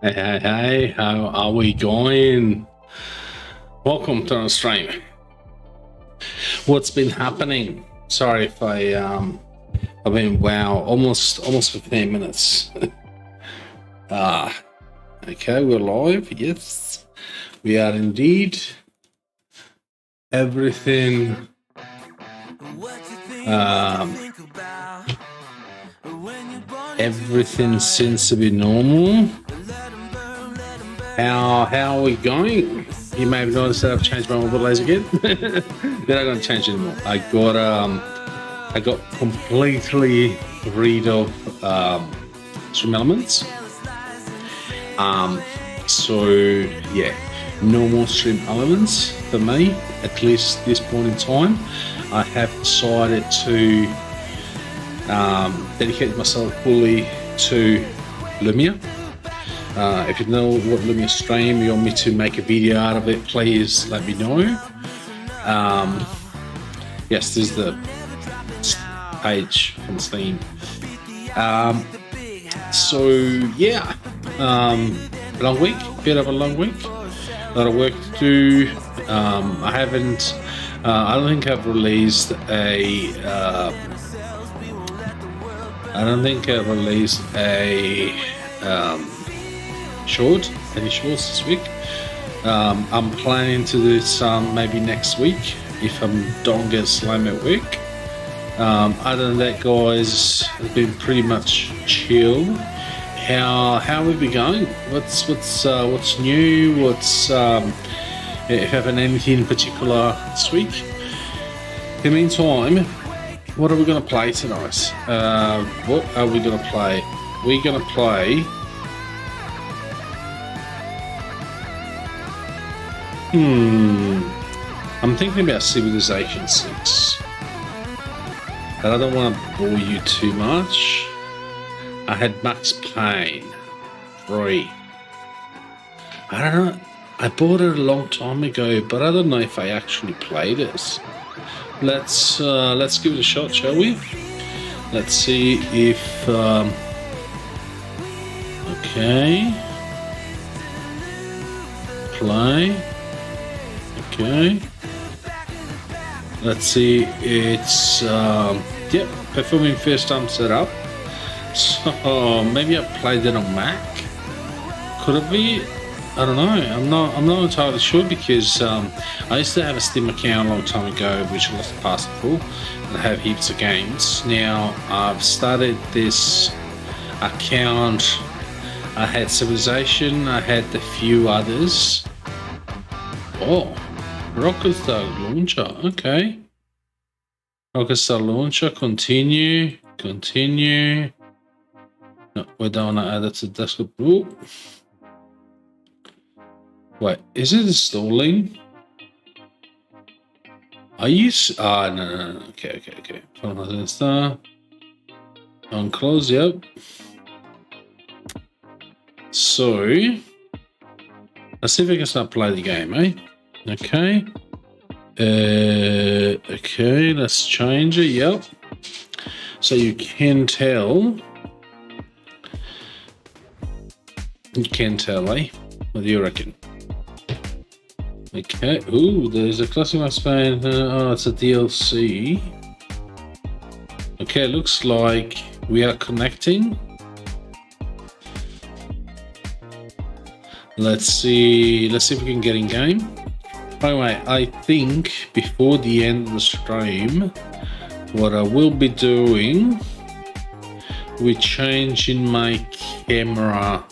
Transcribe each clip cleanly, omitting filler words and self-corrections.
Hey, how are we going? Welcome to the stream. What's been happening? Sorry if I've been almost 15 minutes. Okay, we're live. Yes, we are indeed. Everything everything seems to be normal. How are we going? You may have noticed that I've changed my overlays again. They're not going to change anymore. I got completely rid of stream elements. So yeah, no more stream elements for me, at least this point in time. I have decided to dedicate myself fully to Lumia. If you know what Lumia stream, you want me to make a video out of it, please let me know. Yes, this is the page from Steam. So yeah, long week, bit of a long week, a lot of work to do. I don't think I've released any shorts this week. I'm planning to do some maybe next week if I don't get slammed at work. Other than that, guys, it's been pretty much chill. How have we been going? What's new? If you have anything in particular this week? In the meantime, what are we going to play tonight? What are we going to play? We're going to play. I'm thinking about Civilization 6. But I don't want to bore you too much. I had Max Payne 3. I don't know. I bought it a long time ago, but I don't know if I actually played it. Let's give it a shot, shall we? Let's see if okay. Play. Okay. Let's see. It's performing first time setup. So maybe I played it on Mac. Could it be? I don't know. I'm not entirely sure because I used to have a Steam account a long time ago, which I lost the password for, and I have heaps of games. Now I've started this account. I had Civilization. I had a few others. Oh, Rockstar Launcher. Okay. Rockstar Launcher. Continue. No, we don't want to add it to desktop. Ooh. Wait, is it installing? No. Okay. On close, yep. So, let's see if we can start playing the game, eh? Okay. Okay, let's change it, yep. So you can tell. Eh? What do you reckon? Okay. Ooh, there's a classic Max Payne. Oh, it's a DLC. Okay, looks like we are connecting. Let's see if we can get in game. Anyway, I think before the end of the stream, what I will be doing, we're changing my camera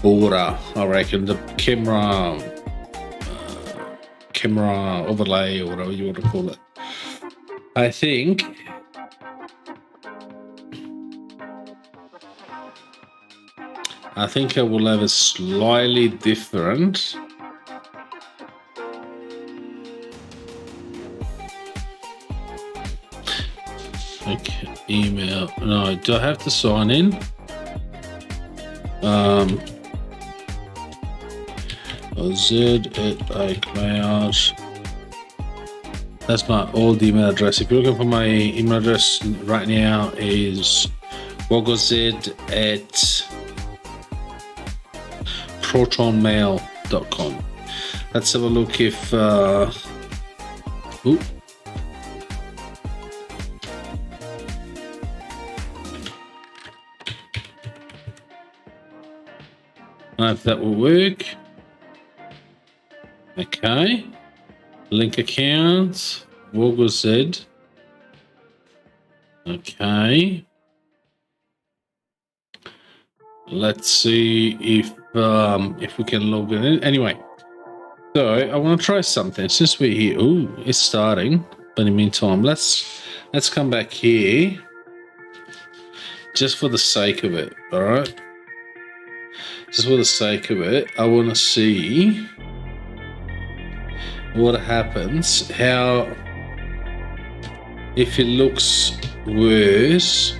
border. I reckon the camera overlay or whatever you want to call it. I think I will have a slightly different. Okay, email. No, do I have to sign in? Z@iCloud. That's my old email address. If you're looking for my email address right now, is wogoz at protonmail.com. Let's have a look if if that will work. Okay. Link accounts. Wargo Z. Okay. Let's see if we can log it in. Anyway, so I want to try something. Since we're here, oh, it's starting. But in the meantime, let's come back here, just for the sake of it. All right, just for the sake of it, I want to see what happens. How if it looks worse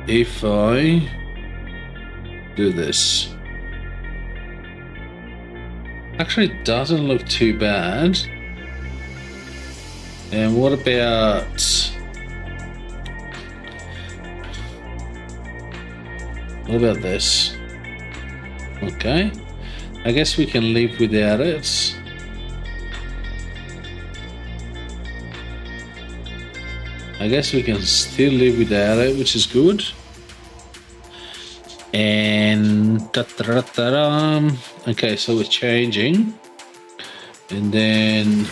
if I do this. Actually, it doesn't look too bad. And what about this? Okay, I guess we can live without it. I guess we can still live without it, which is good. And okay, so we're changing, and then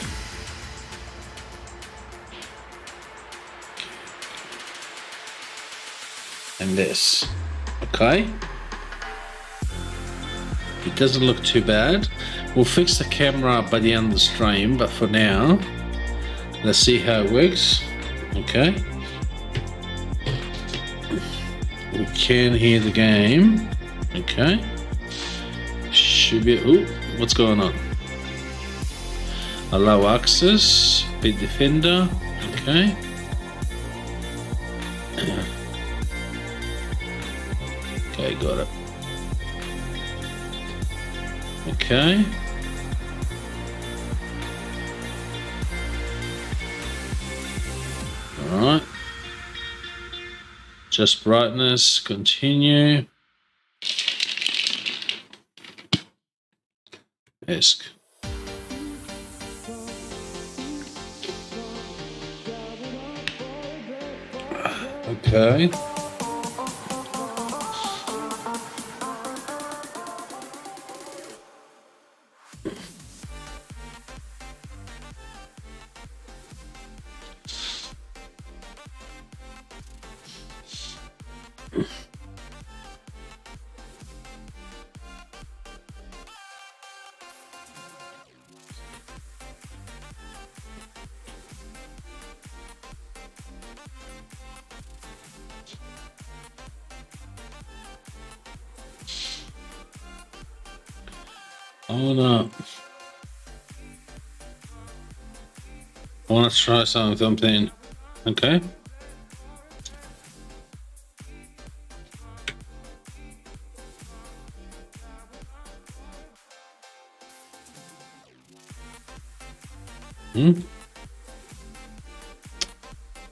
and this. Okay, it doesn't look too bad. We'll fix the camera by the end of the stream, but for now, let's see how it works. Okay. We can hear the game. Okay. Should be. Oh, what's going on? Allow access. Bitdefender. Okay. Okay, got it. Okay. All right. Just brightness, continue. ESC. Okay. I wanna try something. Okay.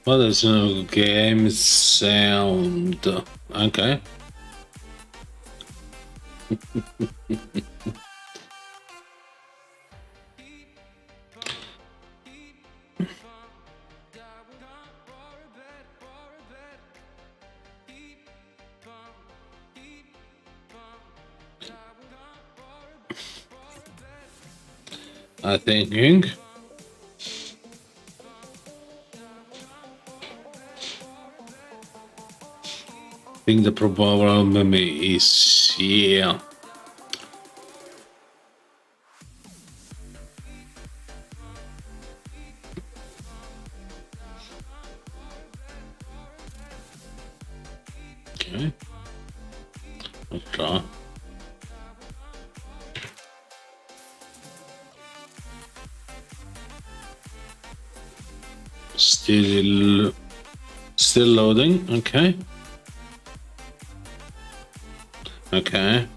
Well, there's no game sound. Okay. I think. I think the problem is here. Okay. Let's try. Still loading. Okay. Okay.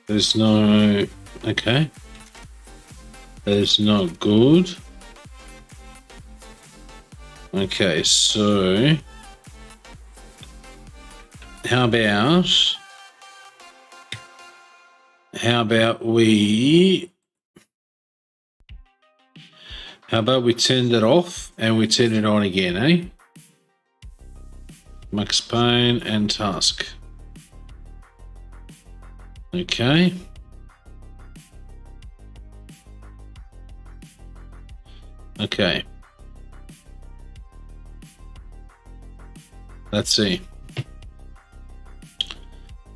There's no. Okay. There's not good. Okay, so how about we turn that off and we turn it on again, eh? Max Payne and task. Okay. Okay. Let's see.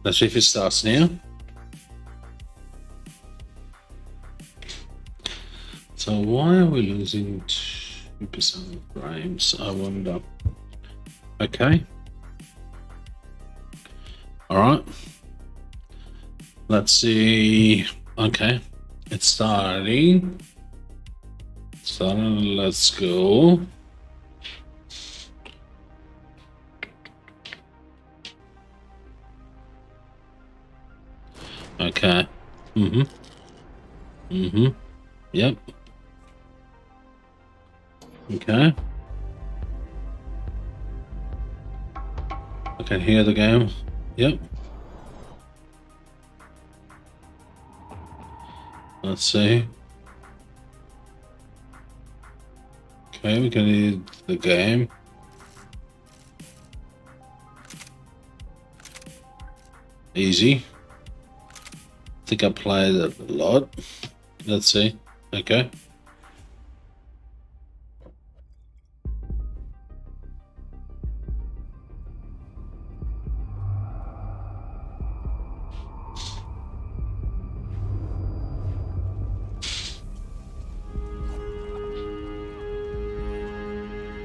Let's see if it starts now. So why are we losing 2% frames? I wonder. Okay. All right. Let's see. Okay. It's starting. Let's go. Okay. Yep. Okay. I can hear the game. Yep. Let's see. Okay, we can hear the game. Easy. I think I played it a lot. Let's see. Okay.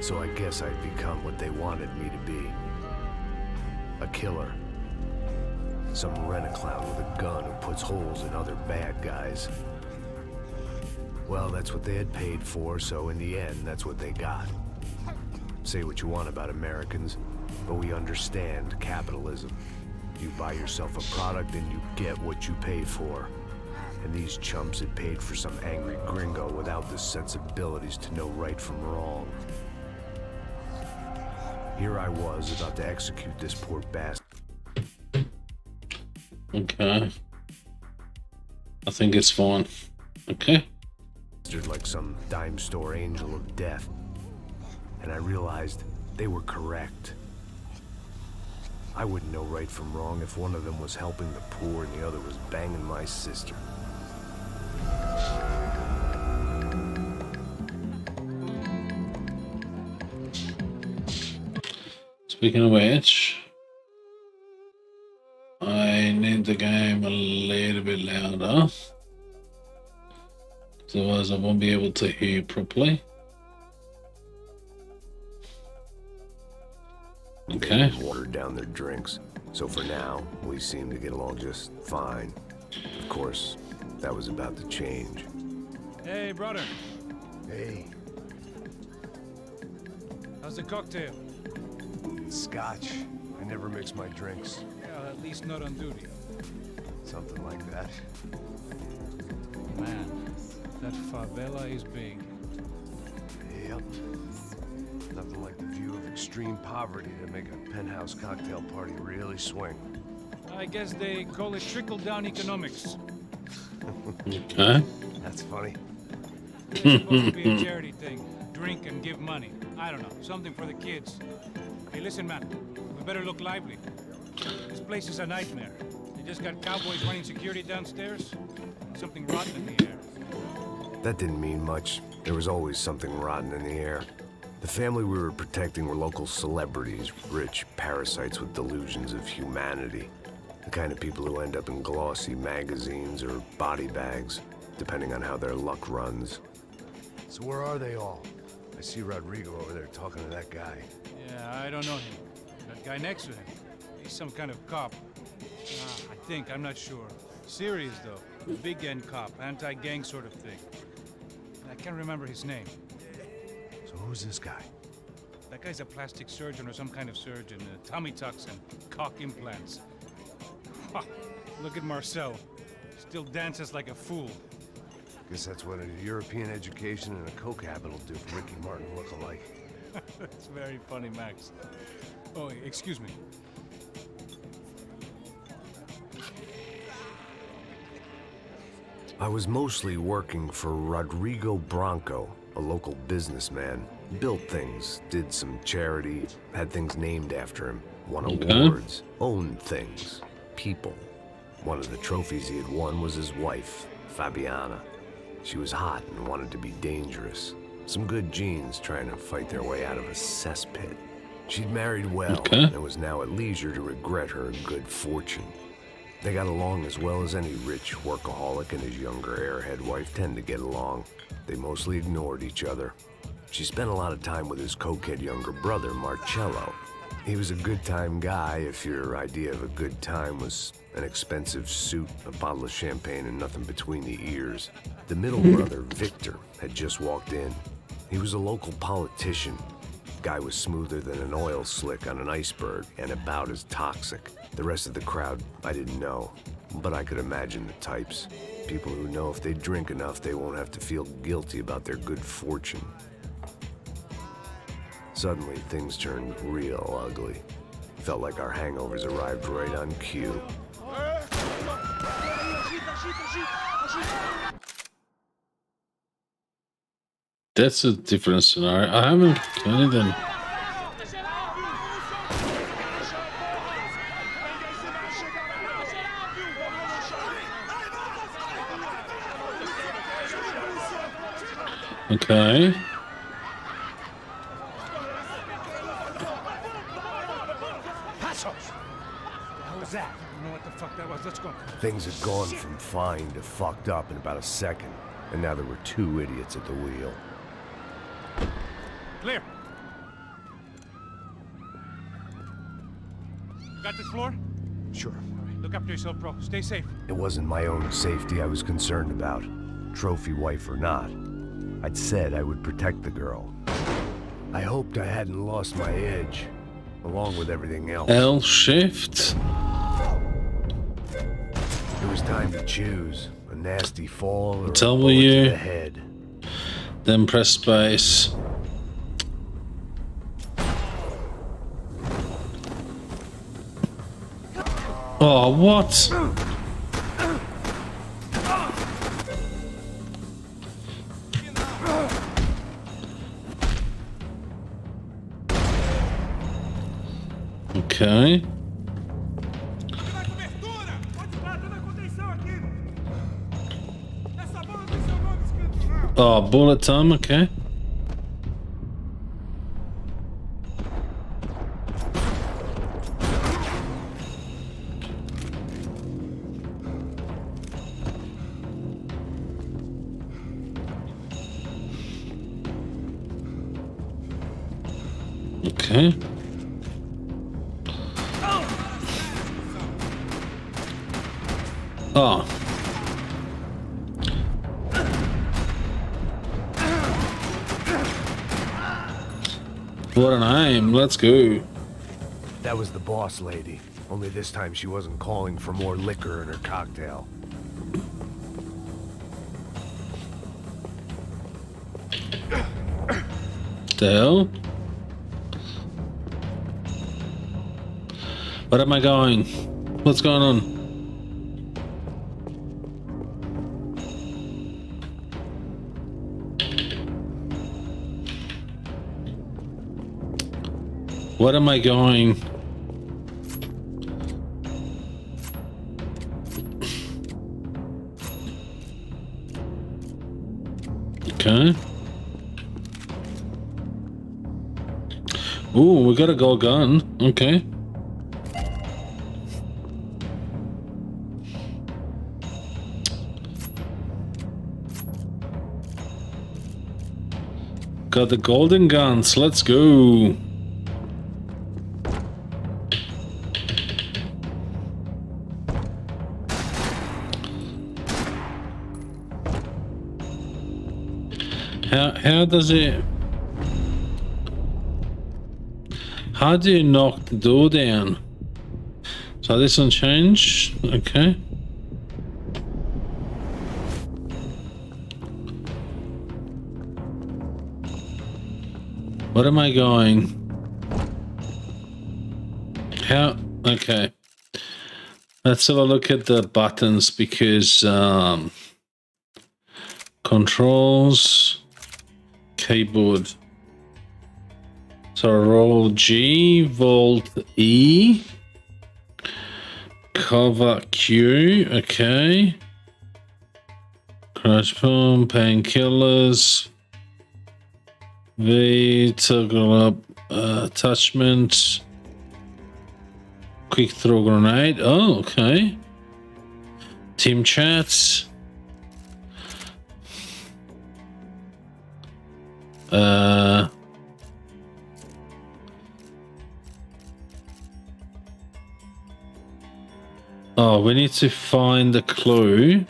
So I guess I'd become what they wanted me to be. A killer. Some rent-a-clown with a gun who puts holes in other bad guys. Well, that's what they had paid for, so in the end, that's what they got. Say what you want about Americans, but we understand capitalism. You buy yourself a product and you get what you pay for. And these chumps had paid for some angry gringo without the sensibilities to know right from wrong. Here I was, about to execute this poor bastard. Okay. I think it's fine. Okay. Like some dime store angel of death. And I realized they were correct. I wouldn't know right from wrong if one of them was helping the poor and the other was banging my sister. Speaking of which, I need the game a little bit louder. Otherwise I won't be able to hear you properly. Okay. They watered down their drinks, so for now, we seem to get along just fine. Of course, that was about to change. Hey, brother. Hey. How's the cocktail? Scotch. I never mix my drinks. Yeah, at least not on duty. Something like that. Man, that favela is big. Yep. Nothing like the view of extreme poverty to make a penthouse cocktail party really swing. I guess they call it trickle-down economics. Okay. That's funny. It's supposed to be a charity thing. Drink and give money. I don't know, something for the kids. Hey, listen, man. We better look lively. This place is a nightmare. They just got cowboys running security downstairs. Something rotten in the air. That didn't mean much. There was always something rotten in the air. The family we were protecting were local celebrities, rich parasites with delusions of humanity. The kind of people who end up in glossy magazines or body bags, depending on how their luck runs. So where are they all? I see Rodrigo over there talking to that guy. Yeah, I don't know him. That guy next to him. He's some kind of cop. I think, I'm not sure. Serious, though. Big end cop, anti-gang sort of thing. I can't remember his name. So who's this guy? That guy's a plastic surgeon or some kind of surgeon. Tummy tucks and cock implants. Look at Marcel. Still dances like a fool. Guess that's what a European education and a coke habit will do for Ricky Martin look-alike. That's very funny, Max. Oh, excuse me. I was mostly working for Rodrigo Branco, a local businessman. Built things, did some charity, had things named after him, won awards, owned things, people. One of the trophies he had won was his wife, Fabiana. She was hot and wanted to be dangerous. Some good genes trying to fight their way out of a cesspit. She'd married well and was now at leisure to regret her good fortune. They got along as well as any rich workaholic and his younger airhead wife tend to get along. They mostly ignored each other. She spent a lot of time with his cokehead younger brother, Marcello. He was a good-time guy if your idea of a good time was an expensive suit, a bottle of champagne, and nothing between the ears. The middle brother, Victor, had just walked in. He was a local politician. Guy was smoother than an oil slick on an iceberg and about as toxic. The rest of the crowd, I didn't know, but I could imagine the types. People who know if they drink enough, they won't have to feel guilty about their good fortune. Suddenly, things turned real ugly. Felt like our hangovers arrived right on cue. That's a different scenario. I haven't done anything. Okay. Things had gone from fine to fucked up in about a second, and now there were two idiots at the wheel. Clear. Got this floor? Sure. All right, look after yourself, bro. Stay safe. It wasn't my own safety I was concerned about, trophy wife or not. I'd said I would protect the girl. I hoped I hadn't lost my edge, along with everything else. L shift. It was time to choose a nasty fall or a W. bullet to the head. Then press space. Oh, what? Okay. Oh, bullet time, okay. Okay. Oh. What an aim. Let's go. That was the boss lady. Only this time she wasn't calling for more liquor in her cocktail. The hell? Where am I going? What's going on? Where am I going? Okay. Ooh, we got a gold gun. Okay. Got the golden guns. Let's go. How does it... How do you knock the door down? So this one changed? Okay. Where am I going? How? Okay. Let's have a look at the buttons because Controls. Keyboard. So roll G, Volt E. Cover Q, okay. Crash pump, painkillers. V, toggle up attachment. Quick throw grenade. Oh, okay. Team chats. Oh, we need to find the clue.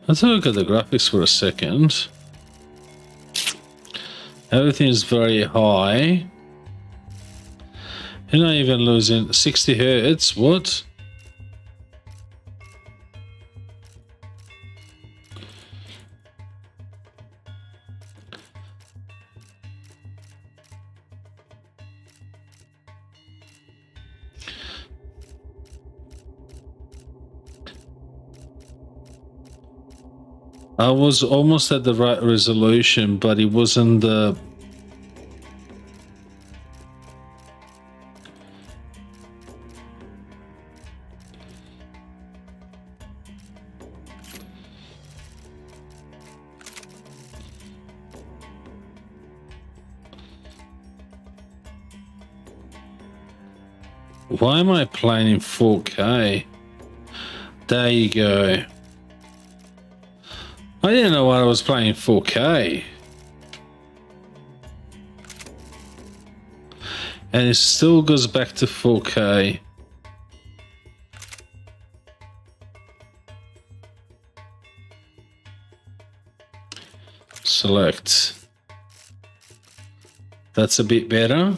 Let's have a look at the graphics for a second. Everything is very high. You're not even losing 60 hertz. What? I was almost at the right resolution, but it wasn't the... Why am I playing in 4K? There you go. I didn't know why I was playing 4K. And it still goes back to 4K. Select. That's a bit better.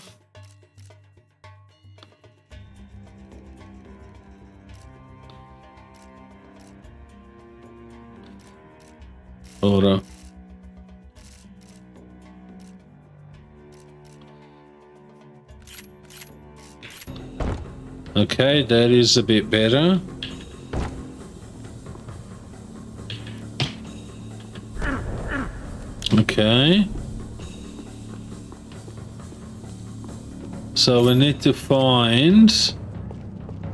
Order. Okay, that is a bit better. Okay. So we need to find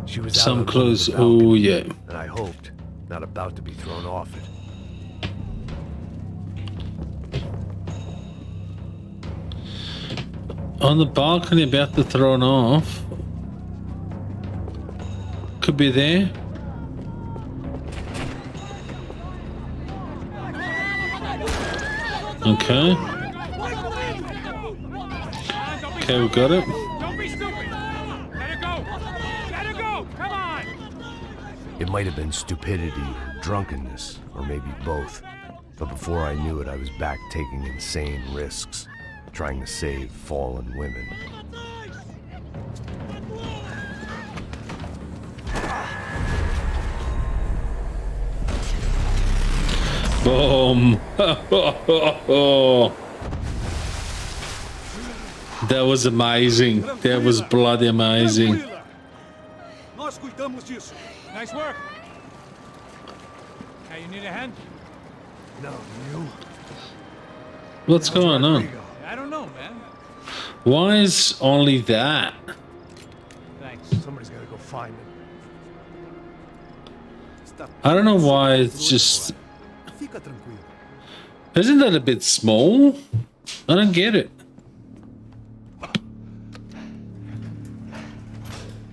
She was some out on the clues. balcony, Oh, yeah. and I hoped not about to be thrown off it. On the balcony, about to thrown off. Could be there. Okay. Okay, we got it. Don't be stupid. Let it go. Let it go. Come on. It might have been stupidity or drunkenness, or maybe both. But before I knew it, I was back taking insane risks, trying to save fallen women. Boom. That was amazing. That was bloody amazing. Nós cuidamos disso. Nice work. Hey, you need a hand? No, you? What's going on? I don't know, man. Why is only that? Thanks. Somebody's gotta go find him. I don't know why it's just... Fica tranquilo. Isn't that a bit small? I don't get it.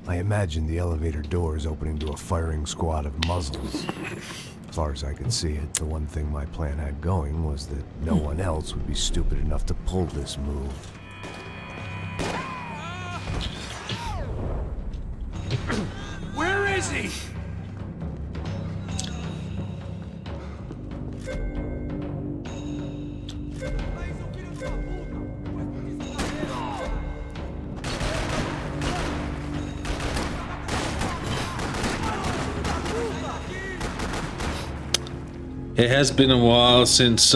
I imagine the elevator doors opening to a firing squad of muzzles. As far as I could see it, the one thing my plan had going was that no one else would be stupid enough to pull this move. Where is he? It has been a while since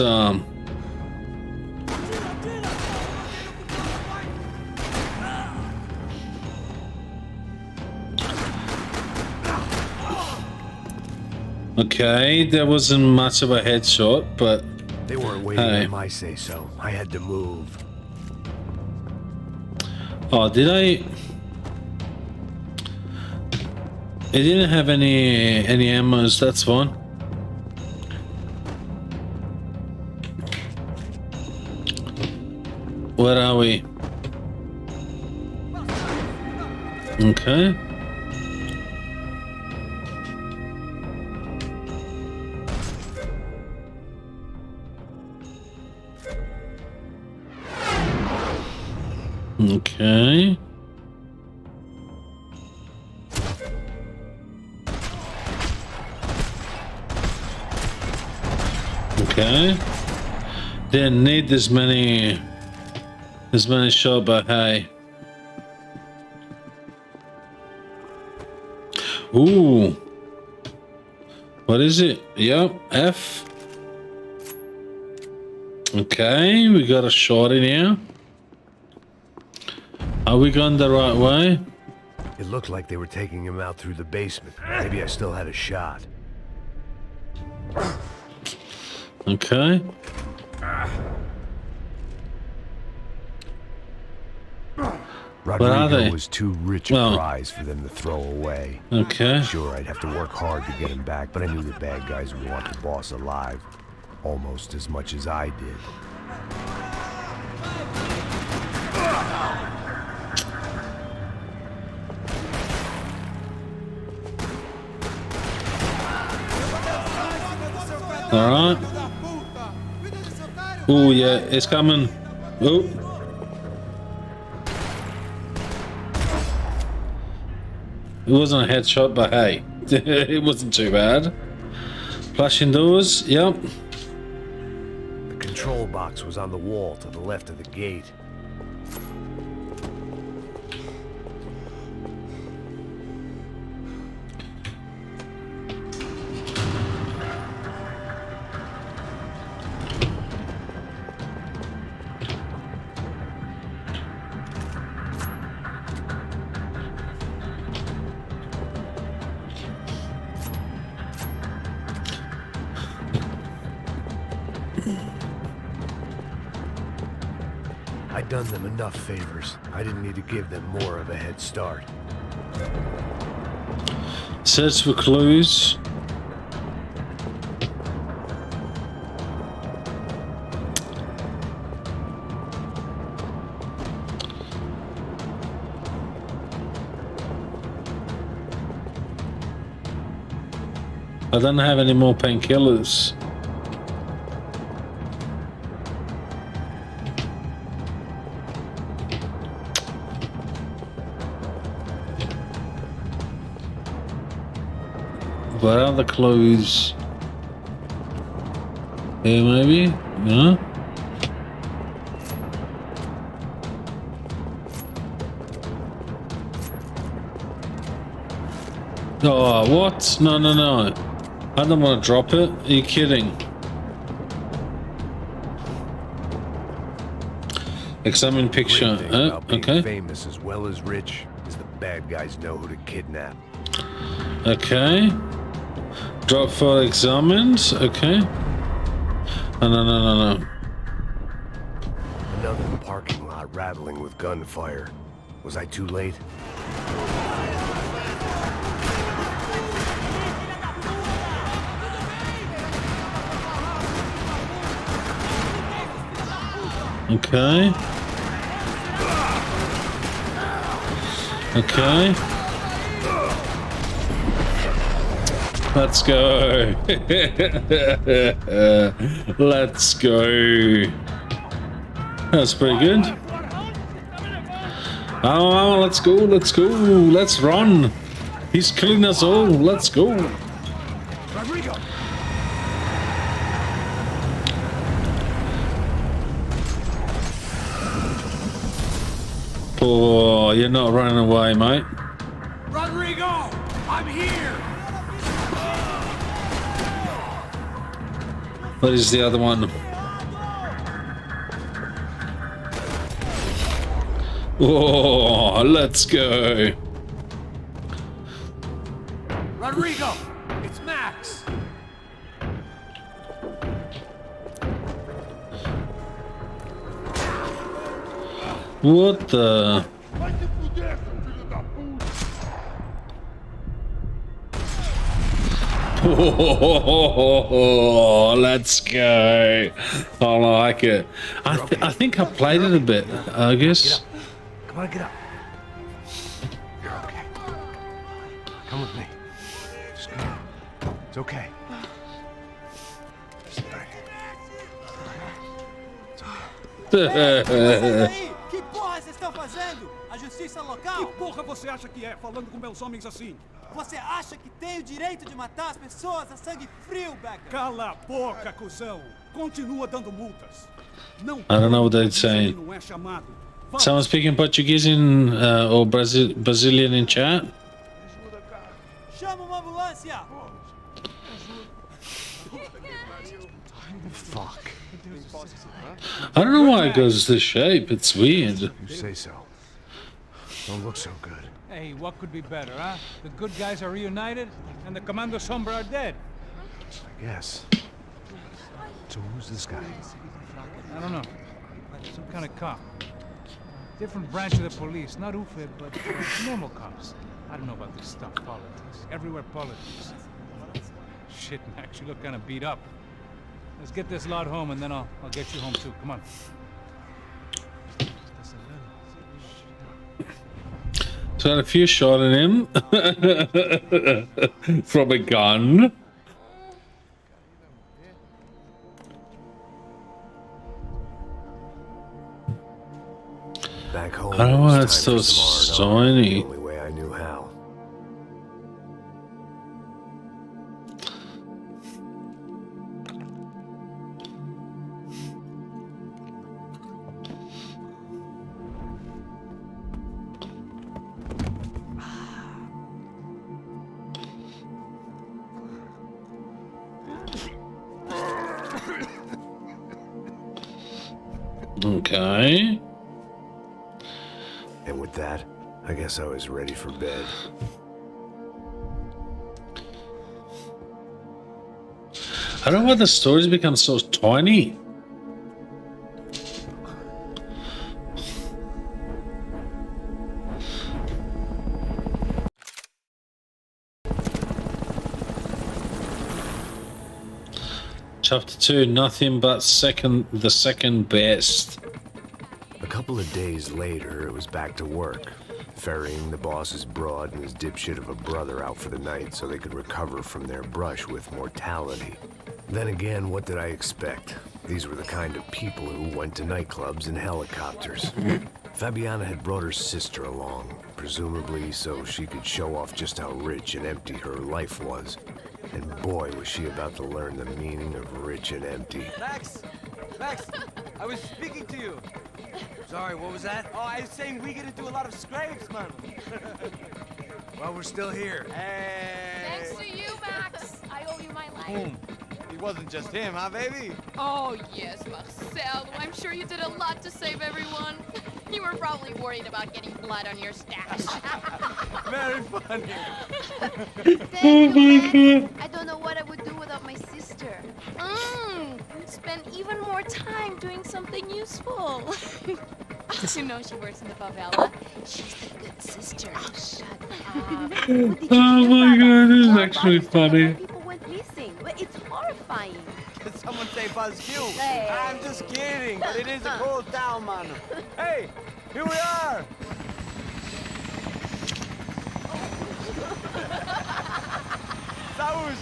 Okay, there wasn't much of a headshot, but They weren't waiting hey. on my say-so. I had to move. Oh, did I? It didn't have any ammos. That's fine. Where are we? Okay. Okay. Okay. Didn't need as many shot, but hey. Ooh. What is it? Yep, F. Okay, we got a shot in here. Are we going the right way? It looked like they were taking him out through the basement. Maybe I still had a shot. Okay. Rodrigo was too rich a prize for them to throw away. Okay. Sure, I'd have to work hard to get him back, but I knew the bad guys would want the boss alive almost as much as I did. All right. Oh yeah, it's coming. Oh. It wasn't a headshot, but hey, it wasn't too bad. Flashing doors. Yep. The control box was on the wall to the left of the gate. I'd done them enough favors. I didn't need to give them more of a head start. Search for clues. I don't have any more painkillers. What are the clues? Here maybe? No? Oh, what? No, no, no. I don't want to drop it. Are you kidding? Examine picture. Great thing about being Okay. famous as well as rich is the bad guys know who to kidnap. Okay. Drop file examined. Okay. Oh, no, no, no, no. Another parking lot rattling with gunfire. Was I too late? Okay. Okay. Let's go. Let's go. That's pretty good. Oh, let's go, let's go. Let's run. He's killing us all. Let's go. Rodrigo! Oh, you're not running away, mate. Rodrigo! I'm here! What is the other one? Oh, let's go. Rodrigo! It's Max! What the? Oh, let's go. I like it. I think I played it a bit, I guess. Come on, get up. You're okay. Come with me. Just come on. It's okay. Sit right here. Que porra vocês estão fazendo? A justiça local? Que porra você acha que é, falando com meus homens assim? Você acha que tem o direito de matar as pessoas a sangue frio, Becker? Cala a boca, cuzão. Continua dando multas. Não. I don't know what they're saying. Não é chamado. Someone speaking Portuguese in or Brazilian in chat? Chama uma ambulância! Fuck. I don't know why it goes this shape. It's weird. You say so. Don't look so good. Hey, what could be better, huh? The good guys are reunited, and the Commando Sombra are dead. I guess. So who's this guy? I don't know. Some kind of cop. Different branch of the police. Not UFE, but normal cops. I don't know about this stuff. Politics. Everywhere politics. Shit, Max, you look kind of beat up. Let's get this lot home, and then I'll get you home too. Come on. So I had a few shot at him from a gun. Back home. I don't know why it was it's time so for some R&R, shiny. the only way I knew how. Okay. And with that, I guess I was ready for bed. I don't know why the stories become so tiny. Chapter 2, nothing but the second best. A couple of days later, it was back to work, ferrying the boss's broad and his dipshit of a brother out for the night so they could recover from their brush with mortality. Then again, what did I expect? These were the kind of people who went to nightclubs in helicopters. Fabiana had brought her sister along, presumably so she could show off just how rich and empty her life was. And boy, was she about to learn the meaning of rich and empty. Max! Max! I was speaking to you! Sorry, what was that? Oh, I was saying we get to do a lot of scrapes, man! Well, we're still here. Hey! Thanks to you, Max. I owe you my life. Boom! It wasn't just him, huh, baby? Oh, yes, Marcel. I'm sure you did a lot to save everyone. You were probably worried about getting blood on your stash. Very funny! Thank you, Max. I don't know what I would do without my sister. Spend even more time doing something useful. You know she works in the favela. She's the good sister. Oh, shut up. Oh my god, this is actually funny. People went missing. It's horrifying. Did someone say BuzzQ? Hey. I'm just kidding, but it is a cool town, man. Hey, here we are! Saúde!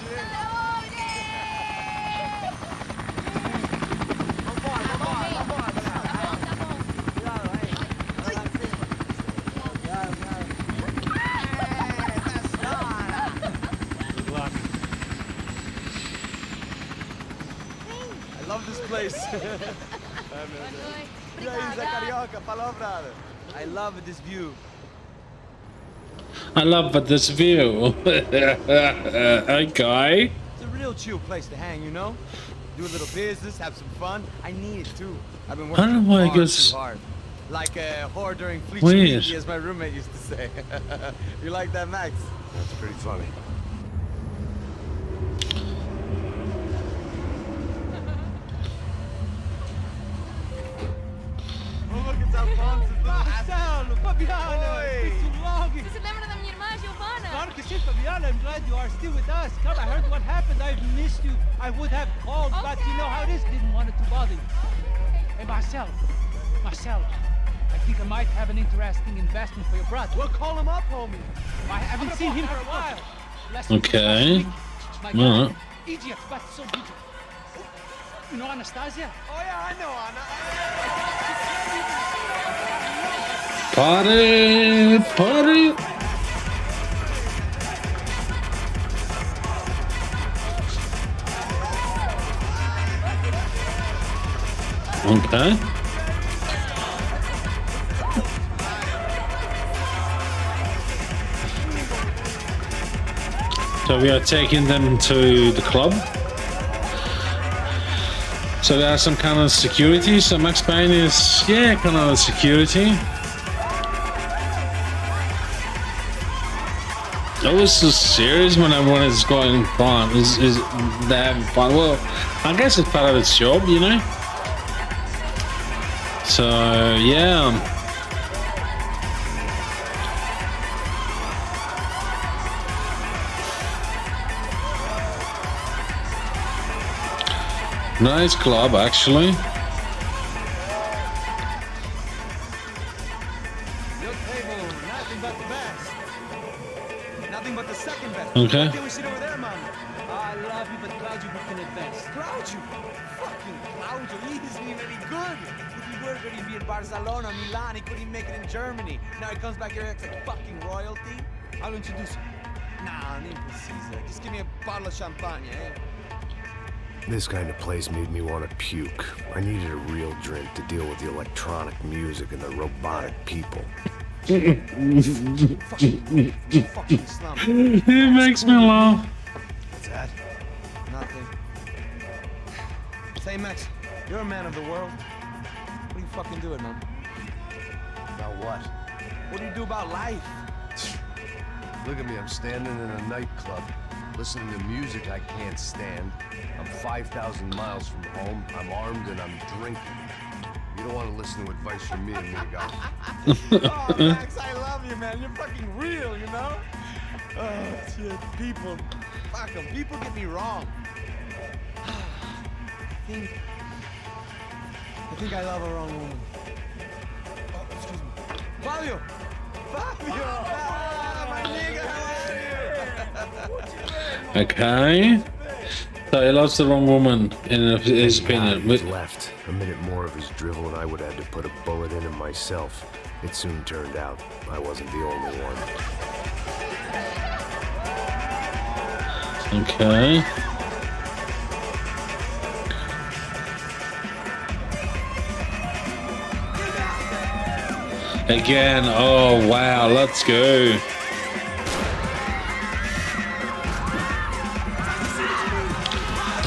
I love this place. E aí, Zé Carioca, palavra. I love this view. I love this view. Okay. It's a real chill place to hang, you know? Do a little business, have some fun. I need it too. I've been I don't know why it working goes- too hard. Like a whore during Weird. Fleet, as my roommate used to say. You like that, Max? That's pretty funny. Oh, look, it's Alphonse. Fabiana, it's been too long. Você se lembra da minha irmã, Giovanna? Claro que sim, Fabiana. I'm glad you are still with us. Come, I heard what happened. I've missed you. I would have called, but you know how it is. Didn't want it to bother you. Hey, Marcel. Marcel, I think I might have an interesting investment for your brother. Well, call him up, homie. I haven't seen him for a while. Okay. My Alright. God, idiot, but so beautiful. You know Anastasia? Oh, yeah, I know, Anna. Party! Okay. So we are taking them to the club. So there are some kind of security. So Max Payne is, yeah, kind of security. That was so serious when everyone is going fun. Is they're having fun? Well, I guess it's part of its job, you know. So yeah. Nice club, actually. Your table, nothing but the best. Nothing but the second best. Okay. What can we sit over there, man? I love you, but Claudio booking it best. Claudio. Fucking Claudio. He isn't even any good. If he were good, he'd be in Barcelona, Milan. He couldn't even make it in Germany. Now he comes back here acts like fucking royalty. I'll introduce you. Nah, name precisa. Just give me a bottle of champagne, eh? This kind of place made me want to puke. I needed a real drink to deal with the electronic music and the robotic people. Fucking slum. It makes me laugh. What's that? Nothing. Say, Max, you're a man of the world. What are you fucking doing, man? About what? What do you do about life? Look at me, I'm standing in a nightclub, listening to music I can't stand. I'm 5,000 miles from home, I'm armed and I'm drinking. You don't want to listen to advice from me, amigo. Oh, Max, I love you, man. You're fucking real, you know? Oh, shit. People. Fuck them. People get me wrong. I think I love a wrong woman. Oh, excuse me. Fabio! Fabio! Ah, my nigga, how are you? Okay. So he loves the wrong woman, in his opinion. He was left. A minute more of his drivel and I would have had to put a bullet in him myself. It soon turned out I wasn't the only one. Okay. Again, oh wow, let's go.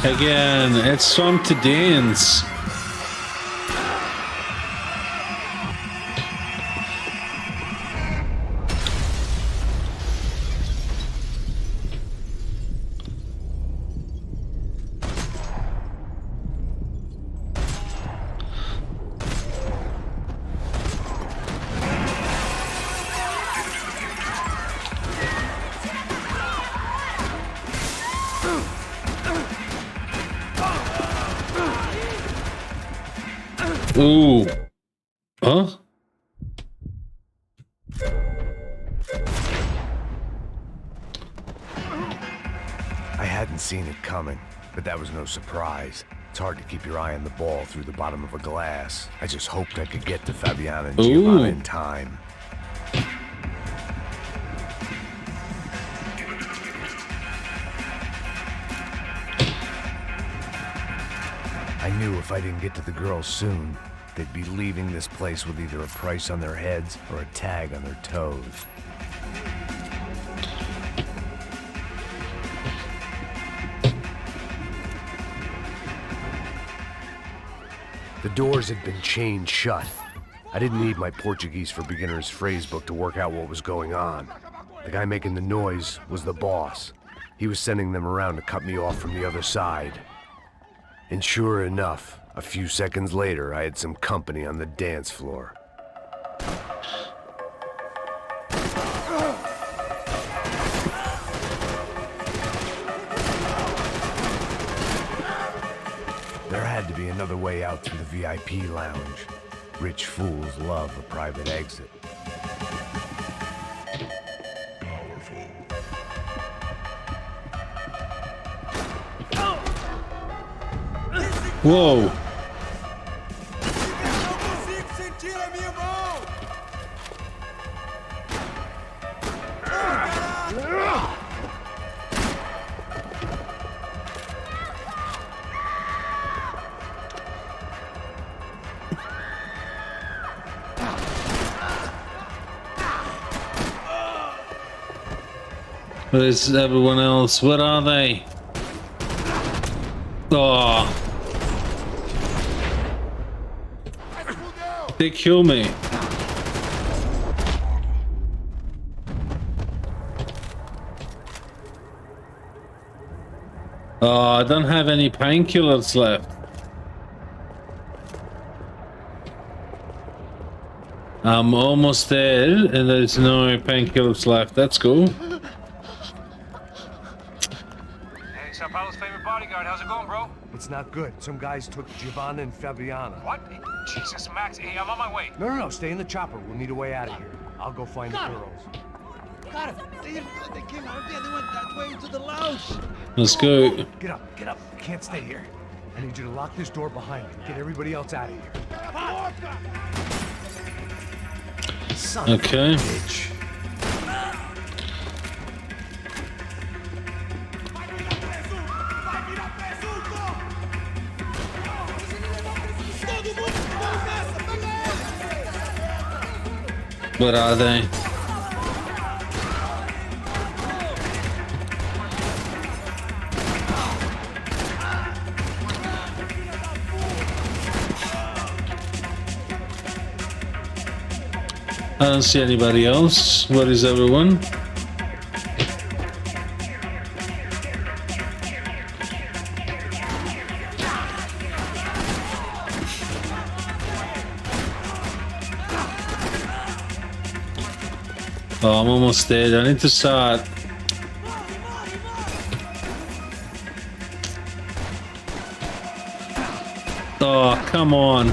Again, it's time to dance. Ooh. Huh? I hadn't seen it coming, but that was no surprise. It's hard to keep your eye on the ball through the bottom of a glass. I just hoped I could get to Fabiana and Giovanna in time. I knew if I didn't get to the girls soon, they'd be leaving this place with either a price on their heads or a tag on their toes. The doors had been chained shut. I didn't need my Portuguese for Beginners phrase book to work out what was going on. The guy making the noise was the boss. He was sending them around to cut me off from the other side. And sure enough, a few seconds later, I had some company on the dance floor. be another way out through the VIP lounge. Rich fools love a private exit. Whoa. Where's everyone else? Where are they? Oh. They kill me. Oh, I don't have any painkillers left. I'm almost there, and there's no painkillers left. That's cool. Hey, Sao Paulo's favorite bodyguard. How's it going, bro? It's not good. Some guys took Giovanna and Fabiana. What? Jesus, Max. Hey, I'm on my way. No, stay in the chopper. We'll need a way out of here. I'll go find the Got it. girls. Got it. They came out of there. They went that way into the lounge. Let's go. Get up. Can't stay here. I need you to lock this door behind me. Get everybody else out of here. Son Okay. of a bitch. Where are they? I don't see anybody else. Where is everyone? Oh, I'm almost dead. I need to start. Oh, come on.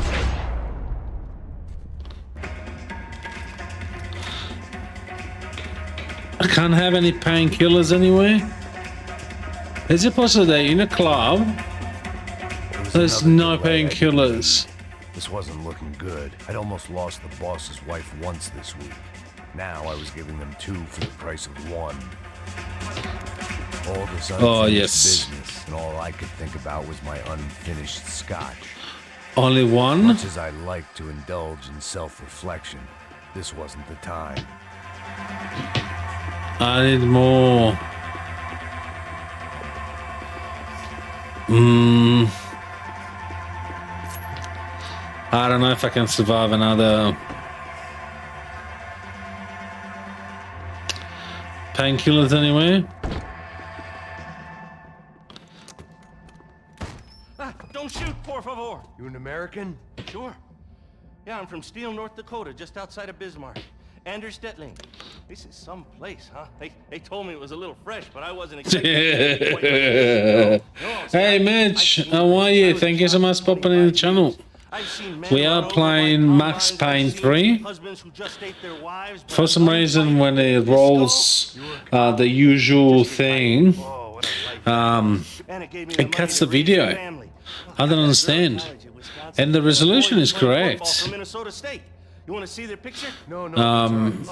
I can't have any painkillers anyway. Is it possible that in a club there's no painkillers? This wasn't looking good. I'd almost lost the boss's wife once this week. Now I was giving them 2 for the price of 1. All this unfinished business, and all I could think about was my unfinished scotch. Only one? Much as I like to indulge in self-reflection, this wasn't the time. I need more. I don't know if I can survive another painkillers anyway. Don't shoot, por favor. You an American? Sure. Yeah, I'm from Steele, North Dakota, just outside of Bismarck. Anders Stetling. This is some place, huh? They told me it was a little fresh, but I wasn't expecting it. Hey Mitch, how are you? Thank you so much for popping in the channel. We are playing Max Payne 3. For some reason, when it rolls the usual thing, it cuts the video. I don't understand. And the resolution is correct. You want to see their picture? No.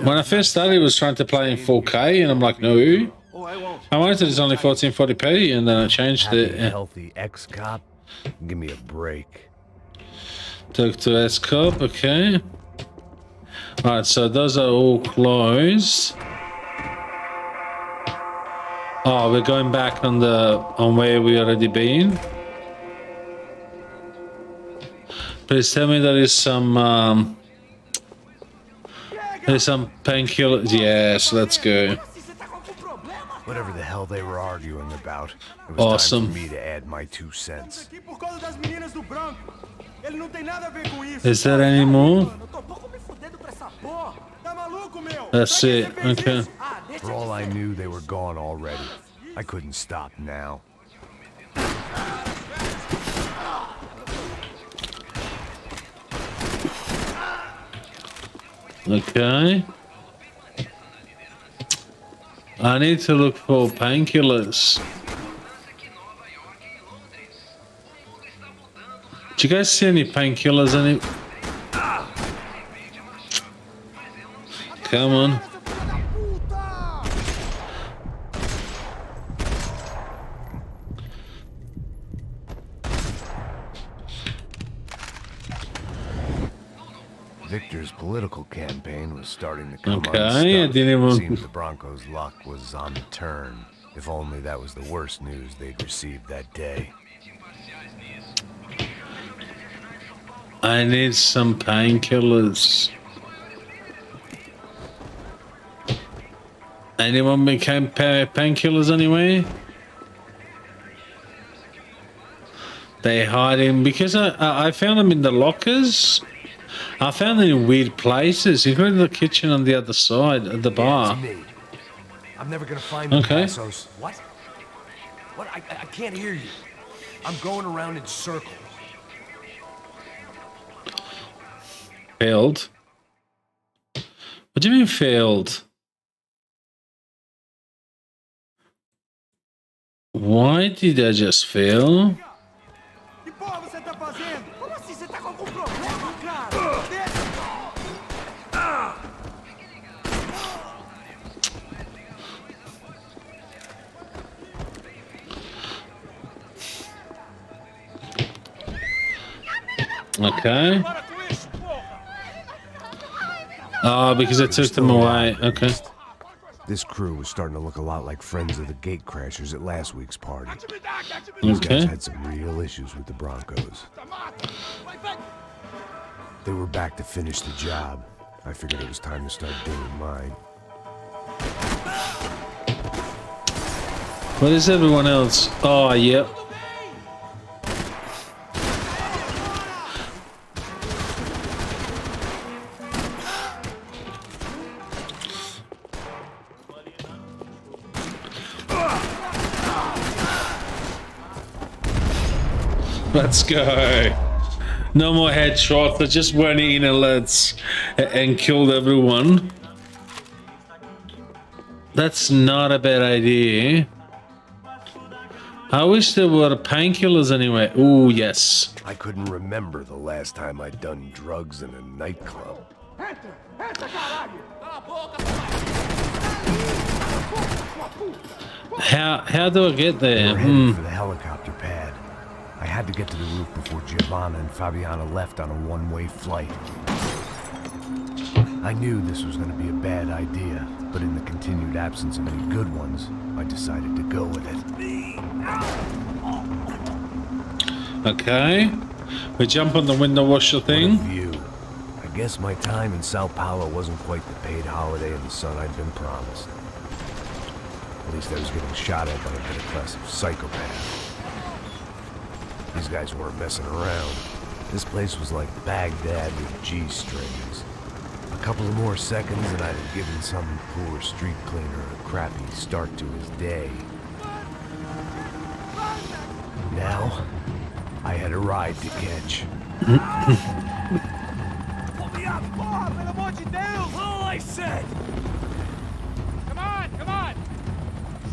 When I first started, it was trying to play in 4K, and I'm like, no. Oh, I won't. I wanted it as only 1440p, and then I changed Happy, it. healthy ex-cop? Give me a break. Talk to S-Cop, okay. Alright, so those are all closed. Oh, we're going back on where we already been. Please tell me there is some there's some painkillers. Yes, let's go. Whatever the hell they were arguing about, it was Awesome. time for me to add my 2 cents. Is there any more? That's it. Okay. For all I knew, they were gone already. I couldn't stop now. Okay. I need to look for painkillers. Do you guys see any painkillers? Come on. Victor's political campaign was starting to come Okay, unstuck. I didn't even- Seemed the Broncos' luck was on the turn. If only that was the worst news they'd received that day. I need some painkillers. Anyone became painkillers anyway? They hide him because I found them in the lockers. I found them in weird places, including the kitchen on the other side of the bar. Yeah, it's me. I'm never gonna find Okay. the Passos. What? What? I can't hear you. I'm going around in circles. Failed? What do you mean failed? Why did I just fail? Que porra você tá fazendo? Como assim? Você tá com algum problema, cara? Deixa. Okay. Para com isso, porra! Oh, because I took them away. Okay. This crew was starting to look a lot like friends of the gatecrashers at last week's party. These guys Okay. had some real issues with the Broncos. They were back to finish the job. I figured it was time to start doing mine. What is everyone else? Oh, yep. Let's go. No more headshots. I just went in and killed everyone. That's not a bad idea. I wish there were painkillers anyway. Oh, yes. I couldn't remember the last time I'd done drugs in a nightclub. How do I get We there? were headed for the helicopter pad. I had to get to the roof before Giovanna and Fabiana left on a one-way flight. I knew this was going to be a bad idea, but in the continued absence of any good ones, I decided to go with it. Okay. We jump on the window washer What a thing. view. I guess my time in Sao Paulo wasn't quite the paid holiday in the sun I'd been promised. At least I was getting shot at by a middle-class psychopath. These guys weren't messing around. This place was like Baghdad with G-strings. A couple of more seconds and I'd have given some poor street cleaner a crappy start to his day. Now, I had a ride to catch. Porra, pelo amor de Deus! All I said! Come on, come on!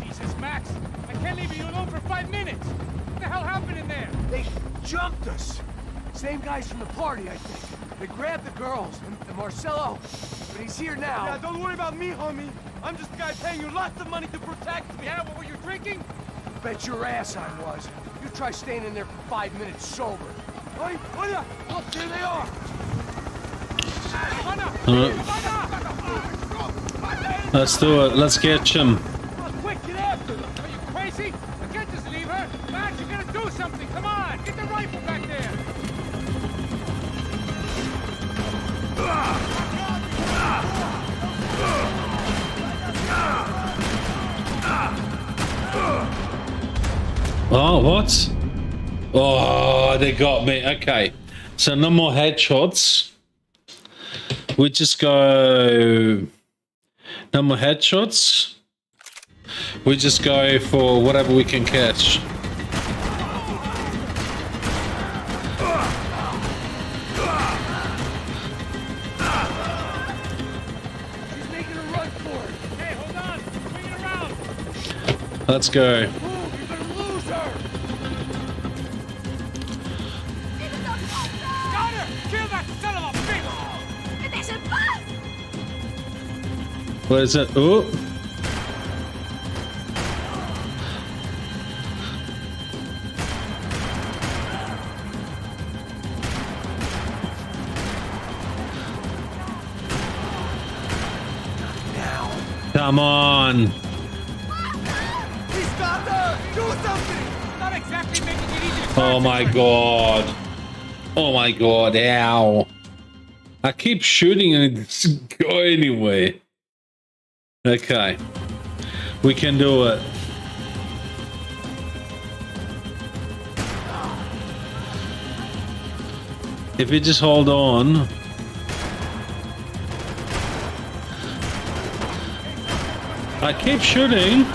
Jesus, Max, I can't leave you alone for 5 minutes! What the hell happened in there? They jumped us. Same guys from the party, I think. They grabbed the girls and Marcelo, but he's here now. Yeah, don't worry about me, homie. I'm just the guy paying you lots of money to protect me. Yeah, what were you drinking? Bet your ass I was. You try staying in there for 5 minutes sober. Hey, Olha! Look, there they are. Let's do it. Let's get him. Quick, get after them! Are you crazy? I can't just leave her! Max, you gotta do something! Come on! Get the rifle back there! Oh, what? Oh, they got me. Okay. So no more headshots. We just go... No more headshots. We just go for whatever we can catch. Let's go. Got her! Kill that son of a bitch! ¡Es el paz! What is it? Oh. Come on. He's got her! Do something! Not exactly making it easy to Oh my god. Oh my god, ow. I keep shooting and it doesn't go anywhere. Okay. We can do it. If you just hold on. I keep shooting.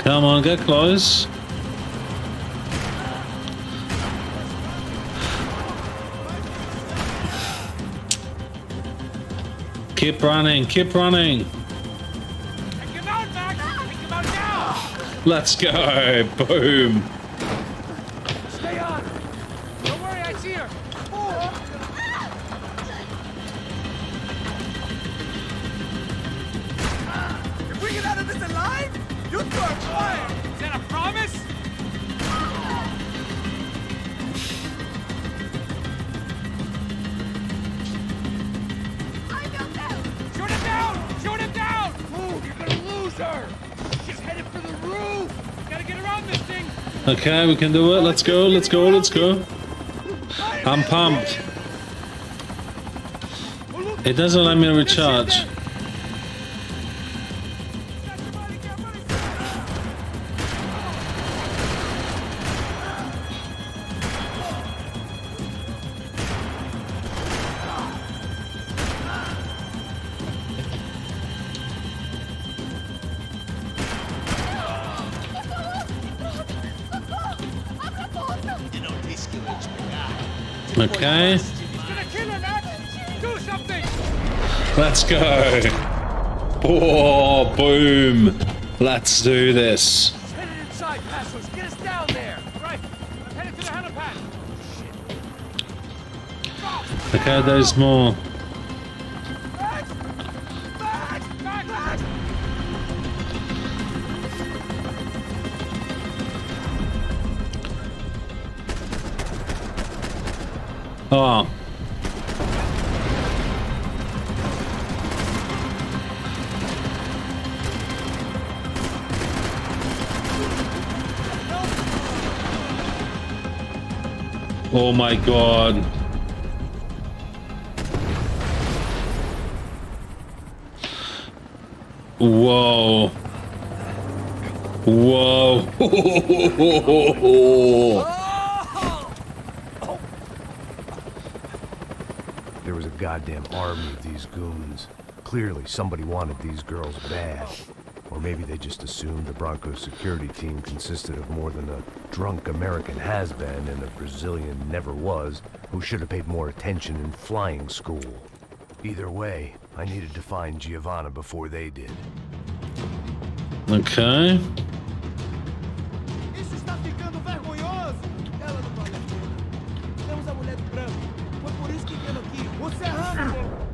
Come on, get close. Keep running, keep running. Take him out, Max! Take him out now! Let's go. Boom. Stay on! Don't worry, I see her! If we get out of this alive, you two are flying! Is that a promise? Shoot him down! Shoot him down! Move, you're gonna lose her! She's headed for the roof! Gotta get around this thing! Okay, we can do it. Let's go, let's go, let's go. I'm pumped. It doesn't let me recharge. Okay, He's gonna kill her, Max! Do something! let's go. Oh, boom. Let's do this. Headed inside, Passos! Get us down there! Right! I'm headed to the helipad! Okay, there's more. Max! Max! Max! Max! Oh. Oh my god. Whoa. Whoa. There was a goddamn army of these goons. Clearly, somebody wanted these girls bad. Or maybe they just assumed the Broncos security team consisted of more than a drunk American has-been and a Brazilian never-was who should have paid more attention in flying school. Either way, I needed to find Giovanna before they did. Okay. Isso está ficando vergonhoso! Ela não vale a pena. Temos a mulher do branco. Foi por isso que viemos aqui. O Serrano!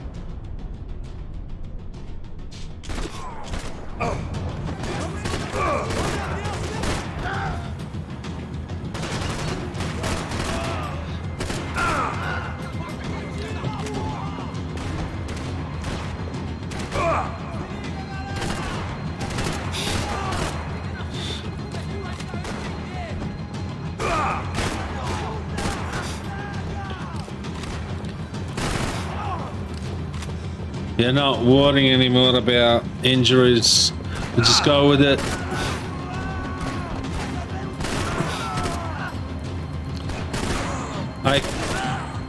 You're not worrying anymore about injuries. We just go with it.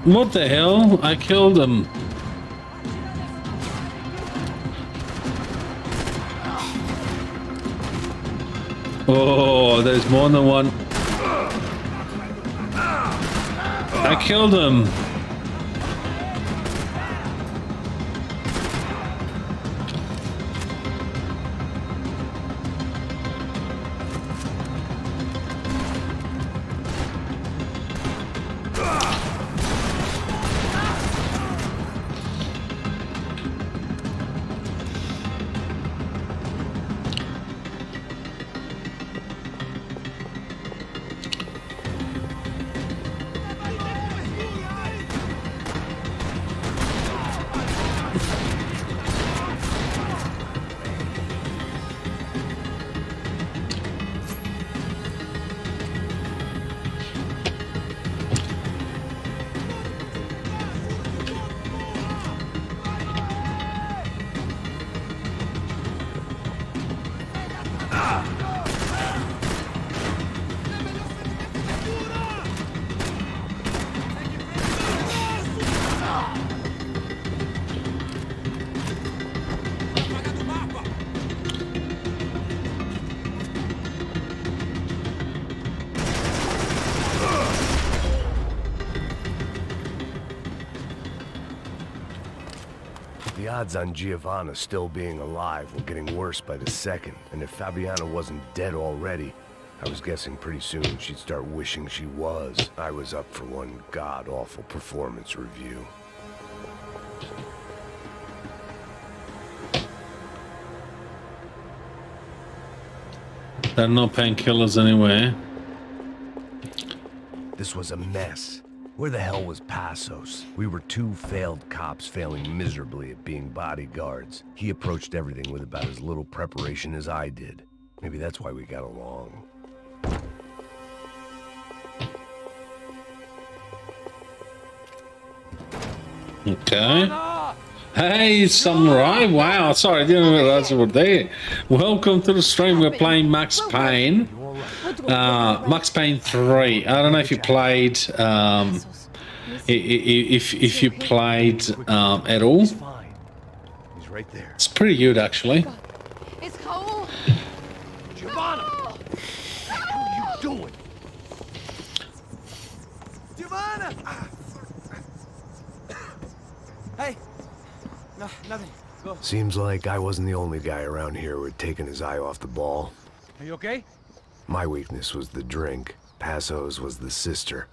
What the hell? I killed him. Oh, there's more than one. I killed him. The odds on Giovanna still being alive were getting worse by the second, and if Fabiana wasn't dead already, I was guessing pretty soon she'd start wishing she was. I was up for one god-awful performance review. There are no painkillers anywhere. This was a mess. Where the hell was Passos? We were two failed cops failing miserably at being bodyguards. He approached everything with about as little preparation as I did. Maybe that's why we got along. Okay. Hey, Samurai. Wow, sorry, I didn't realize you were there. Welcome to the stream. We're playing Max Payne. Max Payne 3. I don't know if you played, if you played at all. He's fine. He's right there. It's pretty good, actually. It's cold. Giovanna! What are you doing? Giovanna! Hey. No, nothing. Go. Seems like I wasn't the only guy around here who had taken his eye off the ball. Are you okay? My weakness was the drink. Passos was the sister.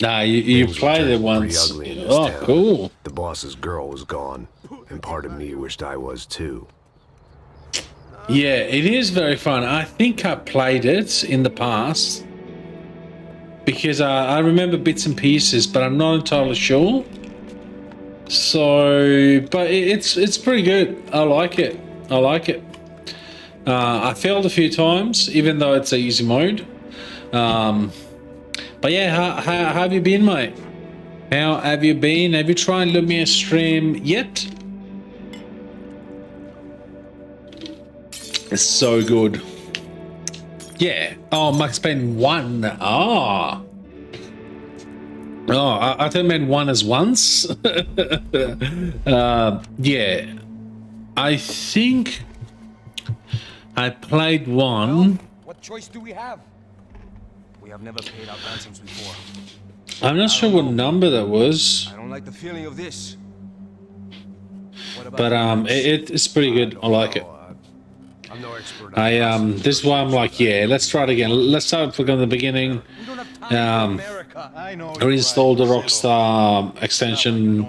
Nah, you Things were played it turning once. pretty ugly in this Oh, town. cool. The boss's girl was gone, and part of me wished I was too. Yeah, it is very fun. I think I played it in the past because I remember bits and pieces, but I'm not entirely sure. So, but it's pretty good. I like it. I like it. I failed a few times, even though it's an easy mode. But yeah, how have you been, mate? How have you been? Have you tried Lumia stream yet? It's so good. Yeah. Oh, Max Payne 1. Ah. Oh, I thought it meant one as once. Yeah. I think I played one. What choice do we have? We have never paid our ransoms before. I'm not sure what number that was, I don't like the feeling of this. What about but it's pretty good. I like it. I'm no expert. This is why I'm like, yeah, let's try it again. Let's start from the beginning. We don't have time for America. I know. Reinstall the Rockstar extension,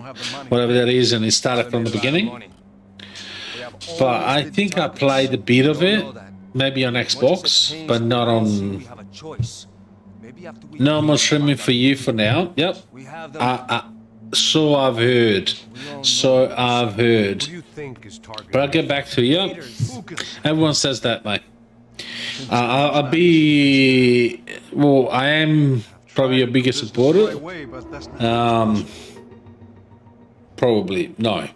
whatever that is, and it started from the beginning. But I think I played a bit of it, maybe on Xbox, but not on. No more streaming for you for now. Yep. So I've heard. So I've heard. What do you think is targeted? But I'll get back to you. Everyone says that, mate. I'll be. Well, I am probably your biggest supporter. Probably no.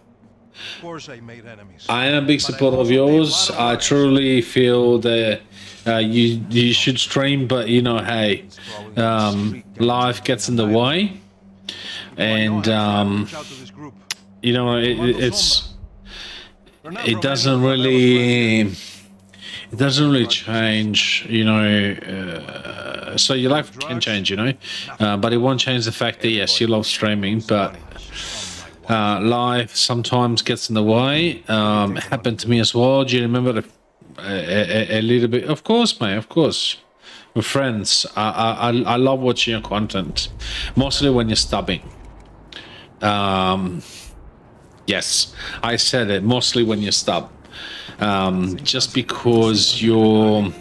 I am a big supporter of yours. I truly feel that you should stream, but you know, hey, life gets in the way, and you know, it doesn't really. it doesn't really change, you know. So your life can change, you know, but it won't change the fact that yes, you love streaming, but life sometimes gets in the way. It happened to me as well. Do you remember a little bit? Of course, mate. Of course. With friends, I love watching your content, mostly when you're stubbing. Yes, I said it. Mostly when you stub, just because you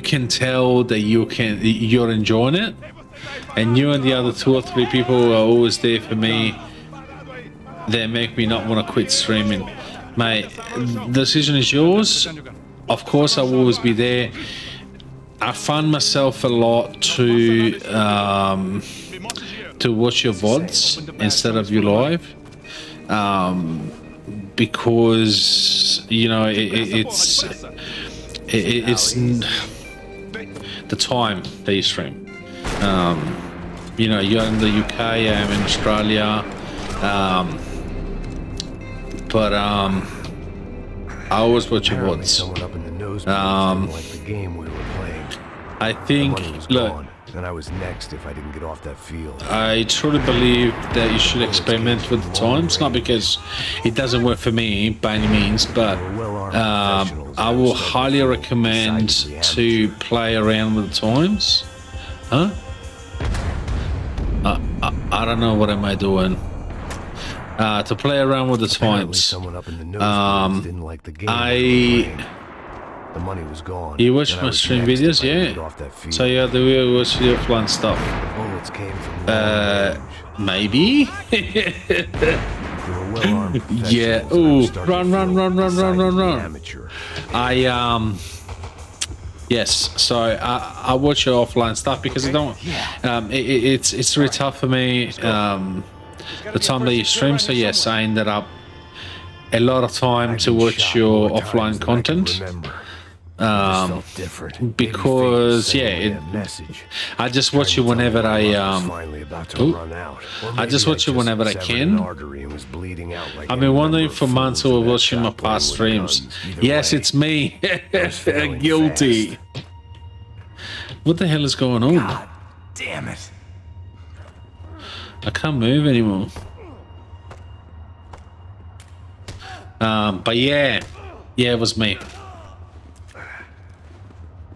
can tell that you're enjoying it, and you and the other 2 or 3 people who are always there for me. They make me not want to quit streaming. Mate, the decision is yours. Of course, I will always be there. I find myself a lot to watch your VODs instead of your live, because you know it's the time that you stream. You know, you're in the UK, I'm in Australia, but I always watch your VODs. Someone up in the nose didn't like the game we were playing. I think, Money was look, gone, and I was next if I didn't get off that field. I truly believe that you should experiment with the times, not because it doesn't work for me by any means, but I will highly recommend to play around with the times. Huh? I don't know what am I doing. To play around with the times. Someone up in the nose didn't like the game. The money was gone. You watch my stream videos, yeah. So you have to watch the offline stuff. Bullets came from maybe. Yeah. Ooh, run. Yes. So I watch your offline stuff because I don't. It's really tough for me. The time that you stream. So yes, I ended up a lot of time to watch your offline content. Because I just watch it whenever I just watch it whenever I can. I've been wondering for months who are watching my past streams. Yes, it's me. Guilty. What the hell is going on? God damn it. I can't move anymore. But yeah, it was me.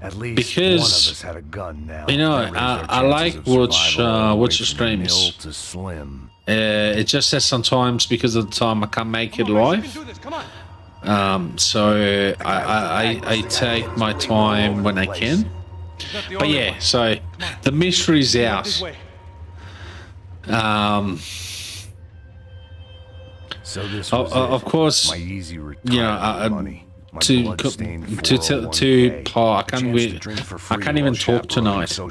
At least because one of us had a gun now. You know, I like watch your streams. It just says sometimes because of the time I can't make it live. So I take my time when I can. But yeah, so the mystery's out. Of course, you know, to Paul, I can't even talk tonight. So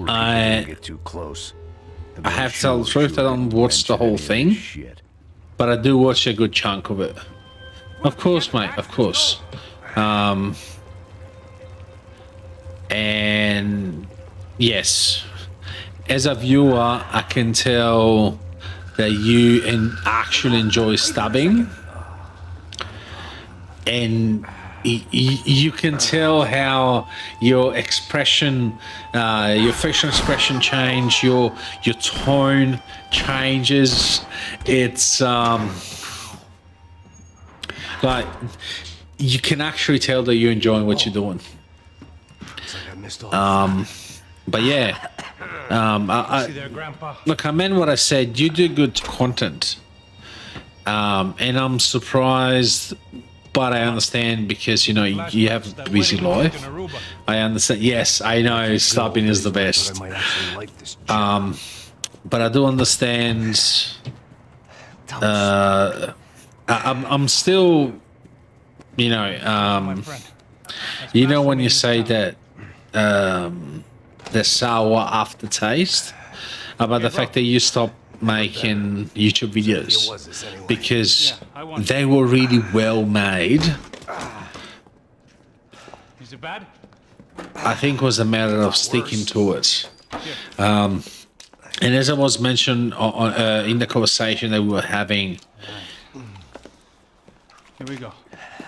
I have to tell the truth. I don't watch the whole thing, but I do watch a good chunk of it. Of course, mate. Of course. And yes, as a viewer, I can tell that you actually enjoy stabbing. And you can tell how your expression, your facial expression change, your tone changes. It's like you can actually tell that you're enjoying what you're doing. But yeah, look, I meant what I said. You do good content, and I'm surprised. But I understand because, you know, you have a busy life. I understand. Yes, I know stubbing is the best. But I do understand. I'm still, you know, when you say that the sour aftertaste about the fact that you stopped making YouTube videos because they were really well made. Is it bad? I think it was a matter of sticking to it. And as I was mentioned in the conversation that we were having, Here we go.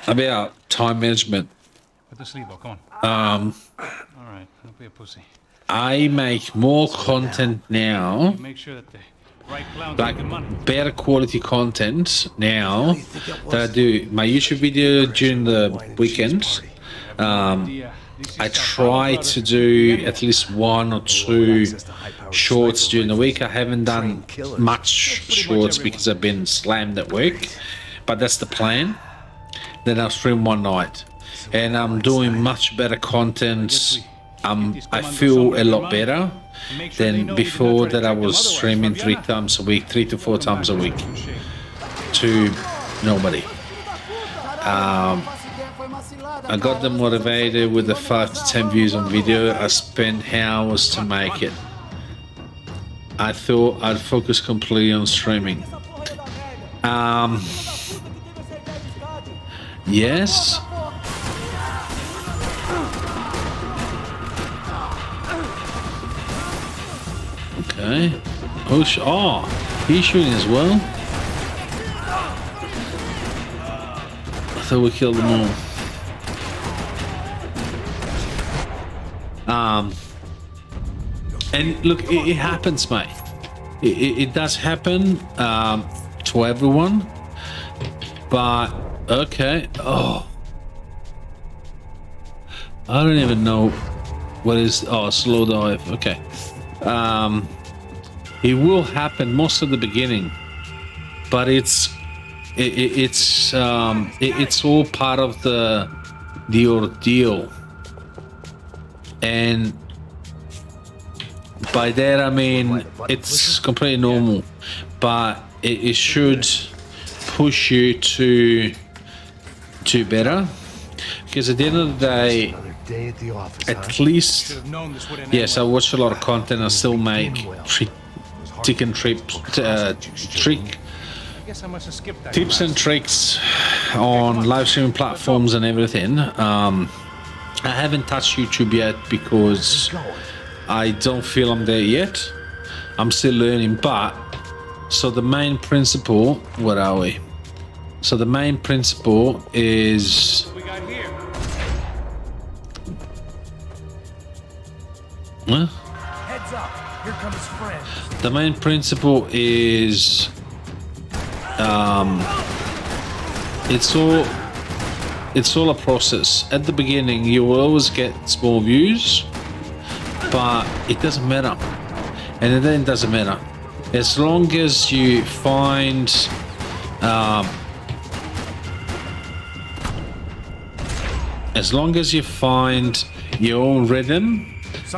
about time management. Put the sleeve on. Come on. All right. Don't be a pussy. I make more content now, Make sure that the right clown's like making money. better quality content now that I do my YouTube video during the weekend. I try to do at least 1 or 2 shorts during the week. I haven't done much shorts because I've been slammed at work, but that's the plan. Then I'll stream one night, and I'm doing much better content. I feel a lot better than before that I was streaming 3 times a week, 3 to 4 times a week to nobody. I got them motivated with the 5 to 10 views on video. I spent hours to make it. I thought I'd focus completely on streaming. Yes. Okay. Oh, he's shooting as well. I thought we killed them all. And look, it happens, mate. It does happen to everyone. But okay. Oh, I don't even know what is. Oh, slow dive. Okay. It will happen most of the beginning, but it's all part of the ordeal. And by that I mean it's completely normal, but it should push you to better, because at the end of the day, at least, yes, I watch a lot of content. I still make tips and tricks on live streaming platforms and everything. I haven't touched YouTube yet because I don't feel I'm there yet. I'm still learning, but so the main principle, what are we? So the main principle is We got here. Heads up. Here comes friends. the main principle is it's all a process. At the beginning you will always get small views, but it doesn't matter, and then it doesn't matter as long as you find your own rhythm.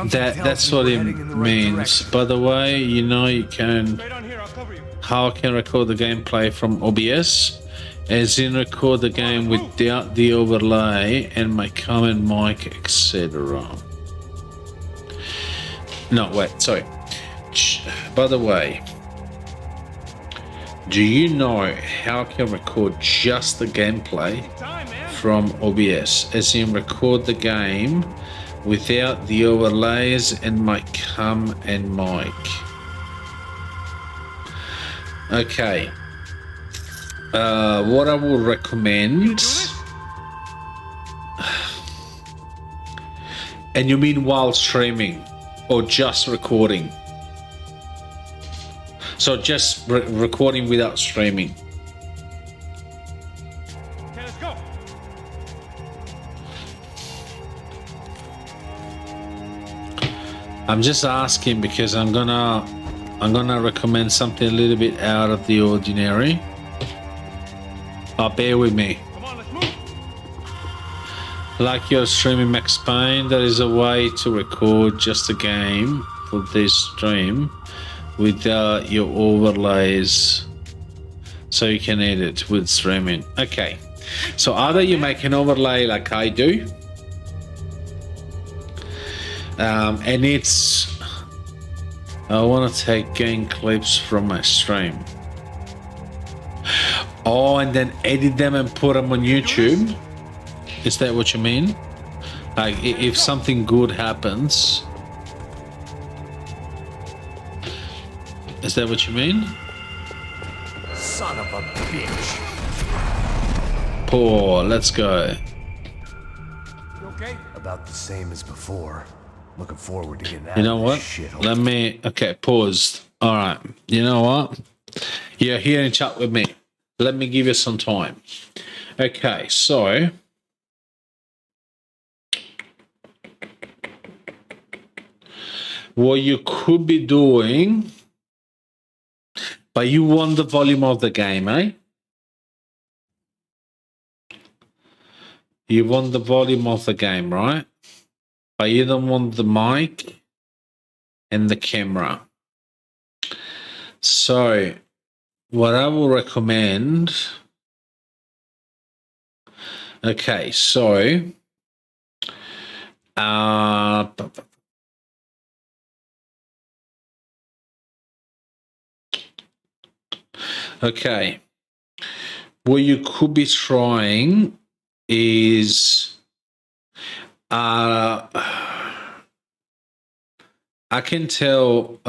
That's what it means. By the way, you know, you can Right on here. I'll cover you. how I can record the gameplay from OBS, as in record the game without the overlay and my comment mic, etc. No, wait, sorry. By the way, do you know how I can record just the gameplay Time, man. from OBS, as in record the game without the overlays and my cam and mic? Okay. What I will recommend, and you mean while streaming or just recording? So just recording without streaming. Okay, let's go. I'm just asking because I'm gonna recommend something a little bit out of the ordinary. Bear with me. Come on, let's move. Like you're streaming Max Payne, there is a way to record just a game for this stream without your overlays, so you can edit with streaming. Okay, so either you make an overlay like I do, and it's, I want to take game clips from my stream. Oh, and then edit them and put them on YouTube. Is that what you mean? Like if something good happens, is that what you mean? Son of a bitch. Paul, let's go. You okay? About the same as before. Looking forward to getting out You know of what? this shithole. Let me. Okay, paused. All right. You know what? You're here in chat with me. Let me give you some time. Okay, so. What you could be doing, but you want the volume of the game, eh? You want the volume of the game, right? But you don't want the mic and the camera. So, what I will recommend. Okay, so. Okay. What you could be trying is I can tell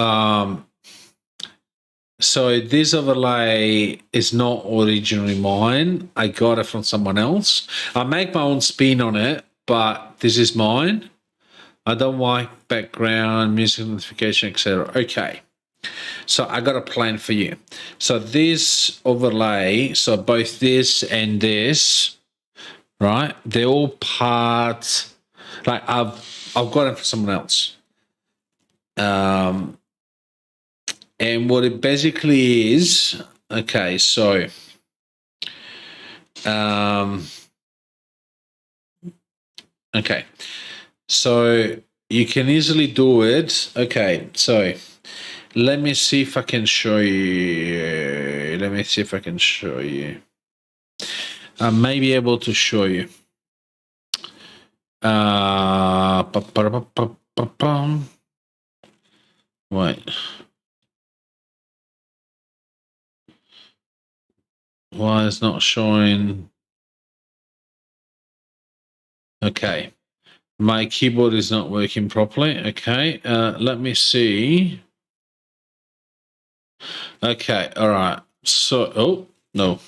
so this overlay is not originally mine. I got it from someone else. I make my own spin on it, but this is mine. I don't like background, music notification, etc. Okay. So I got a plan for you. So this overlay, so both this and this, right? They're all part. Like I've got it for someone else. And what it basically is, okay. So, okay. So you can easily do it. Okay. So. Let me see if I can show you. Let me see if I can show you. I may be able to show you. Wait. Why is not showing? Okay. My keyboard is not working properly. Okay. Let me see. Okay, all right. So, oh, no.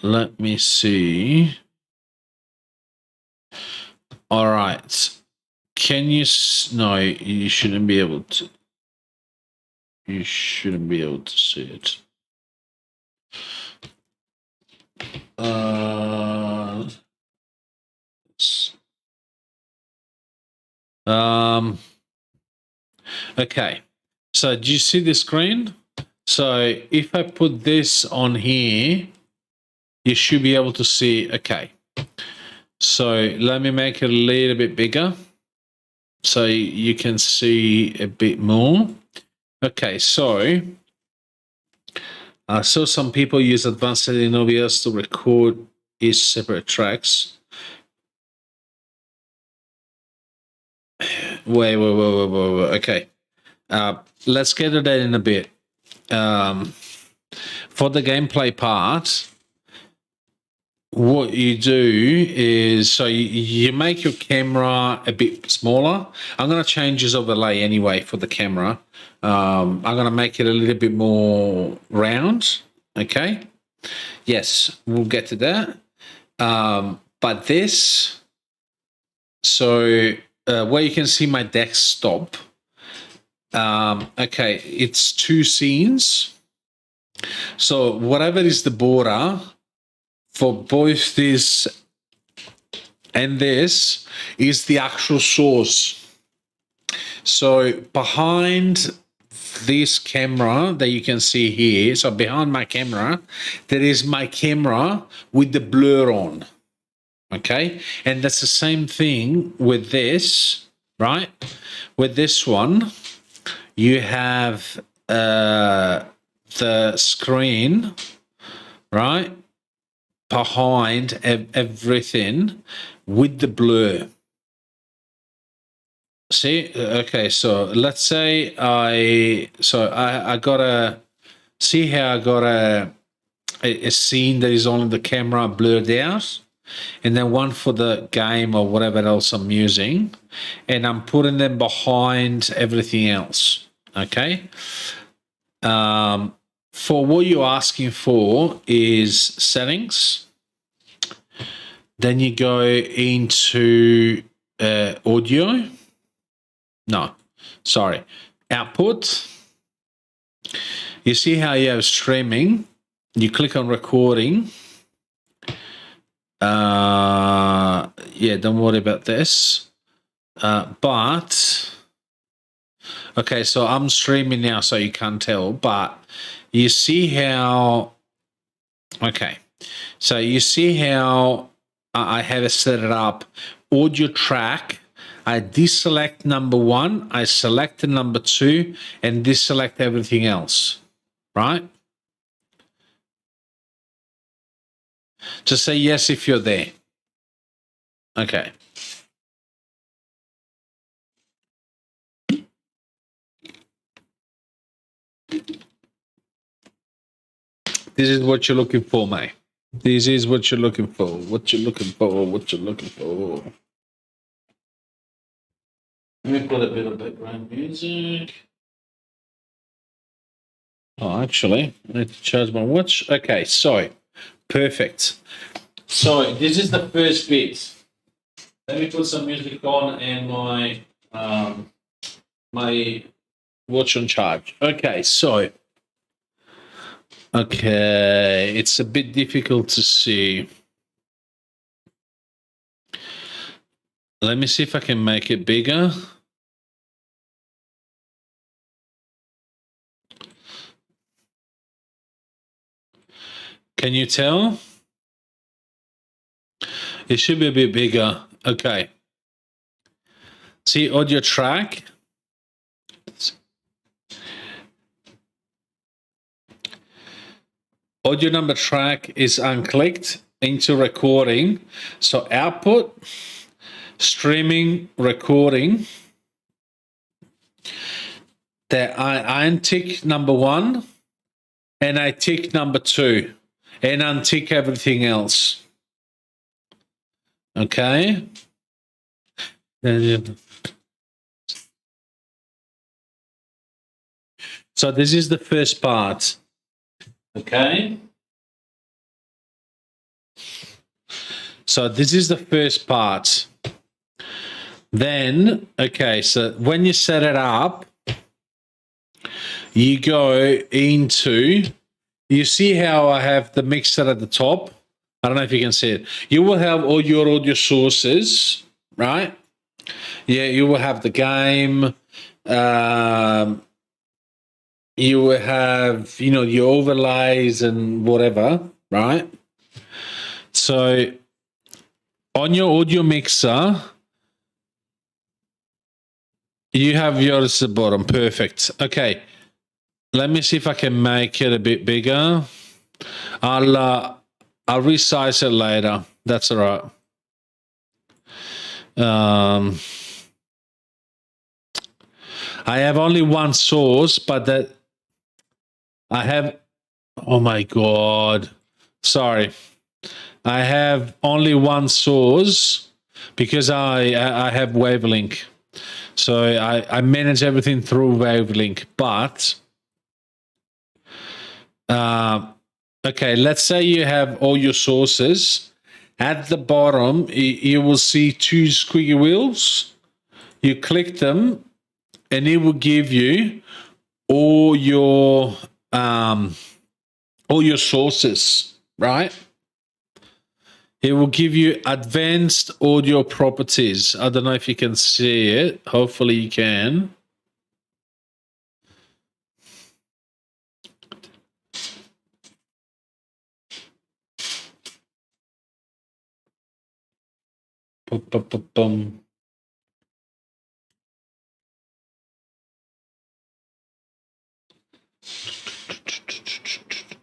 Let me see. All right. Can you... No, you shouldn't be able to. You shouldn't be able to see it. Okay. So do you see the screen? So if I put this on here, you should be able to see. Okay. So let me make it a little bit bigger so you can see a bit more. Okay. So I saw some people use advanced editing OBS to record each separate tracks. Wait. Okay. Let's get to that in a bit. For the gameplay part, what you do is, so you make your camera a bit smaller. I'm going to change this overlay anyway for the camera. I'm going to make it a little bit more round. Okay. Yes, we'll get to that. But this, so where you can see my desktop, okay, it's two scenes. So whatever is the border for both this and this is the actual source. So behind this camera that you can see here, so behind my camera, there is my camera with the blur on. Okay, and that's the same thing with this, right? With this one, you have the screen, right, behind everything with the blur. See, okay, so let's say I gotta see how I got a scene that is on the camera blurred out, and then one for the game or whatever else I'm using, and I'm putting them behind everything else. Okay. for what you're asking for is settings. Then you go into audio. No, sorry, output. You see how you have streaming. You click on recording. Yeah, don't worry about this. But okay, so I'm streaming now, so you can't tell. But you see how? Okay, so you see how I have it set it up. Audio track. I deselect number 1. I select the number 2, and deselect everything else. Right? Just say yes if you're there. Okay. This is what you're looking for, mate. This is what you're looking for. What you're looking for. What you're looking for. Let me put a bit of background music. Oh, actually, I need to charge my watch. Okay, so perfect. So this is the first bit. Let me put some music on and my my watch on charge. Okay, so it's a bit difficult to see. Let me see if I can make it bigger. Can you tell? It should be a bit bigger. Okay. See audio track. Audio number track is unclicked into recording. So output, streaming, recording. That I untick number 1 and I tick number 2 and untick everything else. Okay. So this is the first part. Okay. So this is the first part. Then, okay, so when you set it up, you go into, you see how I have the mixer at the top? I don't know if you can see it. You will have all your audio sources, right? Yeah, you will have the game. You will have, your overlays and whatever, right? So on your audio mixer, you have yours at the bottom. Perfect. Okay. Let me see if I can make it a bit bigger. I'll resize it later. That's all right. I have only one source, but that I have. Oh my God! Sorry, I have only one source because I have Wavelink, so I manage everything through Wavelink, but. Okay, let's say you have all your sources. At the bottom, you will see 2 squiggy wheels. You click them, and it will give you all your sources, right? It will give you advanced audio properties. I don't know if you can see it. Hopefully you can.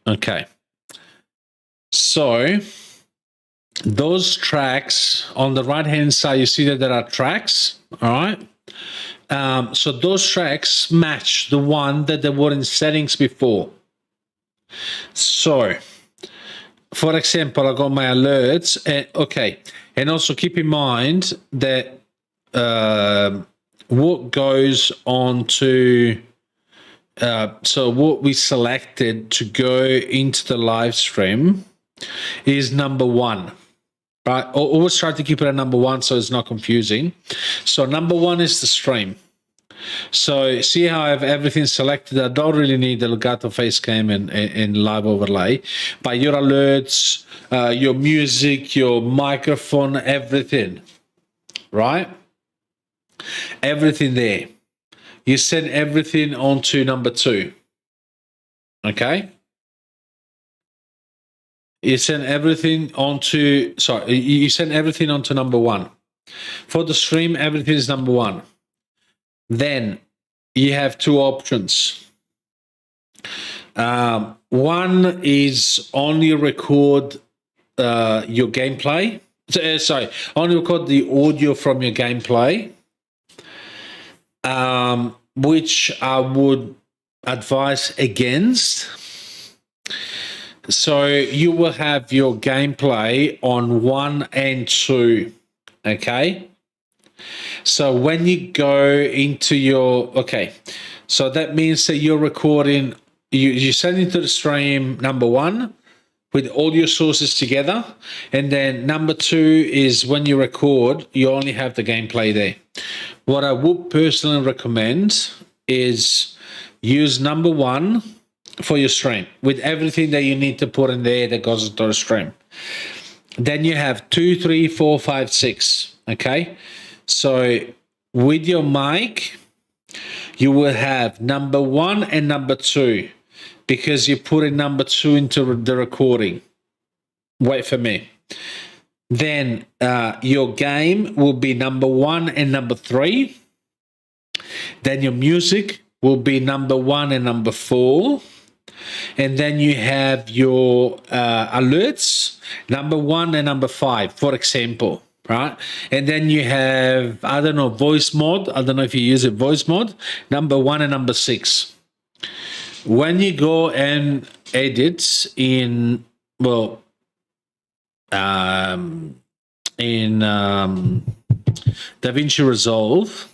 Okay. So those tracks on the right hand side, you see that there are tracks. All right. So those tracks match the one that they were in settings before. So, for example, I got my alerts. Okay. And also keep in mind that what goes on to so what we selected to go into the live stream is number 1. Right, always try to keep it at number 1 so it's not confusing. So number 1 is the stream. So see how I have everything selected. I don't really need the Elgato face cam and live overlay, but your alerts, your music, your microphone, everything, right? Everything there. You send everything onto number 2. Okay? You send everything onto, you send everything onto number 1. For the stream, everything is number 1. Then you have 2 options. One is only record your gameplay. Only record the audio from your gameplay, which I would advise against. So you will have your gameplay on 1 and 2, okay? So when you go into your, so that means that you're recording, you send into the stream number 1 with all your sources together, and then number 2 is when you record, you only have the gameplay there. What I would personally recommend is use number 1 for your stream with everything that you need to put in there that goes into the stream. Then you have 2, 3, 4, 5, 6. Okay, so with your mic, you will have number 1 and number 2 because you put in number 2 into the recording. Wait for me. Then your game will be number 1 and number 3. Then your music will be number 1 and number 4. And then you have your alerts, number 1 and number 5, for example, right? And then you have, I don't know, voice mode. I don't know if you use it, voice mode, number 1 and number 6. When you go and edit in, DaVinci Resolve,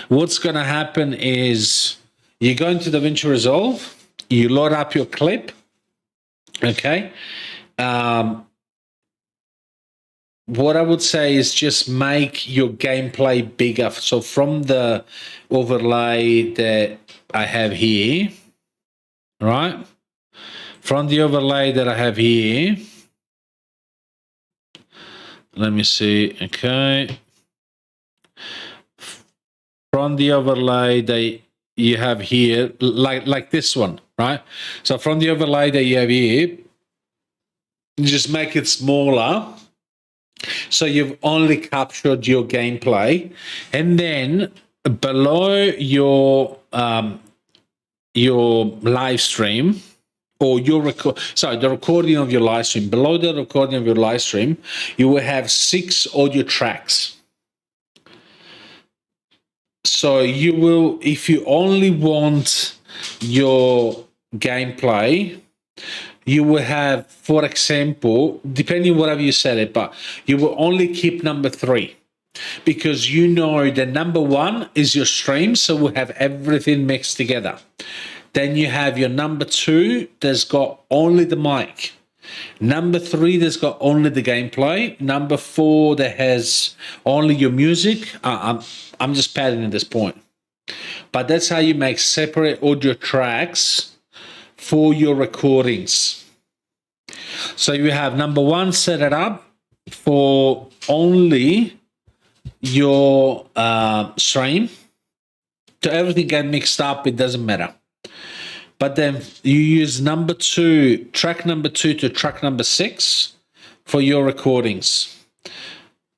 what's going to happen is you go into DaVinci Resolve, you load up your clip, okay? What I would say is just make your gameplay bigger. So from the overlay that I have here, right? From the overlay that I have here, let me see, okay. From the overlay that you have here, like this one, right? So from the overlay that you have here, just make it smaller. So you've only captured your gameplay, and then below your live stream or the recording of your live stream, below the recording of your live stream, you will have 6 audio tracks. So you will, if you only want your gameplay, you will have, for example, depending whatever you set it, but you will only keep number 3 because you know that number 1 is your stream, so we'll have everything mixed together. Then you have your number 2 that's got only the mic. Number 3 that's got only the gameplay. Number 4 that has only your music. I'm just padding at this point. But that's how you make separate audio tracks for your recordings. So you have number 1 set it up for only your stream. So everything get mixed up, it doesn't matter. But then you use number 2, track number 2 to track number 6 for your recordings.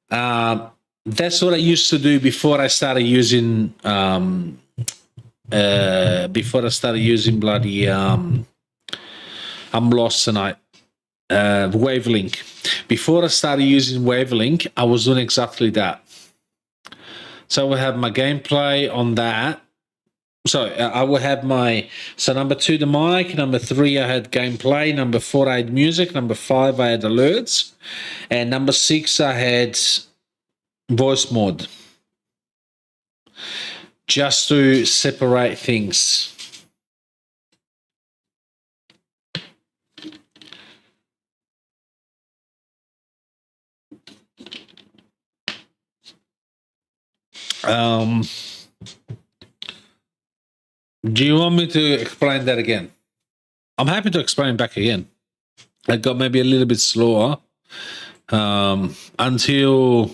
That's what I used to do before I started using bloody I'm lost tonight. Wavelink. Before I started using Wavelink, I was doing exactly that. So I will have my gameplay on that. So I will have number 2, the mic. Number 3, I had gameplay. Number 4, I had music. Number 5, I had alerts. And number 6, I had voice mode. Just to separate things. Um, do you want me to explain that again? I'm happy to explain back again. I got maybe a little bit slower until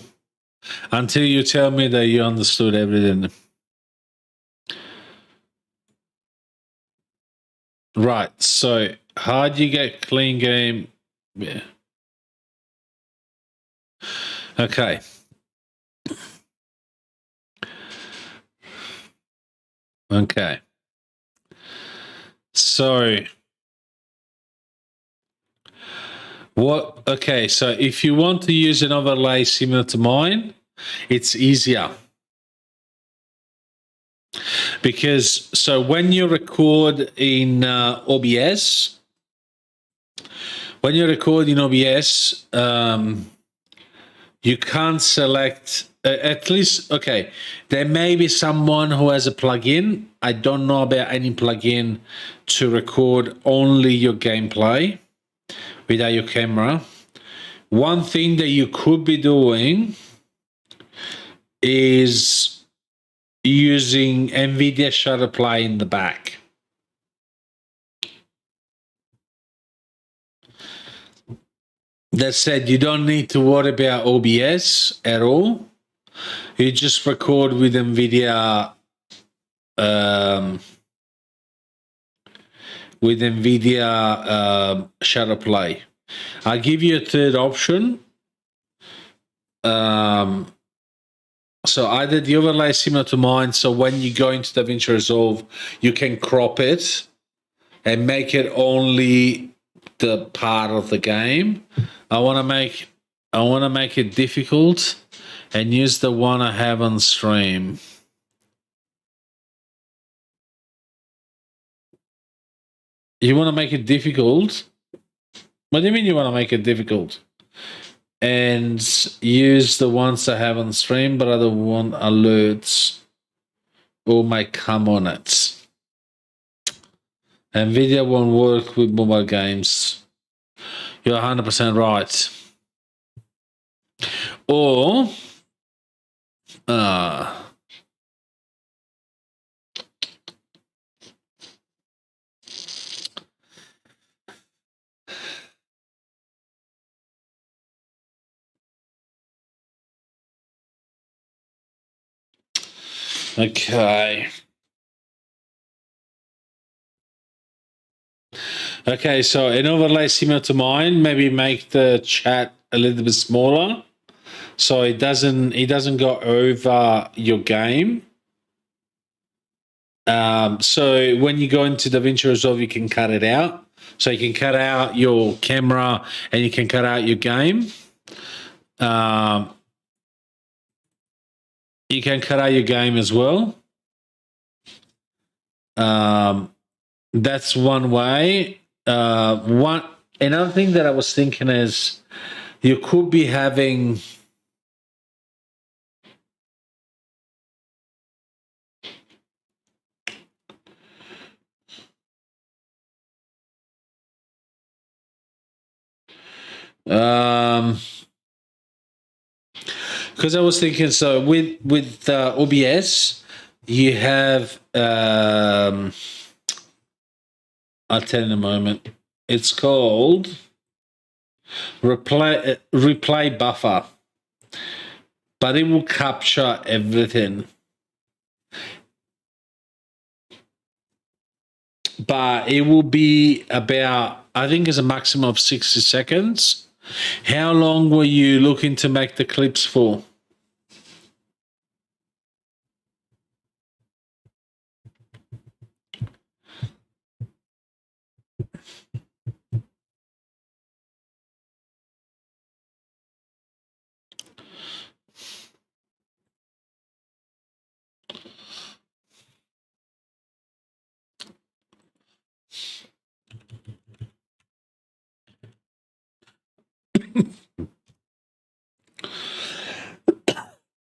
you tell me that you understood everything. Right. So how do you get clean game? Yeah. Okay. Okay. So what? Okay. So if you want to use an overlay similar to mine, it's easier. Because so when you record in OBS, you can't select at least. Okay, there may be someone who has a plugin. I don't know about any plugin to record only your gameplay without your camera. One thing that you could be doing is using NVIDIA Shutterplay in the back. That said, you don't need to worry about OBS at all. You just record with NVIDIA Shutterplay. I'll give you a third option. So either the overlay is similar to mine, so when you go into DaVinci Resolve, you can crop it and make it only the part of the game. I want to make it difficult and use the one I have on stream. You want to make it difficult? What do you mean you want to make it difficult? And use the ones I have on stream, but I don't want alerts or may come on it. NVIDIA won't work with mobile games. You're 100% right. Or okay. Okay, so an overlay similar to mine, maybe make the chat a little bit smaller so it doesn't go over your game. So when you go into DaVinci Resolve, you can cut it out. So you can cut out your camera and you can cut out your game. You can cut out your game as well. That's one way. Another thing that I was thinking is you could be having because I was thinking, so with OBS, you have I'll tell you in a moment. It's called replay buffer, but it will capture everything. But it will be about, I think it's a maximum of 60 seconds. How long were you looking to make the clips for?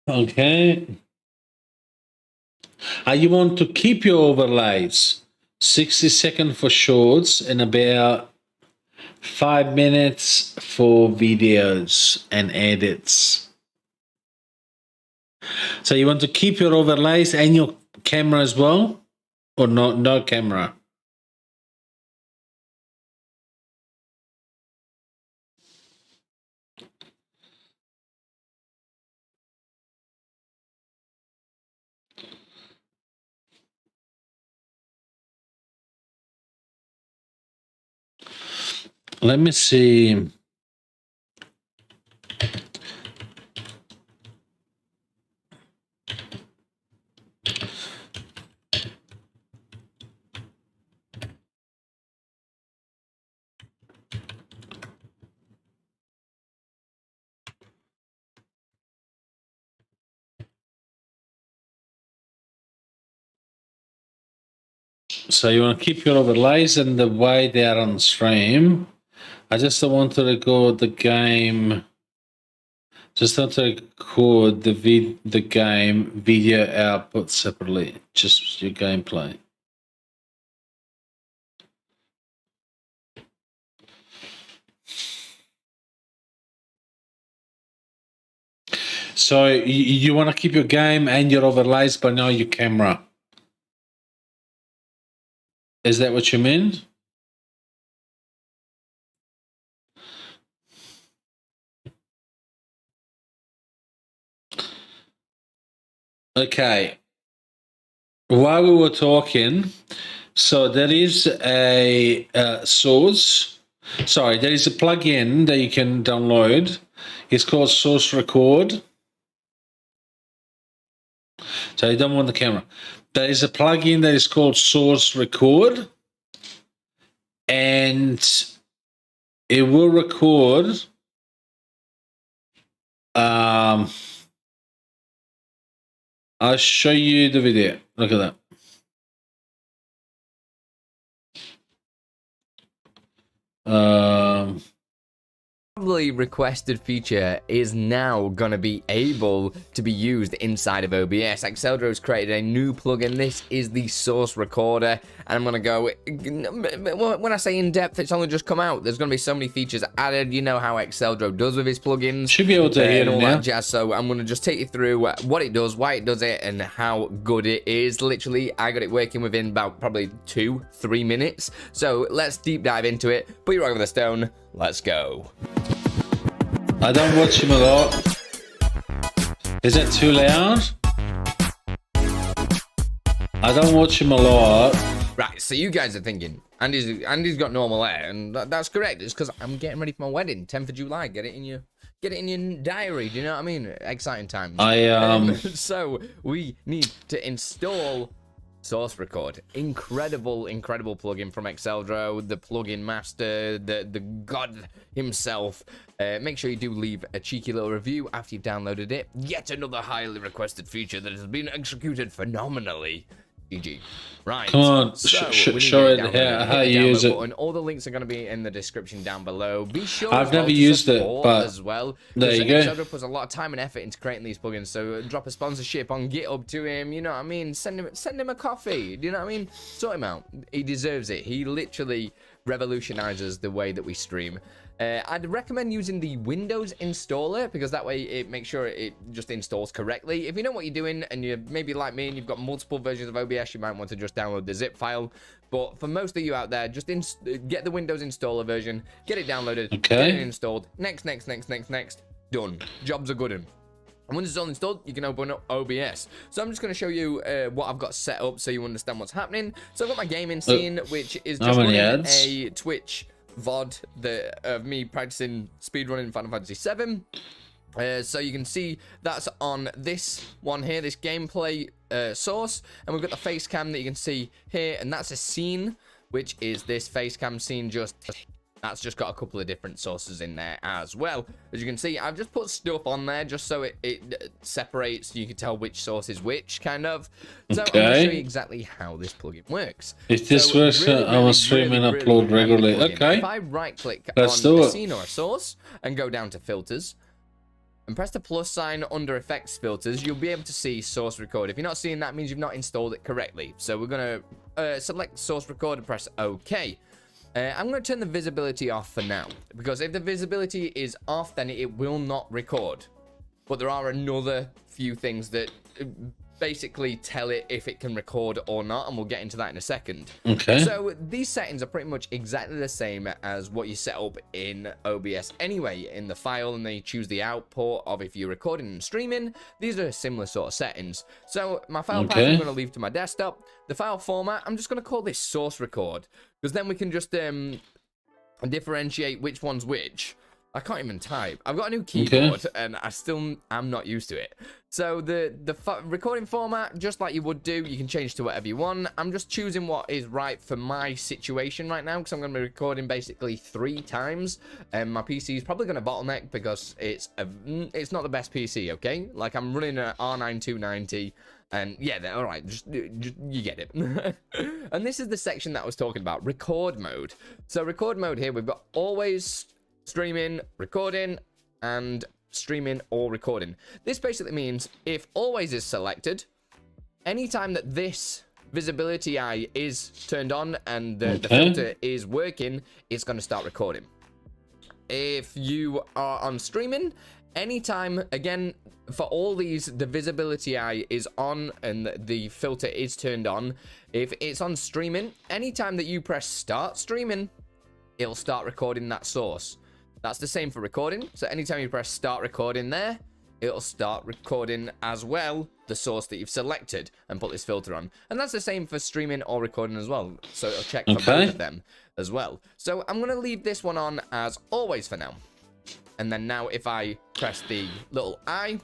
Okay. You want to keep your overlays 60 seconds for shorts and about 5 minutes for videos and edits. So you want to keep your overlays and your camera as well? Or no camera? Let me see. So you want to keep your overlays and the way they are on stream. I just don't want to record the game. Just don't record the game video output separately. Just your gameplay. So you want to keep your game and your overlays, but not your camera. Is that what you mean? Okay. While we were talking, so there is a source. Sorry, there is a plugin that you can download. It's called Source Record. So you don't want the camera. There is a plugin that is called Source Record, and it will record. I'll show you the video. Look at that. Probably requested feature is now going to be able to be used inside of OBS. Exceldro's created a new plugin. This is the Source Recorder, and I'm going to go, when I say in depth, it's only just come out. There's going to be so many features added. You know how Exceldro does with his plugins. Should be able to hear and all now. that jazz. So I'm going to just take you through what it does, why it does it, and how good it is. Literally, I got it working within about probably 2-3 minutes. So let's deep dive into it. Put your rock over the stone. Let's go. I don't watch him a lot. Is that too loud? I don't watch him a lot. Right, so you guys are thinking, Andy's got normal hair, and that's correct. It's because I'm getting ready for my wedding, 10th of July. Get it in your diary. Do you know what I mean? Exciting times. So we need to install Source Record. Incredible plugin from Exceldro, the plugin master, the god himself. Make sure you do leave a cheeky little review after you've downloaded it. Yet another highly requested feature that has been executed phenomenally. GG. Right. Come on, so show it how you use it. And all the links are going to be in the description down below. Be sure I've never used it, but as well. There you go. Exceldro puts a lot of time and effort into creating these plugins, so drop a sponsorship on GitHub to him. You know what I mean? Send him a coffee. Do you know what I mean? Sort him out. He deserves it. He literally revolutionizes the way that we stream. I'd recommend using the Windows installer, because that way it makes sure it just installs correctly. If you know what you're doing and you're maybe like me and you've got multiple versions of OBS, you might want to just download the zip file. But for most of you out there, just get the Windows installer version, get it downloaded, get it installed. Next. Done. Jobs are good. And once it's all installed, you can open up OBS. So I'm just going to show you what I've got set up so you understand what's happening. So I've got my gaming scene, which is just running a Twitch VOD of me practicing speedrunning Final Fantasy VII. So you can see that's on this one here, this gameplay source, and we've got the face cam that you can see here, and that's a scene, which is this face cam scene. That's just got a couple of different sources in there as well. As you can see, I've just put stuff on there just so it separates, so you can tell which source is which, kind of. So I'm going to show you exactly how this plugin works. If this works, I will stream and upload regularly. Okay. If I right-click on the scene or a source and go down to filters, and press the plus sign under effects filters, you'll be able to see Source Record. If you're not seeing that, it means you've not installed it correctly. So we're going to select Source Record and press OK. I'm going to turn the visibility off for now, because if the visibility is off, then it will not record. but there are another few things that basically tell it if it can record or not, and we'll get into that in a second. Okay. So these settings are pretty much exactly the same as what you set up in OBS anyway. In the file, and then you choose the output of if you're recording and streaming. These are similar sort of settings. So my file path I'm going to leave to my desktop. The file format, I'm just going to call this source record, because then we can just differentiate which one's which. I can't even type. I've got a new keyboard, and I'm not used to it. So the recording format, just like you would do, you can change to whatever you want. I'm just choosing what is right for my situation right now, because I'm going to be recording basically 3 times. And my PC is probably going to bottleneck because it's not the best PC, okay? Like, I'm running an R9 290, and yeah, all right, just you get it. And this is the section that I was talking about, record mode. So record mode here, we've got always streaming, recording, and streaming or recording. This basically means if always is selected, anytime that this visibility eye is turned on and the filter is working, it's going to start recording. If you are on streaming, anytime, again, for all these, the visibility eye is on and the filter is turned on. If it's on streaming, anytime that you press start streaming, it'll start recording that source. That's the same for recording. So anytime you press start recording there, it'll start recording as well the source that you've selected and put this filter on. And that's the same for streaming or recording as well. So it'll check for both of them as well. So I'm going to leave this one on as always for now. And then now if I press the little I,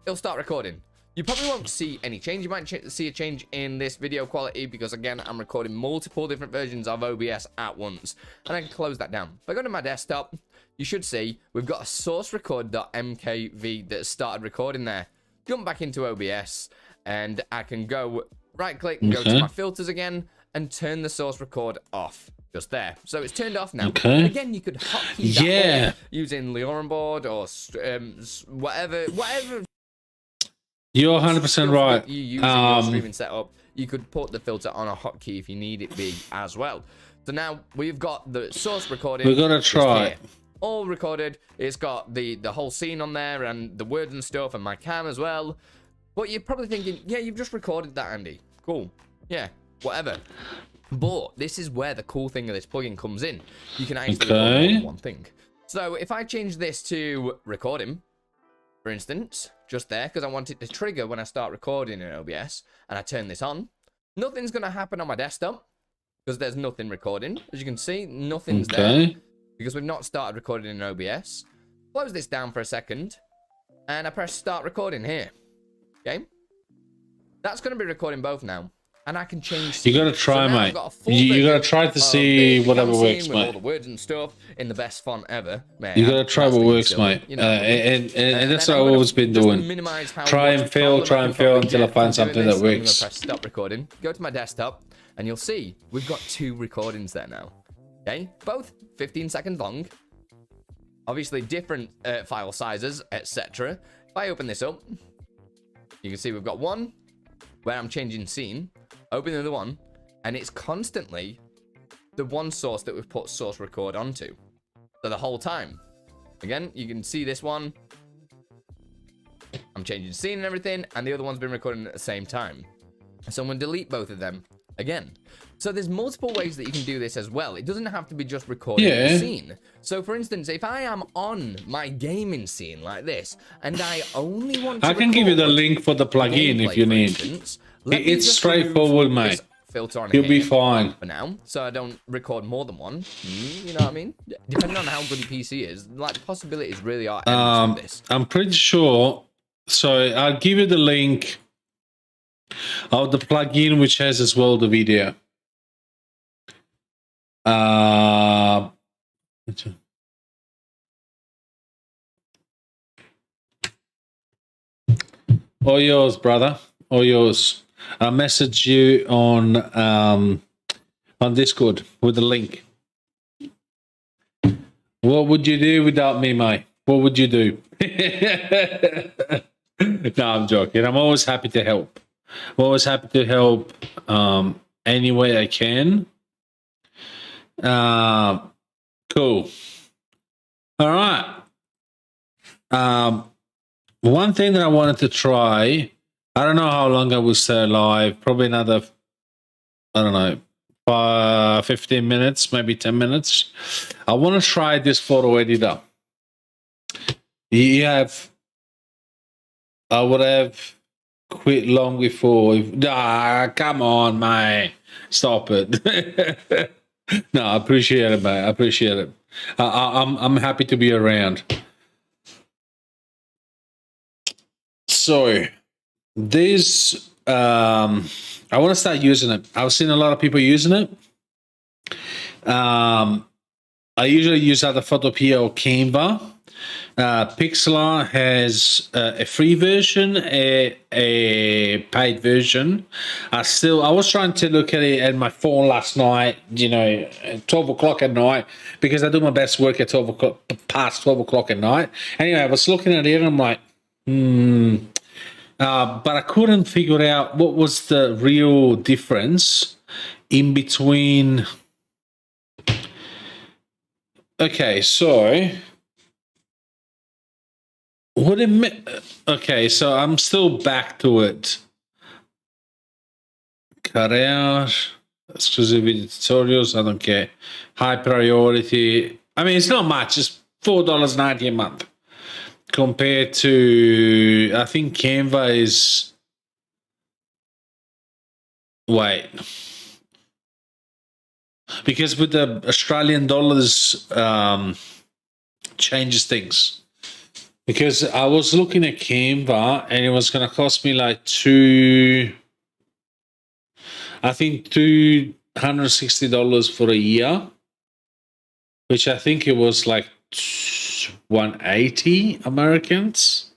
it'll start recording. You probably won't see any change. You might see a change in this video quality because, again, I'm recording multiple different versions of OBS at once. And I can close that down. If I go to my desktop, you should see we've got a source record.mkv that started recording there. Jump back into OBS, and I can go right-click and go to my filters again and turn the source record off. Just there. So it's turned off now. And again, you could hotkey that using Leoran board or whatever. You're 100% right. You use your streaming setup. You could put the filter on a hotkey if you need it be as well. So now we've got the source recording. We're gonna try. All recorded. It's got the whole scene on there and the words and stuff and my cam as well. But you're probably thinking, yeah, you've just recorded that, Andy. Cool. Yeah, whatever. But this is where the cool thing of this plugin comes in. You can actually record more than one thing. So if I change this to recording, for instance, just there, because I want it to trigger when I start recording in OBS, and I turn this on, nothing's going to happen on my desktop, because there's nothing recording. As you can see, nothing's there, because we've not started recording in OBS. Close this down for a second, and I press start recording here. Okay? That's going to be recording both now. And I can change. You gotta try, mate. You gotta try to see whatever works, mate. All the words and stuff in the best font ever. Man, you gotta try what works, mate. You know, and that's what I've always been doing. Try and fail until I find something that works. I'm gonna press stop recording. Go to my desktop, and you'll see we've got 2 recordings there now. Okay, both 15 seconds long. Obviously, different file sizes, etc. If I open this up, you can see we've got one where I'm changing scene. Open the other one, and it's constantly the one source that we've put source record onto. So the whole time. Again, you can see this one. I'm changing scene and everything, and the other one's been recording at the same time. So I'm going to delete both of them again. So there's multiple ways that you can do this as well. It doesn't have to be just recording the scene. So for instance, if I am on my gaming scene like this, and I only want to I can give you the link for the plugin if you need. It's straightforward, mate. Filter on You'll be fine for now, so I don't record more than one. You know what I mean? Depending on how good your PC is, like the possibilities really are endless with this. I'm pretty sure. So I'll give you the link of the plugin, which has as well the video. All yours, brother. All yours. I'll message you on Discord with the link. What would you do without me, mate? What would you do? No, I'm joking. I'm always happy to help. I'm always happy to help any way I can. Cool. All right. one thing that I wanted to try, I don't know how long I will stay alive, probably another, I don't know, 15 minutes, maybe 10 minutes. I want to try this photo editor. You have, I would have quit long before. Come on, mate. Stop it. No, I appreciate it, mate. I appreciate it. I'm happy to be around. So this, I want to start using it. I've seen a lot of people using it. I usually use either Photopea or Canva. Pixlr has a free version, a paid version. I was trying to look at it at my phone last night, at 12 o'clock at night, because I do my best work at 12 o'clock, past 12 o'clock at night. Anyway, I was looking at it and I'm like, but I couldn't figure out what was the real difference in between. Okay, so what it meant. Okay, so I'm still back to it. Cut out exclusive video tutorials. I don't care. High priority. I mean, it's not much. It's $4.90 a month compared to, I think Canva is. Wait. Because with the Australian dollars changes things. Because I was looking at Canva and it was going to cost me like $260 for a year, which I think it was like 180 Americans.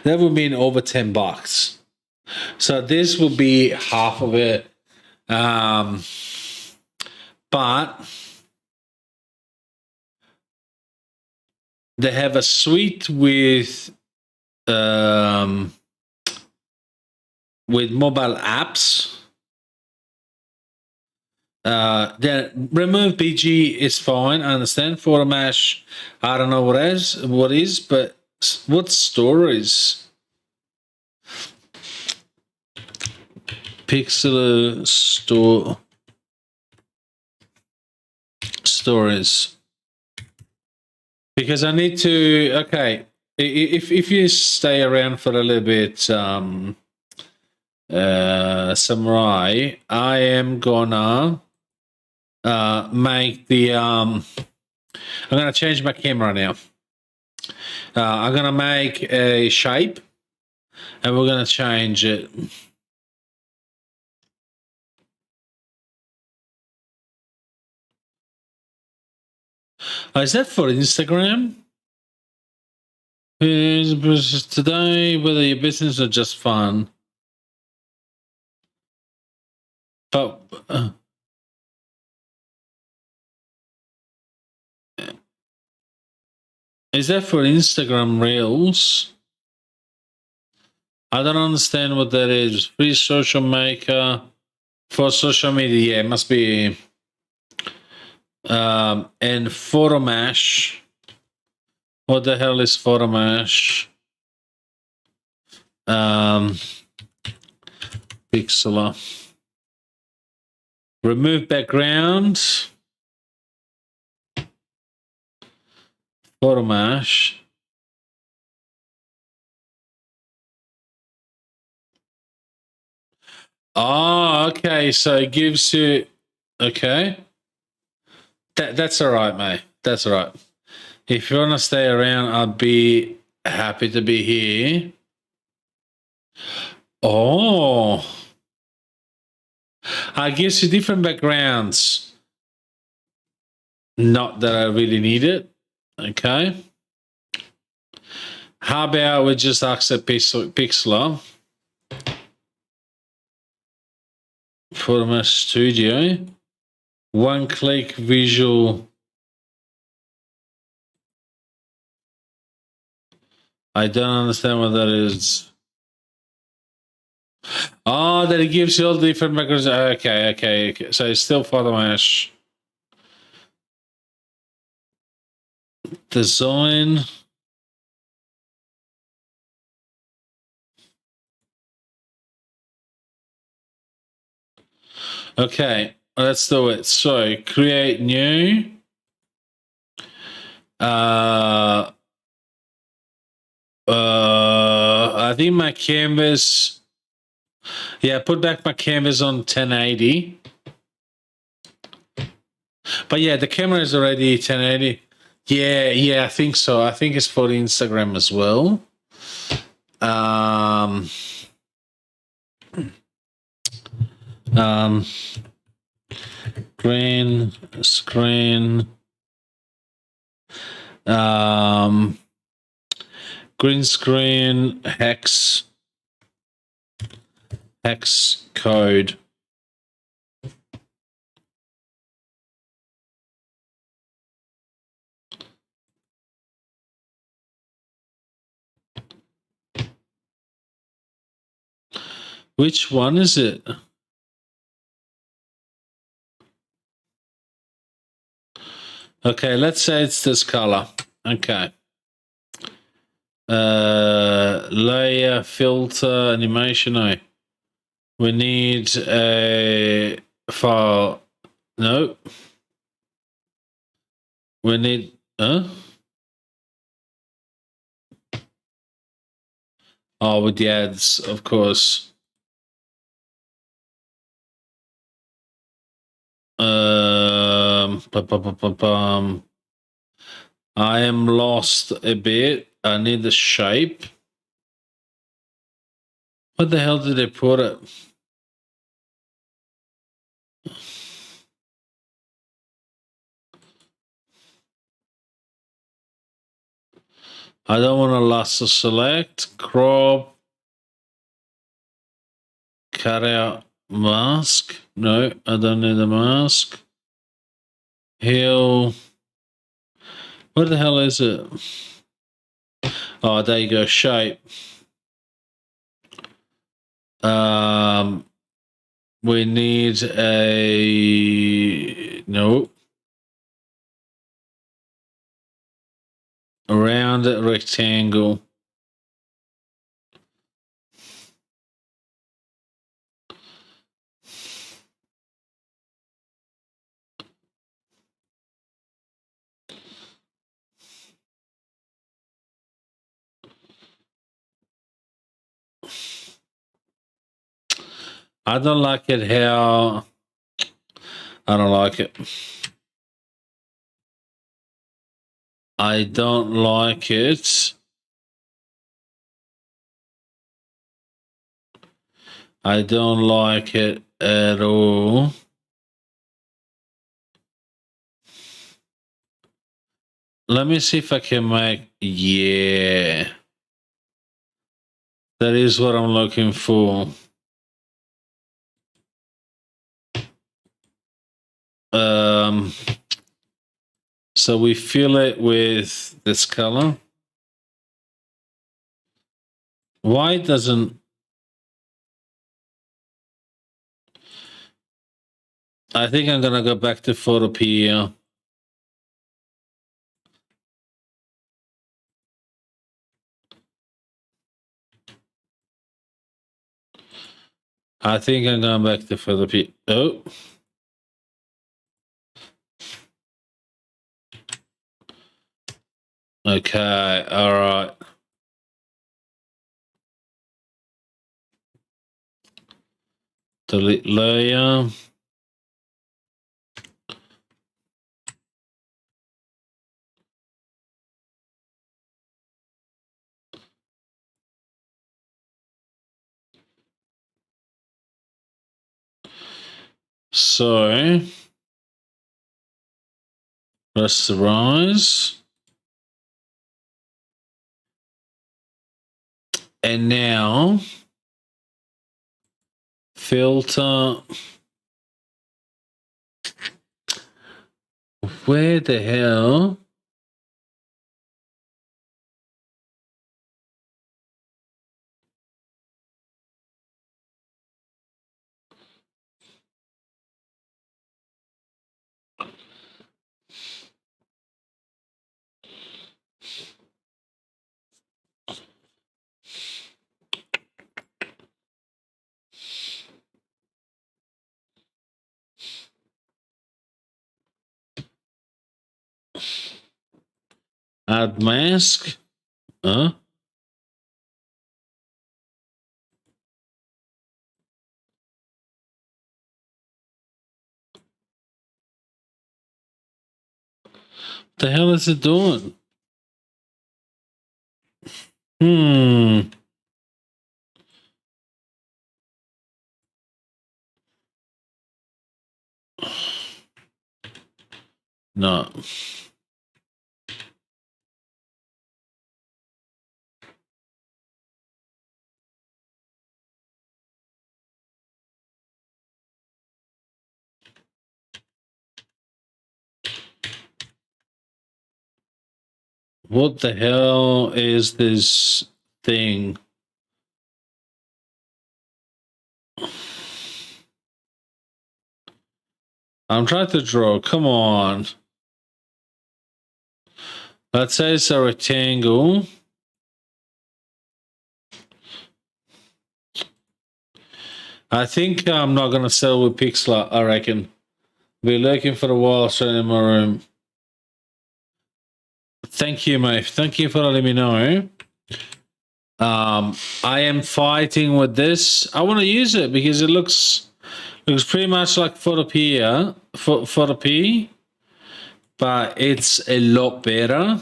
That would mean over $10. So this would be half of it. But they have a suite with mobile apps. Then remove BG is fine. I understand. Photo Mesh, I don't know what is, but what stories? Pixel store stories. Because I need to. Okay, if you stay around for a little bit, Samurai, I am gonna make the I'm gonna change my camera now. I'm gonna make a shape and we're gonna change it. Is that for Instagram? Today, whether your business or just fun. But is that for Instagram Reels? I don't understand what that is. Free social maker for social media. Yeah, it must be. And Photo Mesh. What the hell is Photo Mesh? Pixlr. Remove background. Photo Mesh. Oh, okay. So it gives you. Okay. That's all right, mate. That's all right. If you want to stay around, I'd be happy to be here. Oh. I gives you different backgrounds. Not that I really need it. Okay. How about we just accept Pixlr? Photo Mesh Studio. One click visual. I don't understand what that is. Oh, that it gives you all the different backgrounds. Okay. So it's still Photo Mesh. Design. Okay, let's do it. So create new. I think my canvas. Yeah, put back my canvas on 1080. But yeah, the camera is already 1080. Yeah, I think so. I think it's for the Instagram as well. Green screen. Green screen hex code. Which one is it? Okay, let's say it's this color. Okay. Layer, filter, animation. No. We need a file. No. We need. Oh, with the ads, of course. I am lost a bit. I need the shape. What the hell did they put it? I don't want to lasso select, crop, cut out mask. No, I don't need a mask. Heal. What the hell is it? Oh, there you go. Shape. We need a no. A round rectangle. I don't like it how. I don't like it. I don't like it. I don't like it at all. Let me see if I can make. Yeah. That is what I'm looking for. So we fill it with this color. Why doesn't... I think I'm gonna go back to Photopea. I think I'm going back to Photopea. Oh. Okay, all right. Delete layer. So, rasterize. And now, filter. Where the hell? Add mask. Huh? The hell is it doing? Hmm. No. What the hell is this thing? I'm trying to draw. Come on. Let's say it's a rectangle. I think I'm not gonna sell with pixel. I reckon. Be looking for a while straight in my room. Thank you, mate. Thank you for letting me know. I am fighting with this. I want to use it because it looks pretty much like Photopea, Photopea, but it's a lot better.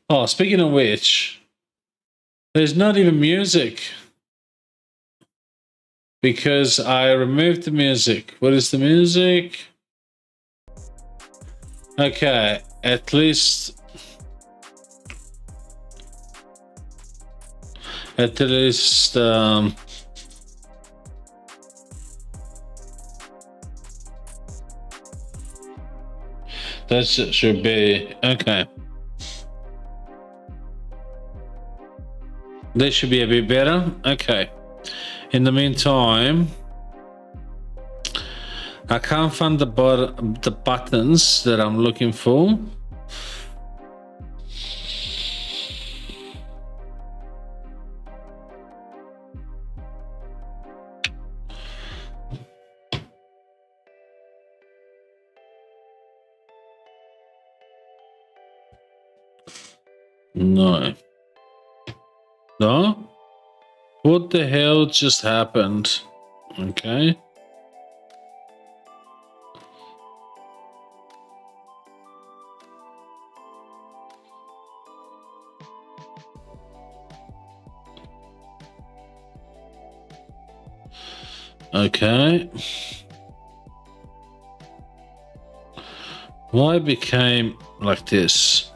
Oh, speaking of which, there's not even music because I removed the music. What is the music? Okay, at least that should be okay. This should be a bit better. Okay. In the meantime, I can't find the buttons that I'm looking for. No. No? What the hell just happened? Okay. Okay. Why it became like this?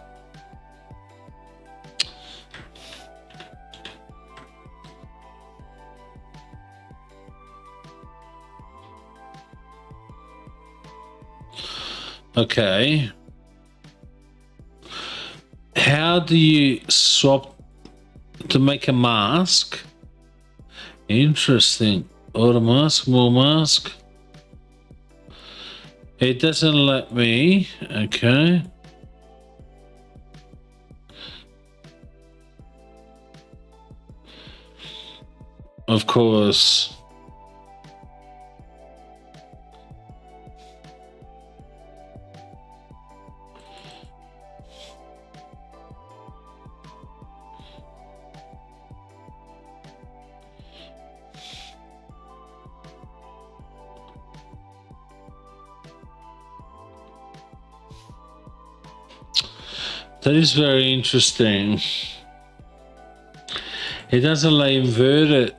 Okay. How do you swap to make a mask? Interesting. Auto mask, more mask. It doesn't let me. Okay. Of course. That is very interesting. It doesn't let you invert it.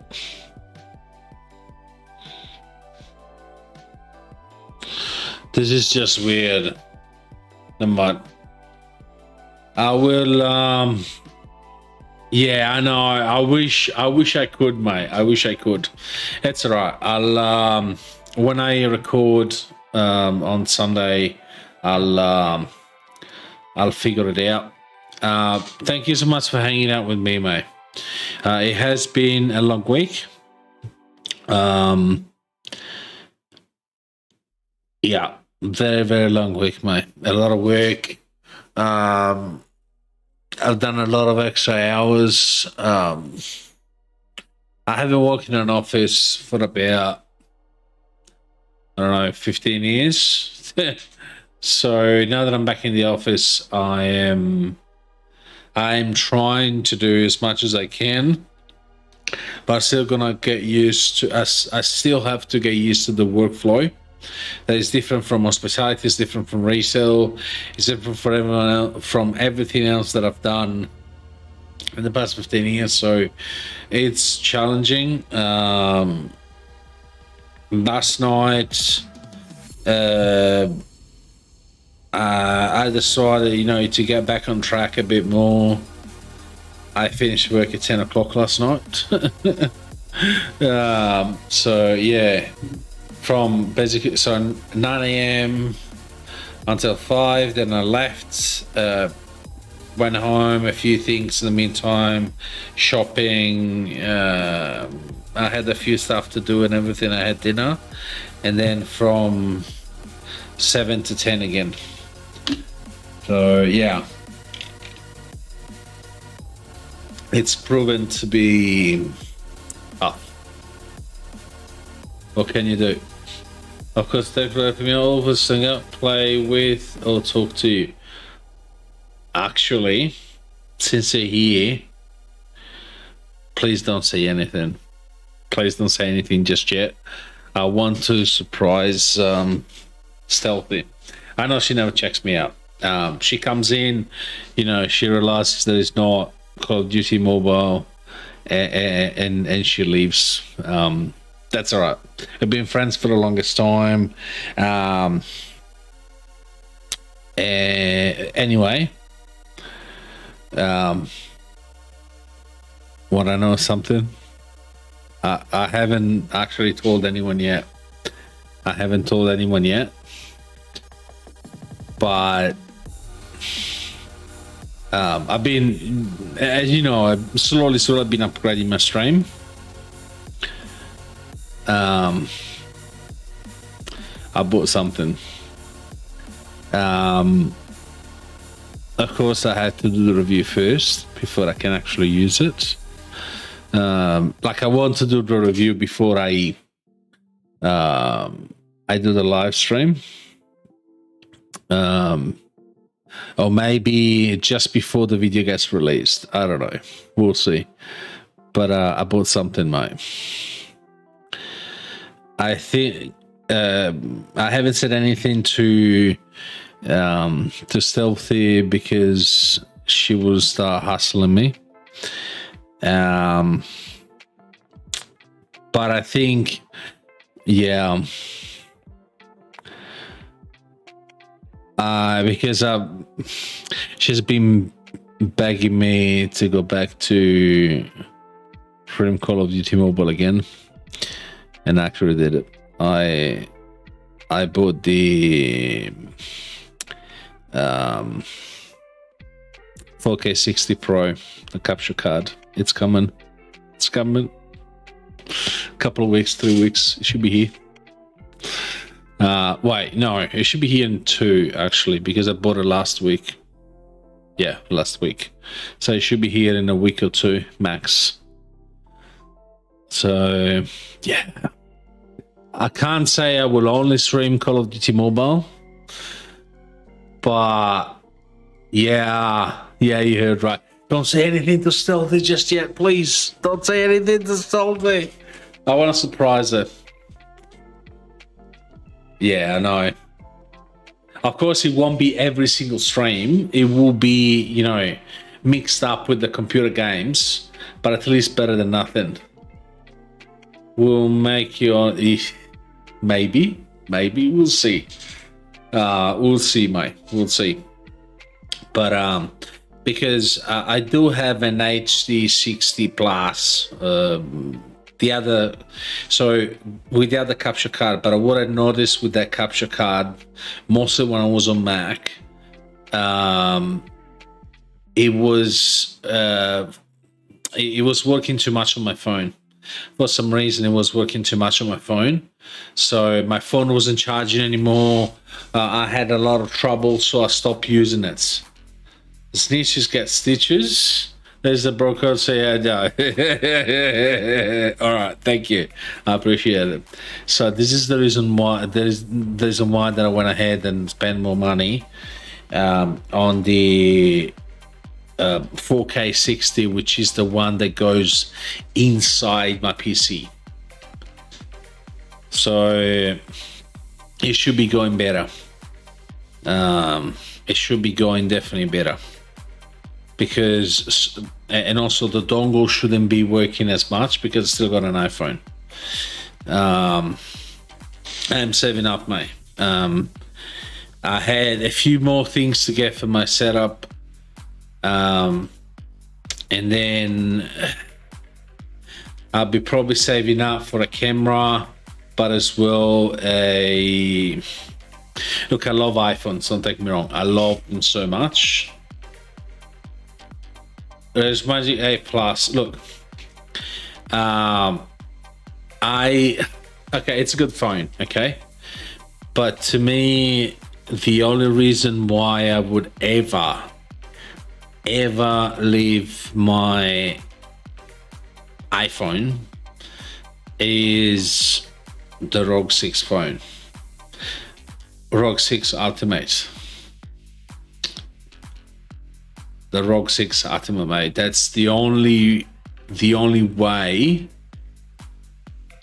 This is just weird. But I will yeah, I know. I wish I could, mate. I wish I could. It's all right. I'll when I record on Sunday, I'll figure it out. Thank you so much for hanging out with me, mate. It has been a long week. Yeah, very, very long week, mate. A lot of work. I've done a lot of extra hours. I haven't worked in an office for about, I don't know, 15 years. So now that I'm back in the office, I am I'm trying to do as much as I can, but I'm still gonna get used to. I still have to get used to the workflow. That is different from hospitality. It's different from resale. It's different from everyone else, from everything else that I've done in the past 15 years. So it's challenging. Last night, I decided, you know, to get back on track a bit more. I finished work at 10 o'clock last night. So yeah, from basically 9 a.m. until 5. Then I left, went home, a few things in the meantime, shopping. I had a few stuff to do and everything. I had dinner, and then from 7 to 10 again. So yeah, it's proven to be tough. What can you do? Of course, thanks for letting me always sing up, play with, or talk to you. Actually, since you're here, please don't say anything. Please don't say anything just yet. I want to surprise Stealthy. I know she never checks me out. She comes in, you know, she realizes that it's not Call of Duty Mobile, and she leaves. That's all right. We've been friends for the longest time. Anyway, want to know something? I haven't actually told anyone yet. But I've been, as you know, I've slowly been upgrading my stream. I bought something. Of course, I had to do the review first before I can actually use it. Like, I want to do the review before I do the live stream. Or maybe just before the video gets released. I don't know. We'll see. But I bought something, mate. I think I haven't said anything to Stealthy because she will start hustling me. But I think, yeah, because she's been begging me to go back to Freedom Call of Duty Mobile again, and I actually did it. I bought the 4K 60 Pro, the capture card. It's coming. Couple of weeks, 3 weeks, it should be here. Wait, no, it should be here in 2 actually, because I bought it last week. Yeah, last week. So it should be here in a week or 2 max. So yeah, I can't say I will only stream Call of Duty Mobile, but yeah, you heard right. Don't say anything to Stealthy just yet, please. Don't say anything to Stealthy. I want to surprise her. Yeah, I know. Of course, it won't be every single stream. It will be, you know, mixed up with the computer games, but at least better than nothing. We'll make you maybe we'll see. We'll see, mate. We'll see. But because I do have an HD 60 plus. The other, so with the other capture card, but what I noticed with that capture card, mostly when I was on Mac, it was working too much on my phone. For some reason, it was working too much on my phone, so my phone wasn't charging anymore. I had a lot of trouble, so I stopped using it. Snitches get stitches. There's the broker say, yeah, all right, thank you, I appreciate it. So this is the reason why there's the reason why that I went ahead and spent more money on the 4K 60, which is the one that goes inside my PC. So it should be going better. It should be going definitely better, because, and also the dongle shouldn't be working as much because it's still got an iPhone. I'm saving up, mate. I had a few more things to get for my setup, and then I'll be probably saving up for a camera, but as well a look. I love iPhones, don't take me wrong, I love them so much. There's Magic 8 Plus. Look, okay, it's a good phone, okay, but to me, the only reason why I would ever leave my iPhone is the ROG 6 phone, ROG 6 Ultimate. The ROG 6 Ultimate, mate. That's the only way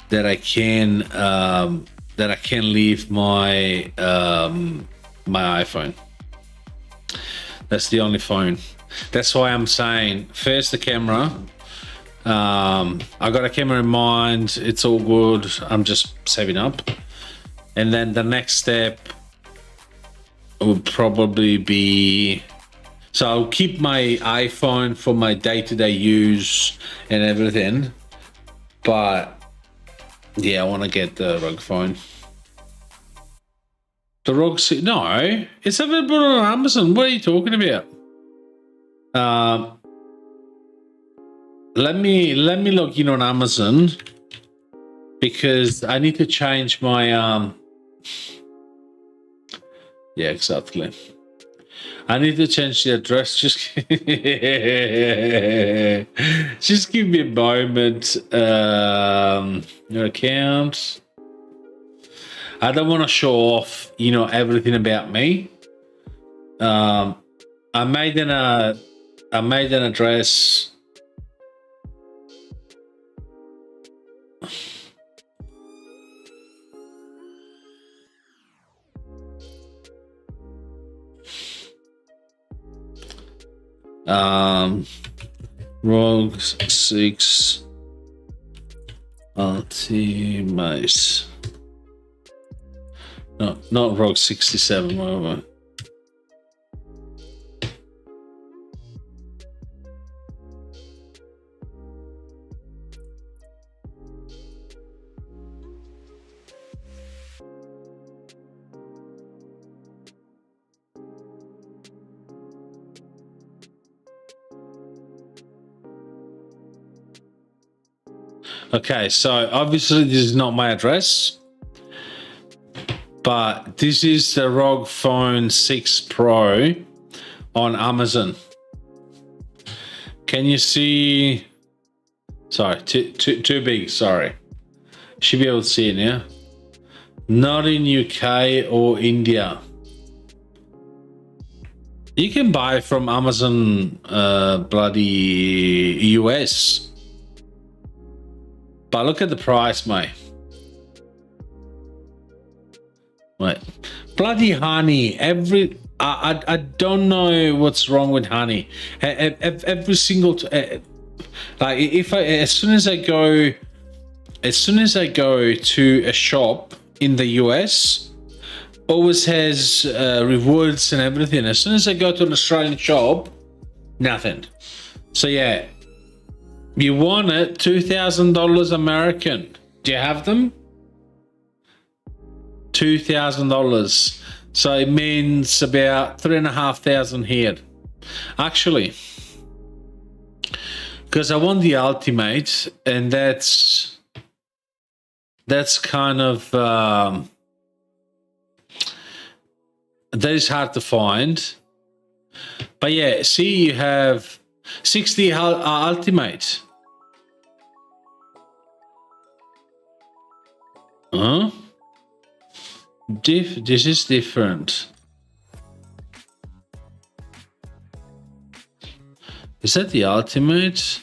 that I can leave my my iPhone. That's the only phone. That's why I'm saying first the camera. I got a camera in mind. It's all good. I'm just saving up, and then the next step would probably be. So I'll keep my iPhone for my day-to-day use and everything, but yeah, I want to get the ROG phone. The ROG 6, no, it's available on Amazon. What are you talking about? Let me log in on Amazon, because I need to change my yeah, exactly. I need to change the address. Just give me a moment. Your account. I don't want to show off, everything about me. I made an address. ROG 6 Ultimate. No, not ROG 67, whatever. Okay, so obviously this is not my address, but this is the ROG Phone 6 Pro on Amazon. Can you see? Sorry, too big, sorry. Should be able to see it now. Not in UK or India. You can buy from Amazon bloody US. But look at the price, mate. Wait, bloody honey. I don't know what's wrong with honey. Every single like as soon as I go to a shop in the US, always has rewards and everything. As soon as I go to an Australian shop, nothing. So yeah. You want it, $2,000 American. Do you have them? $2,000. So it means about 3,500 here. Actually, because I want the Ultimate, and that's kind of that is hard to find. But yeah, see, you have 60 Ultimate. Huh? This is different. Is that the ultimate?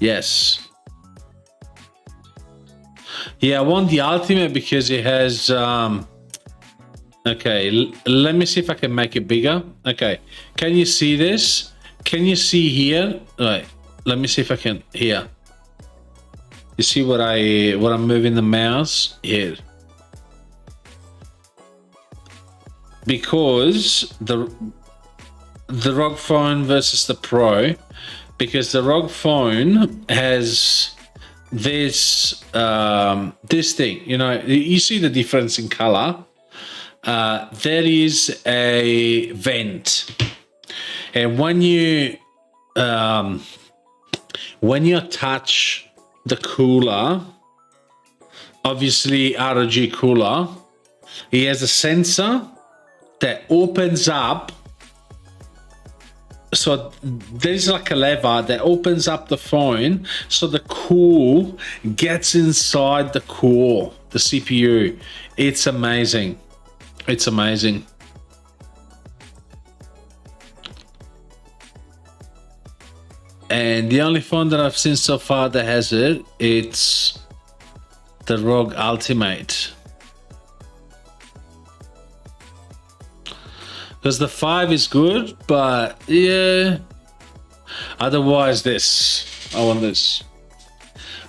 Yes. Yeah, I want the ultimate because it has okay, let me see if I can make it bigger. Okay, can you see this? Can you see here? Right, let me see if I can here. You see what I'm moving the mouse here? Because the ROG Phone versus the Pro, because the ROG Phone has this this thing, you know, you see the difference in color. There is a vent, and when you touch the cooler, obviously ROG cooler, it has a sensor that opens up. So there's like a lever that opens up the phone so the cool gets inside the core, the CPU. It's amazing. It's amazing. And the only phone that I've seen so far that has it, it's the ROG Ultimate. Because the 5 is good, but yeah. Otherwise, this. I want this.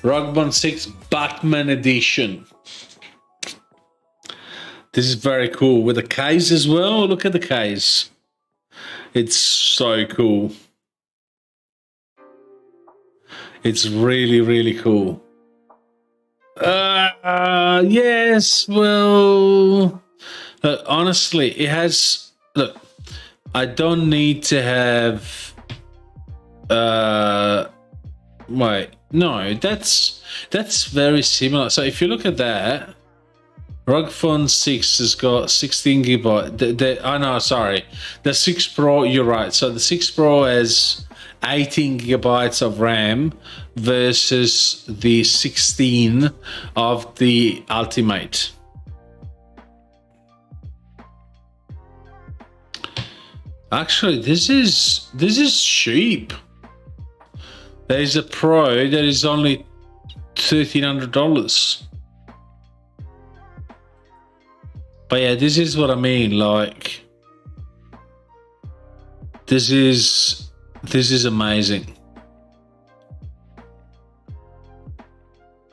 ROG Phone 6 Batman Edition. This is very cool. With the case as well. Look at the case. It's so cool. It's really, really cool. Yes, well... honestly, it has... Look, I don't need to have wait, no, that's very similar. So if you look at that, ROG Phone 6 has got 16 gigabyte. Oh no, sorry, the 6 Pro. You're right. So the 6 Pro has 18 gigabytes of RAM versus the 16 of the Ultimate. Actually, this is cheap. There is a Pro that is only $1,300. But yeah, this is what I mean. Like, this is amazing.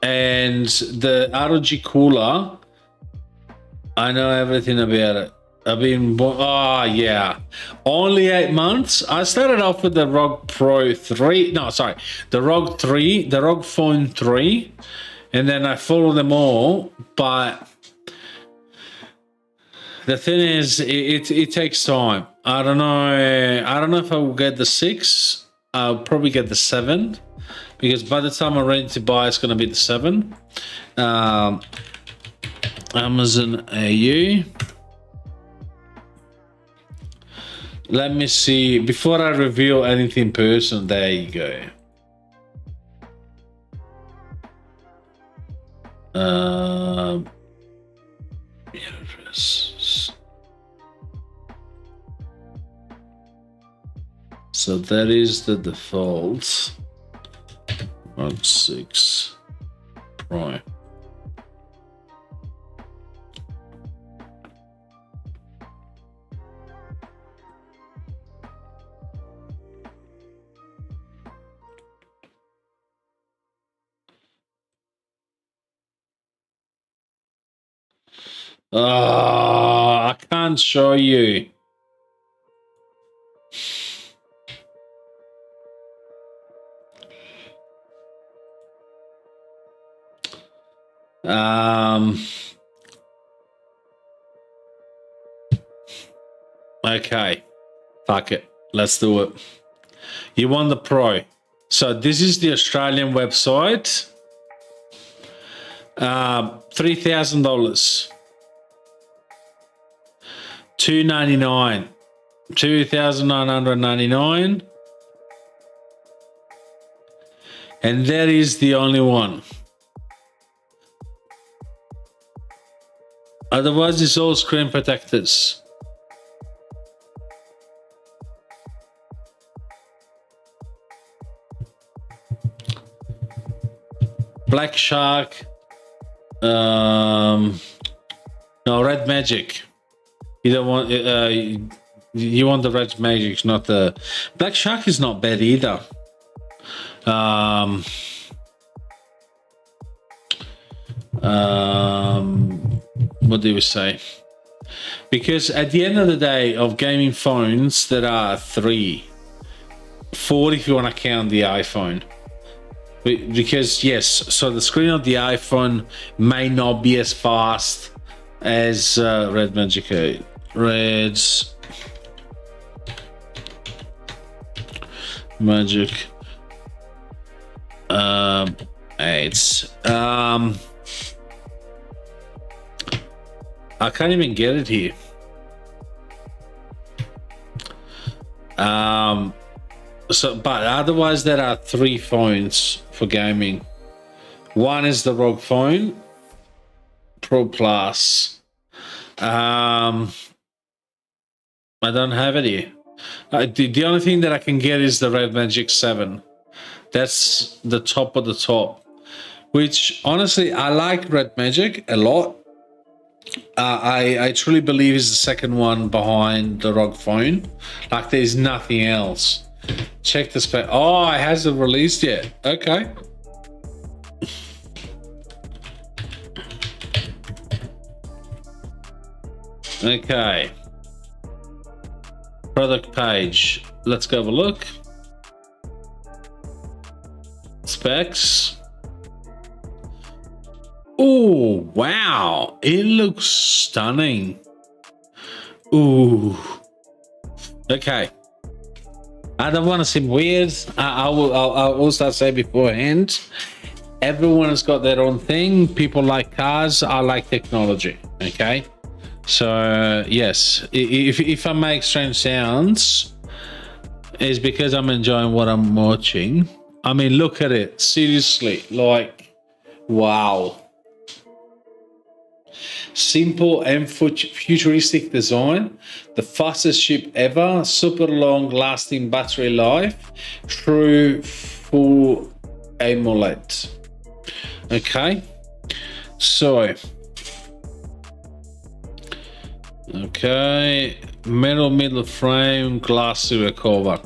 And the ROG cooler, I know everything about it. I've been, yeah, only 8 months. I started off with the ROG Pro 3. No, sorry, the ROG 3, the ROG Phone 3, and then I followed them all. But the thing is, it takes time. I don't know if I will get the 6. I'll probably get the 7, because by the time I'm ready to buy, it's going to be the 7. Amazon AU. Let me see. Before I reveal anything personal, there you go. Address. So that is the default. ROG 6 Pro. I can't show you. Okay. Fuck it. Let's do it. You want the Pro. So this is the Australian website. $3,000. $299. $2,999. And that is the only one. Otherwise, it's all screen protectors. Black Shark. No, Red Magic. You don't want. You want the Red Magic, not the Black Shark. Is not bad either. What do we say? Because at the end of the day, of gaming phones, there are 4 if you want to count the iPhone. Because yes, so the screen of the iPhone may not be as fast as Red Magic 8. Red's Magic 8. I can't even get it here. But otherwise there are 3 phones for gaming. One is the ROG Phone Pro Plus. I don't have it here. The only thing that I can get is the Red Magic 7. That's the top of the top. Which honestly, I like Red Magic a lot. I truly believe is the second one behind the ROG Phone. Like there's nothing else. Check the spec. Oh, it hasn't released yet. Okay. Okay. Product page. Let's go have a look. Specs. Oh, wow. It looks stunning. Ooh. Okay. I don't want to seem weird. I'll also say beforehand, everyone has got their own thing. People like cars. I like technology. Okay. So yes, if I make strange sounds, it's because I'm enjoying what I'm watching. I mean, look at it. Seriously, like, wow. Simple and futuristic design, the fastest chip ever, super long lasting battery life, true full AMOLED. Okay, so okay, metal middle frame, glass silver cover.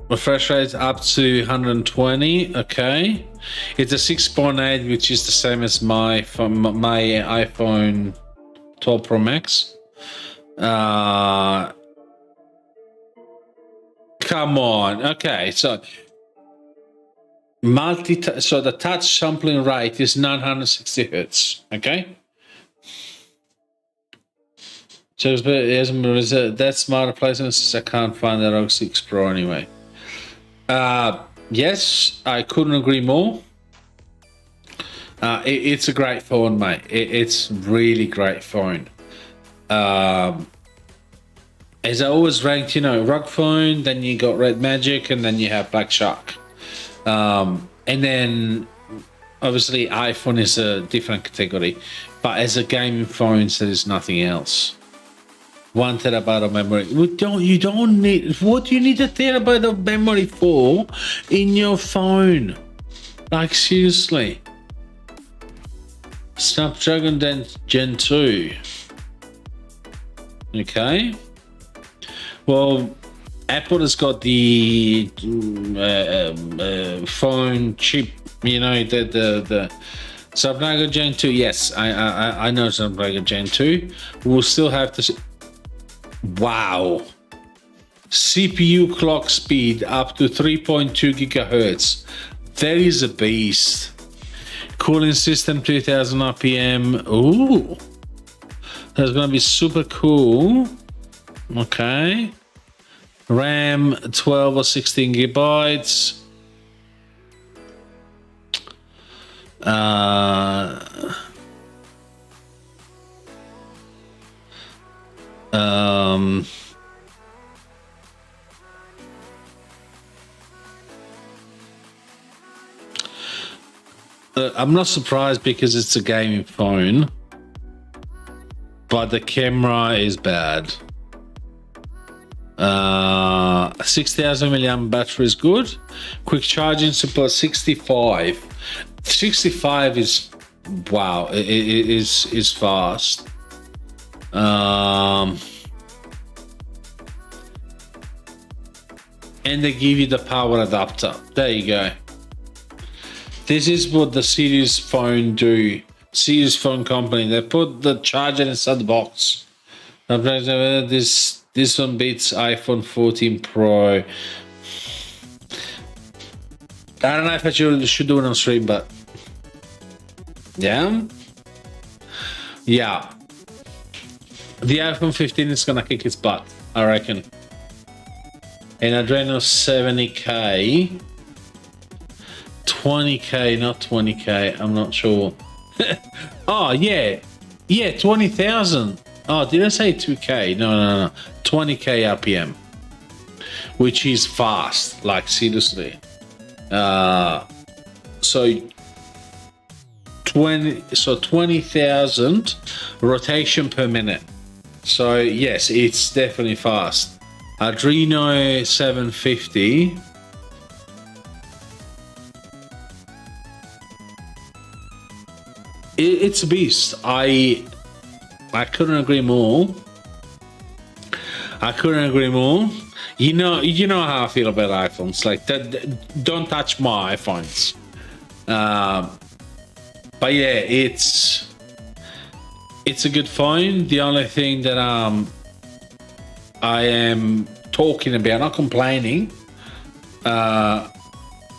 Refresh rate up to 120. Okay, it's a 6.8, which is the same as my iPhone 12 Pro Max. Come on. Okay, so so the touch sampling rate is 960 hertz. Okay. So that's smart replacements. I can't find the ROG 6 Pro anyway. Yes, I couldn't agree more. It's a great phone, mate. It's really great phone. As I always ranked, ROG Phone, then you got Red Magic, and then you have Black Shark. And then obviously iPhone is a different category, but as a gaming phone, there is nothing else. 1 terabyte of memory. You don't need. What do you need a terabyte of memory for in your phone? Like seriously. Snapdragon Gen 2. Okay. Well, Apple has got the phone chip. The Snapdragon Gen 2. Yes, I know Snapdragon Gen 2. We'll still have to. Wow. CPU clock speed up to 3.2 gigahertz. That is a beast. Cooling system 2000 RPM. Ooh. That's going to be super cool. Okay. RAM 12 or 16 gigabytes. I'm not surprised because it's a gaming phone, but the camera is bad. 6,000 milliamp battery is good. Quick charging support 65. 65 is wow. It is fast. And they give you the power adapter. There you go. This is what the Series phone do. Series phone company. They put the charger inside the box. This one beats iPhone 14 Pro. I don't know if I should do it on stream, but yeah. The iPhone 15 is gonna kick its butt, I reckon. An Adreno 70k, 20k, not 20k. I'm not sure. Oh yeah, 20,000. Oh, did I say 2k? No. 20k RPM, which is fast. Like seriously. So 20,000 rotation per minute. So yes, it's definitely fast. Adreno 750. It's a beast. I couldn't agree more. You know how I feel about iPhones. Like don't touch my iPhones. But yeah, it's a good phone. The only thing that I am talking about, not complaining.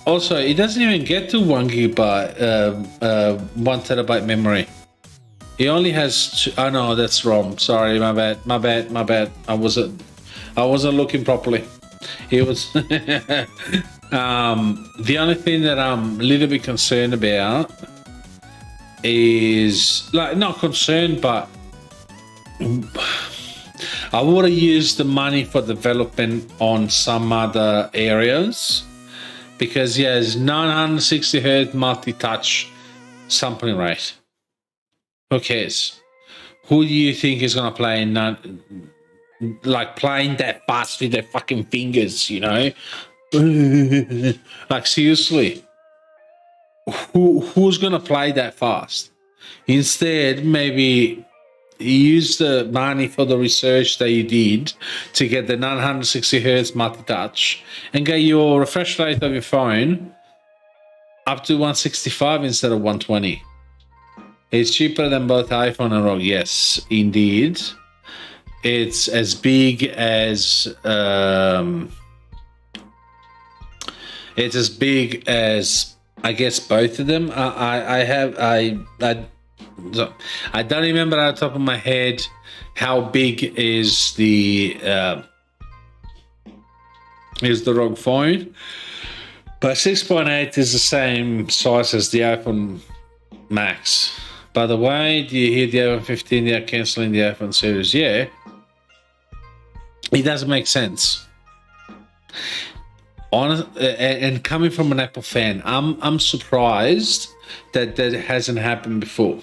Also, it doesn't even get to 1 gigabyte, 1 terabyte memory. It only has oh no, that's wrong. Sorry, my bad. I wasn't looking properly. It was the only thing that I'm a little bit concerned about is, like, not concerned, but I would have used the money for development on some other areas, because yes, 960 Hz multi-touch sampling rate. Who cares? Who do you think is gonna play in like playing that fast with their fucking fingers, you know? Like seriously, who's gonna play that fast? Instead, maybe use the money for the research that you did to get the 960 Hz multi-touch and get your refresh rate of your phone up to 165 instead of 120. It's cheaper than both iPhone and ROG. Yes, indeed. It's as big as I guess both of them. I don't remember out the top of my head how big is the ROG phone, but 6.8 is the same size as the iPhone Max. By the way, do you hear the iPhone 15? They are cancelling the iPhone series. Yeah, it doesn't make sense. And coming from an Apple fan, I'm surprised that hasn't happened before.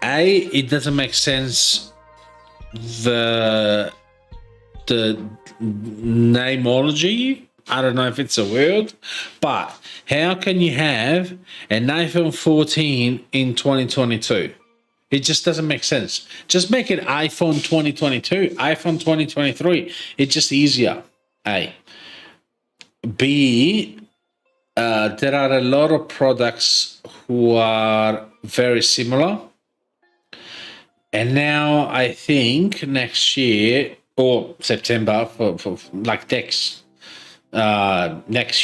It doesn't make sense. The nameology, I don't know if it's a word, but how can you have an iPhone 14 in 2022? It just doesn't make sense. Just make it iPhone 2022, iPhone 2023. It's just easier. A. B. There are a lot of products who are very similar. And now I think next year or September for like next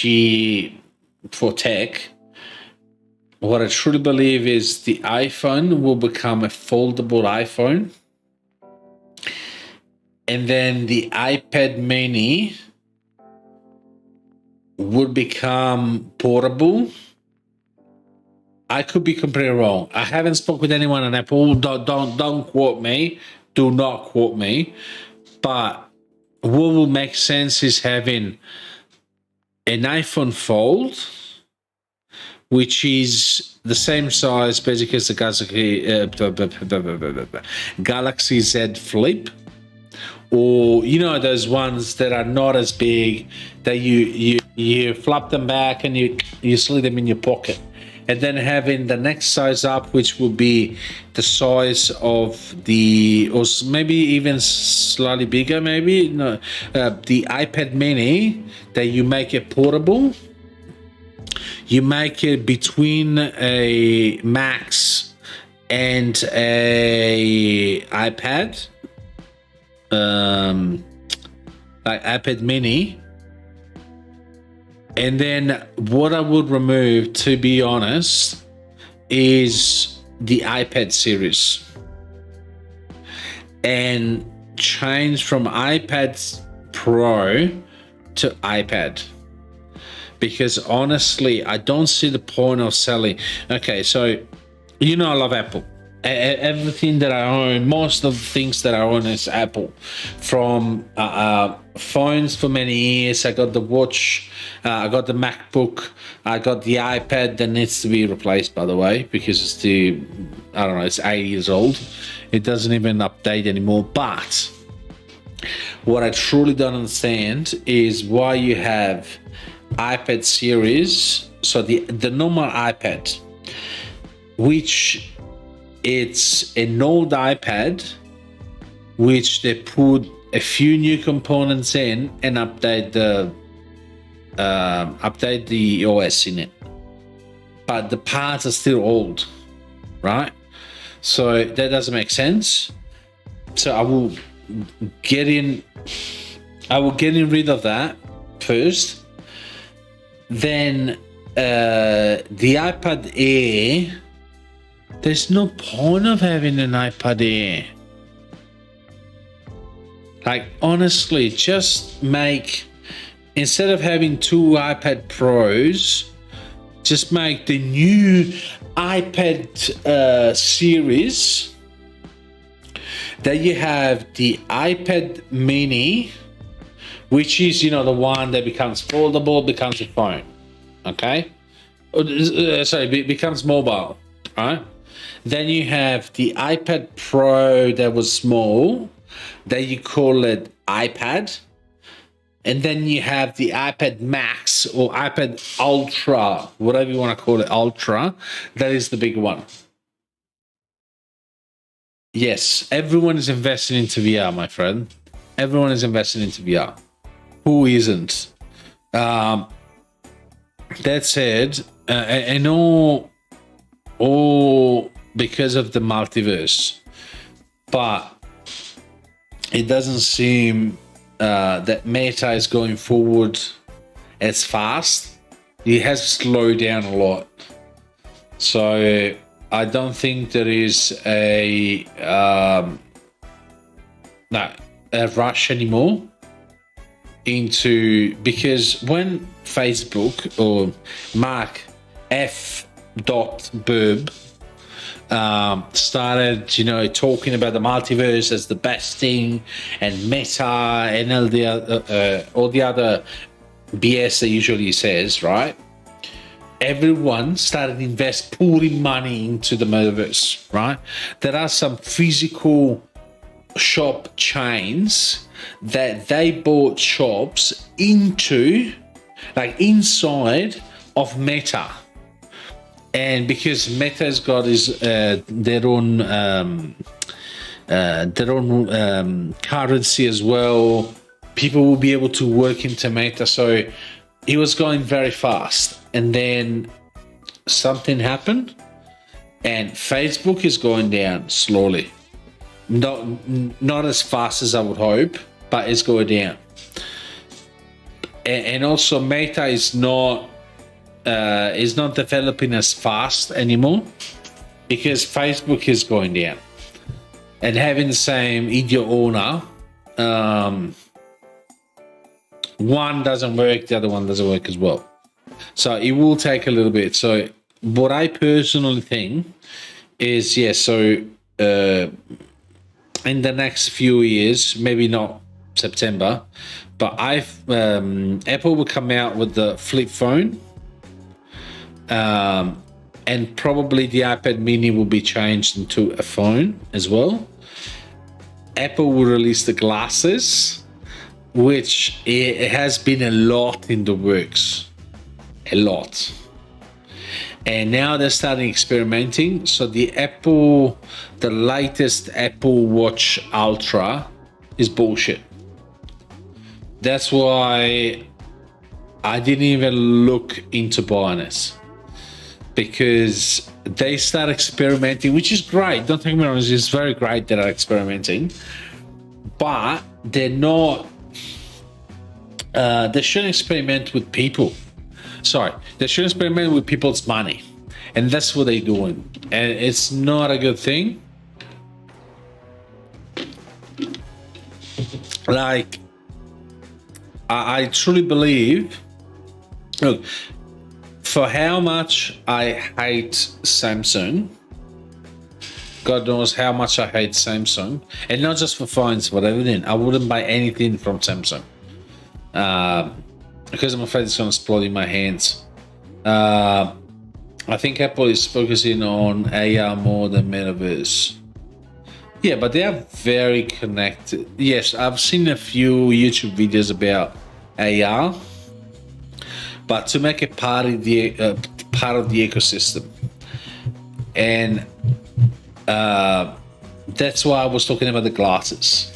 year for tech, what I truly believe is the iPhone will become a foldable iPhone, and then the iPad mini would become portable. I could be completely wrong. I haven't spoken with anyone on Apple. Don't quote me. Do not quote me. But what will make sense is having an iPhone Fold, which is the same size basically as the Galaxy Z Flip, or you know those ones that are not as big that you flap them back and you slid them in your pocket, and then having the next size up, which will be the size of or maybe even slightly bigger, maybe the iPad Mini, that you make it portable. You make it between a Max and a iPad, like iPad Mini. And then what I would remove, to be honest, is the iPad series and change from iPad Pro to iPad. Because honestly, I don't see the point of selling. Okay, so you know I love Apple. Everything that I own, most of the things that I own is Apple. From phones for many years, I got the watch, I got the MacBook, I got the iPad that needs to be replaced, by the way, because it's it's 8 years old. It doesn't even update anymore. But what I truly don't understand is why you have iPad series, so the normal iPad, which it's an old iPad, which they put a few new components in and update the OS in it, but the parts are still old, right? So that doesn't make sense. So I will get rid of that first. Then the iPad Air, there's no point of having an iPad Air. Like, honestly, just instead of having 2 iPad Pros, just make the new iPad series that you have the iPad Mini, which is, the one that becomes foldable, becomes a phone, okay? Becomes mobile, right? Then you have the iPad Pro that was small, that you call it iPad. And then you have the iPad Max or iPad Ultra, whatever you want to call it, Ultra. That is the big one. Yes, everyone is investing into VR, my friend. Everyone is investing into VR. Who isn't? That said, and all because of the multiverse, but it doesn't seem that Meta is going forward as fast. It has slowed down a lot. So I don't think there is a rush anymore because when Facebook or Mark F. Burb started, talking about the multiverse as the best thing, and Meta and all the other BS that usually says, right? Everyone started putting money into the metaverse, right? There are some physical shop chains that they bought shops inside of Meta. And because Meta's got their own currency as well, people will be able to work into Meta. So it was going very fast, and then something happened, and Facebook is going down slowly. Not as fast as I would hope, but it's going down. And also Meta is not developing as fast anymore because Facebook is going down, and having the same idiot owner, one doesn't work, the other one doesn't work as well. So it will take a little bit. So what I personally think is, in the next few years, maybe not September, but Apple will come out with the flip phone. And probably the iPad Mini will be changed into a phone as well. Apple will release the glasses, which it has been a lot in the works, a lot. And now they're starting experimenting. So the latest Apple Watch Ultra is bullshit. That's why I didn't even look into buying it, because they start experimenting, which is great. Don't take me wrong, it's very great that they're experimenting, but they're not. They shouldn't experiment with people. Sorry, they shouldn't experiment with people's money, and that's what they're doing, and it's not a good thing. Like, I truly believe. Look, for how much I hate Samsung, God knows how much I hate Samsung, and not just for phones, but everything. I wouldn't buy anything from Samsung. Because I'm afraid it's going to explode in my hands. I think Apple is focusing on AR more than metaverse. Yeah, but they are very connected. Yes, I've seen a few YouTube videos about AR, but to make it part of the ecosystem, and that's why I was talking about the glasses.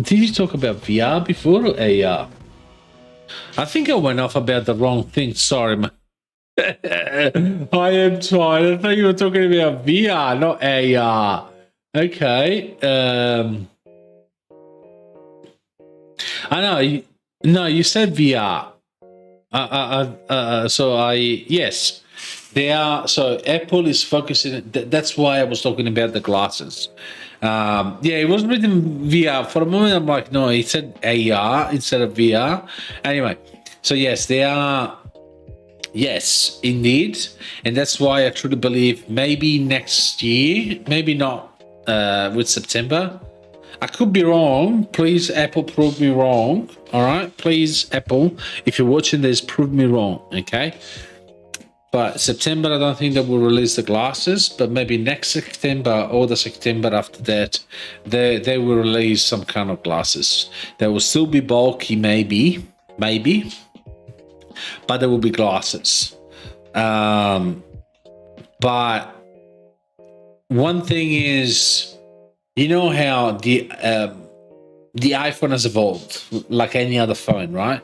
Did you talk about VR before or AR? I think I went off about the wrong thing. Sorry, man. I am tired. I thought you were talking about VR, not AR. Okay. I know. No, you said VR. Yes, they are. So Apple is focusing. That's why I was talking about the glasses. Yeah, it wasn't written VR. For a moment, I'm like, no, it said AR instead of VR. Anyway, so yes, they are. Yes, indeed, and that's why I truly believe maybe next year, maybe not with September. I could be wrong. Please, Apple, prove me wrong. All right, please, Apple, if you're watching this, prove me wrong. Okay. But September, I don't think they will release the glasses, but maybe next September or the September after that, they will release some kind of glasses. They will still be bulky, maybe, but there will be glasses. But one thing is, you know how the iPhone has evolved like any other phone, right?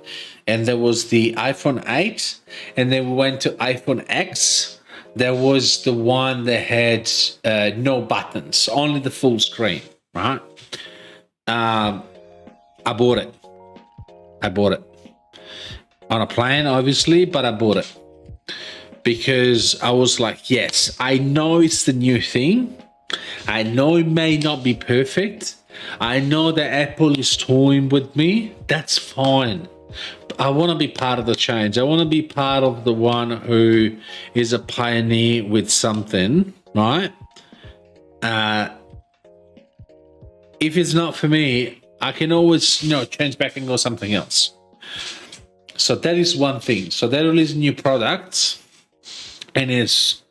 And there was the iPhone 8, and then we went to iPhone X. There was the one that had no buttons, only the full screen, right? I bought it. On a plane, obviously, but I bought it. Because I was like, yes, I know it's the new thing. I know it may not be perfect. I know that Apple is toying with me. That's fine. I want to be part of the change. I want to be part of the one who is a pioneer with something, right? If it's not for me, I can always, change back and go something else. So that is one thing. So they release new products, and it's,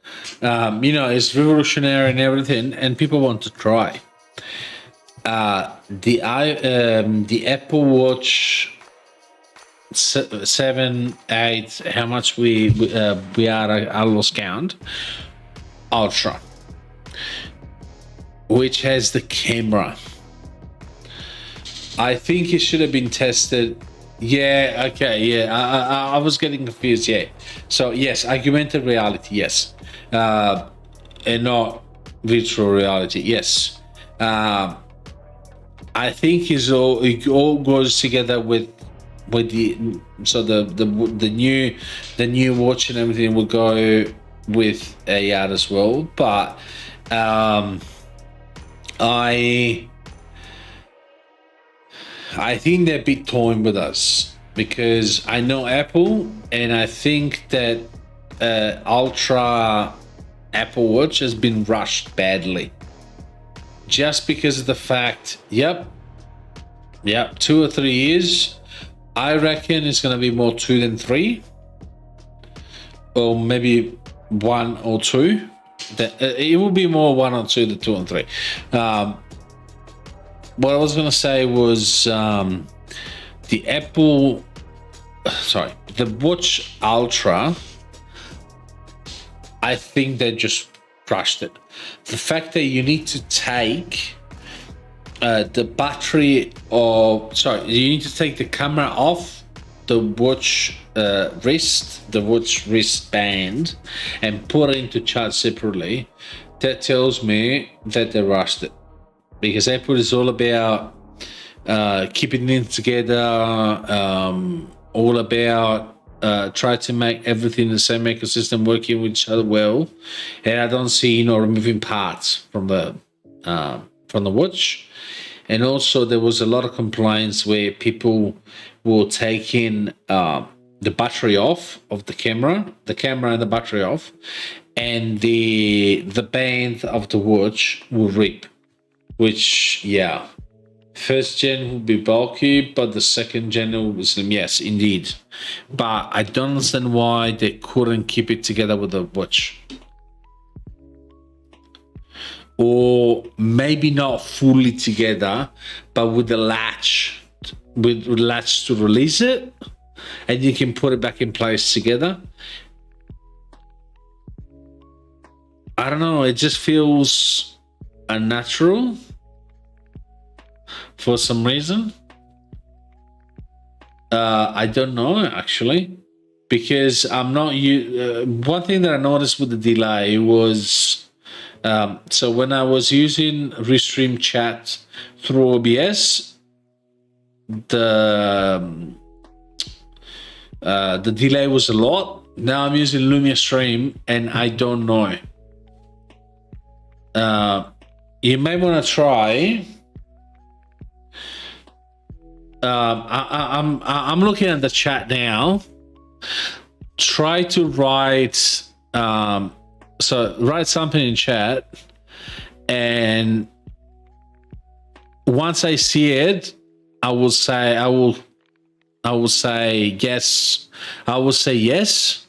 it's revolutionary and everything, and people want to try. The Apple Watch 7, 8, how much we are, I lost count, Ultra, which has the camera. I think it should have been tested. Yeah, okay, yeah, I was getting confused, yeah. So yes, augmented reality, yes, and not virtual reality, yes. I think it all goes together with the new watch and everything will go with AR as well, but I think they're a bit toying with us, because I know Apple, and I think that Ultra Apple Watch has been rushed badly, just because of the fact, 2 or 3 years. I reckon it's going to be more 2 than 3, or maybe 1 or 2. It will be more 1 or 2 than 2 and 3. What I was gonna say was the Apple, sorry, the Watch Ultra. I think they just crushed it. The fact that you need to take the battery of, sorry, you need to take the camera off the watch the watch wristband, and put it into charge separately. That tells me that they rushed it, because Apple is all about keeping it together, all about try to make everything in the same ecosystem working with each other well, and I don't see removing parts from the watch. And also there was a lot of complaints where people were taking the battery off of the camera and the battery off, and the band of the watch will rip, which, yeah, first gen will be bulky, but the second gen will be slim. Yes, indeed. But I don't understand why they couldn't keep it together with the watch. Or maybe not fully together, but with the latch, with latch to release it, and you can put it back in place together. I don't know, it just feels unnatural for some reason. I don't know, actually, because I'm not one thing that I noticed with the delay was so when I was using Restream chat through OBS, the delay was a lot. Now I'm using Lumia Stream and I don't know. You may want to try. I'm looking at the chat now. Try to write. So write something in chat, and once I see it, I will say yes. I will say yes,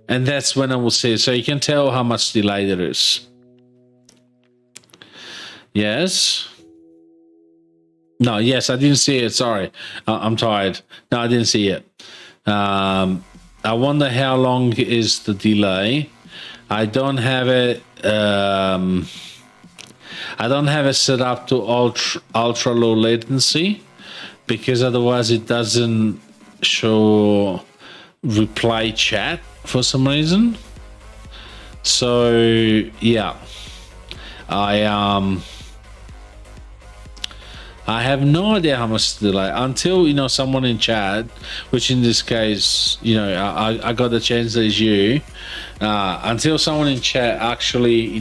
and that's when I will say it. So you can tell how much delay there is. Yes. No, yes, I didn't see it. Sorry, I'm tired. No, I didn't see it. I wonder how long is the delay. I don't have it. I don't have it set up to ultra low latency, because otherwise it doesn't show reply chat for some reason. So yeah, I have no idea how much delay until someone in chat, which in this case I got the chance that is you. Until someone in chat actually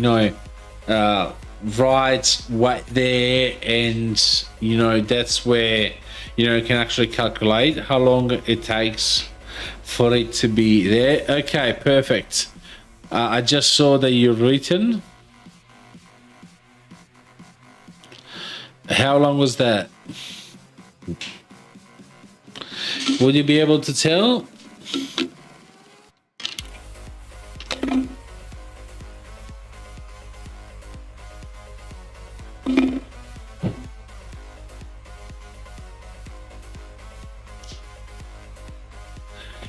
writes what there, and that's where you can actually calculate how long it takes for it to be there. Okay, perfect. I just saw that you've written. How long was that? Would you be able to tell?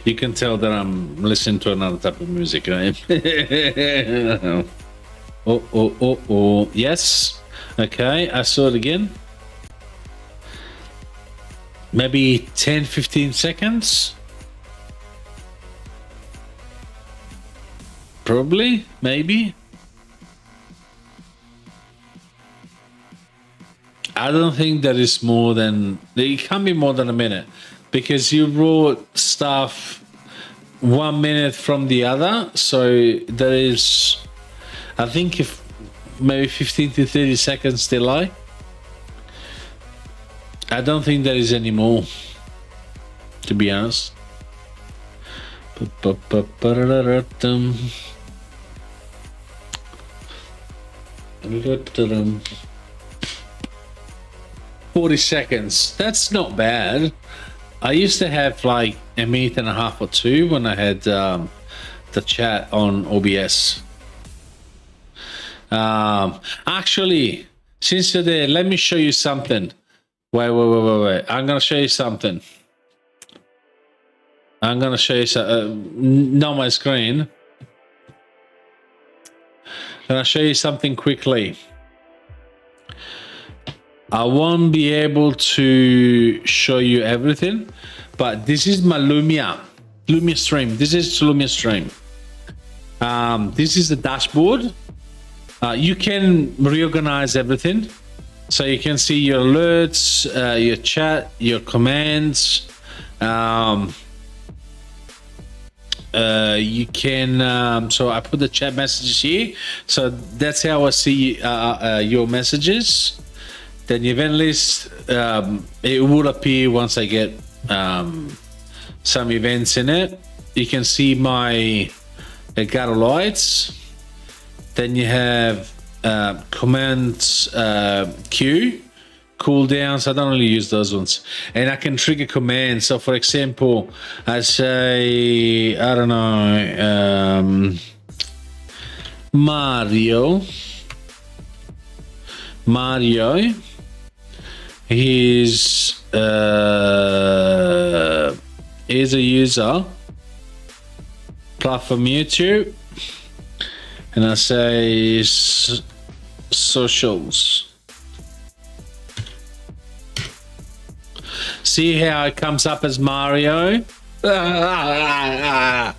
You can tell that I'm listening to another type of music, right? Oh. Yes. Okay, I saw it again. Maybe 10-15 seconds. Probably, maybe. I don't think that is more than, it can't be more than a minute, because you wrote stuff 1 minute from the other. So there is, I think, if maybe 15 to 30 seconds delay. I don't think there is any more, to be honest. 40 seconds. That's not bad. I used to have like a minute and a half or two when I had the chat on OBS. Actually, since you're there, let me show you something. Wait. I'm gonna show you something. I'm gonna show you not my screen. I'm gonna show you something quickly. I won't be able to show you everything, but this is my Lumia stream. This is Lumia stream. This is the dashboard. You can reorganize everything, so you can see your alerts, your chat, your commands. You can so I put the chat messages here, so that's how I see your messages. Then the event list, it will appear once I get some events in it. You can see my gutter lights. Then you have commands queue, cooldowns. I don't really use those ones, and I can trigger commands. So for example, I say, I don't know, Mario, he's a user, platform YouTube, and I say socials. See how it comes up as Mario? I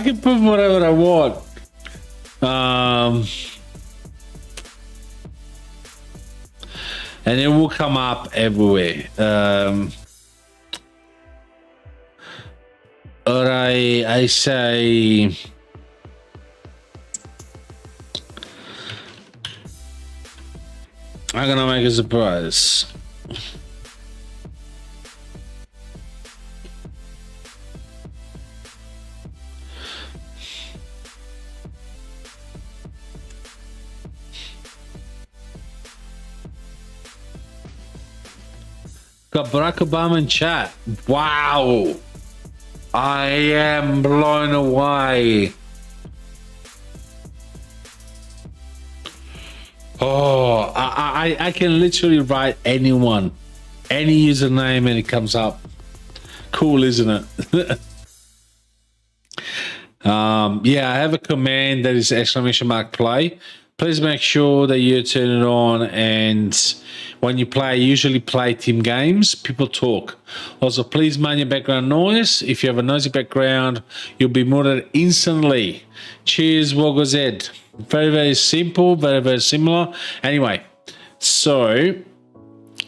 can put whatever I want. And it will come up everywhere. Or I say, I'm gonna make a surprise. Got Barack Obama in chat. Wow. I am blown away. Oh, I can literally write anyone, any username, and it comes up. Cool, isn't it? Yeah, I have a command that is !play. Please make sure that you turn it on, and when you play, usually play team games, people talk. Also, please mind your background noise. If you have a noisy background, you'll be muted instantly. Cheers, Wogo Z. Very, very simple, very, very similar. Anyway, so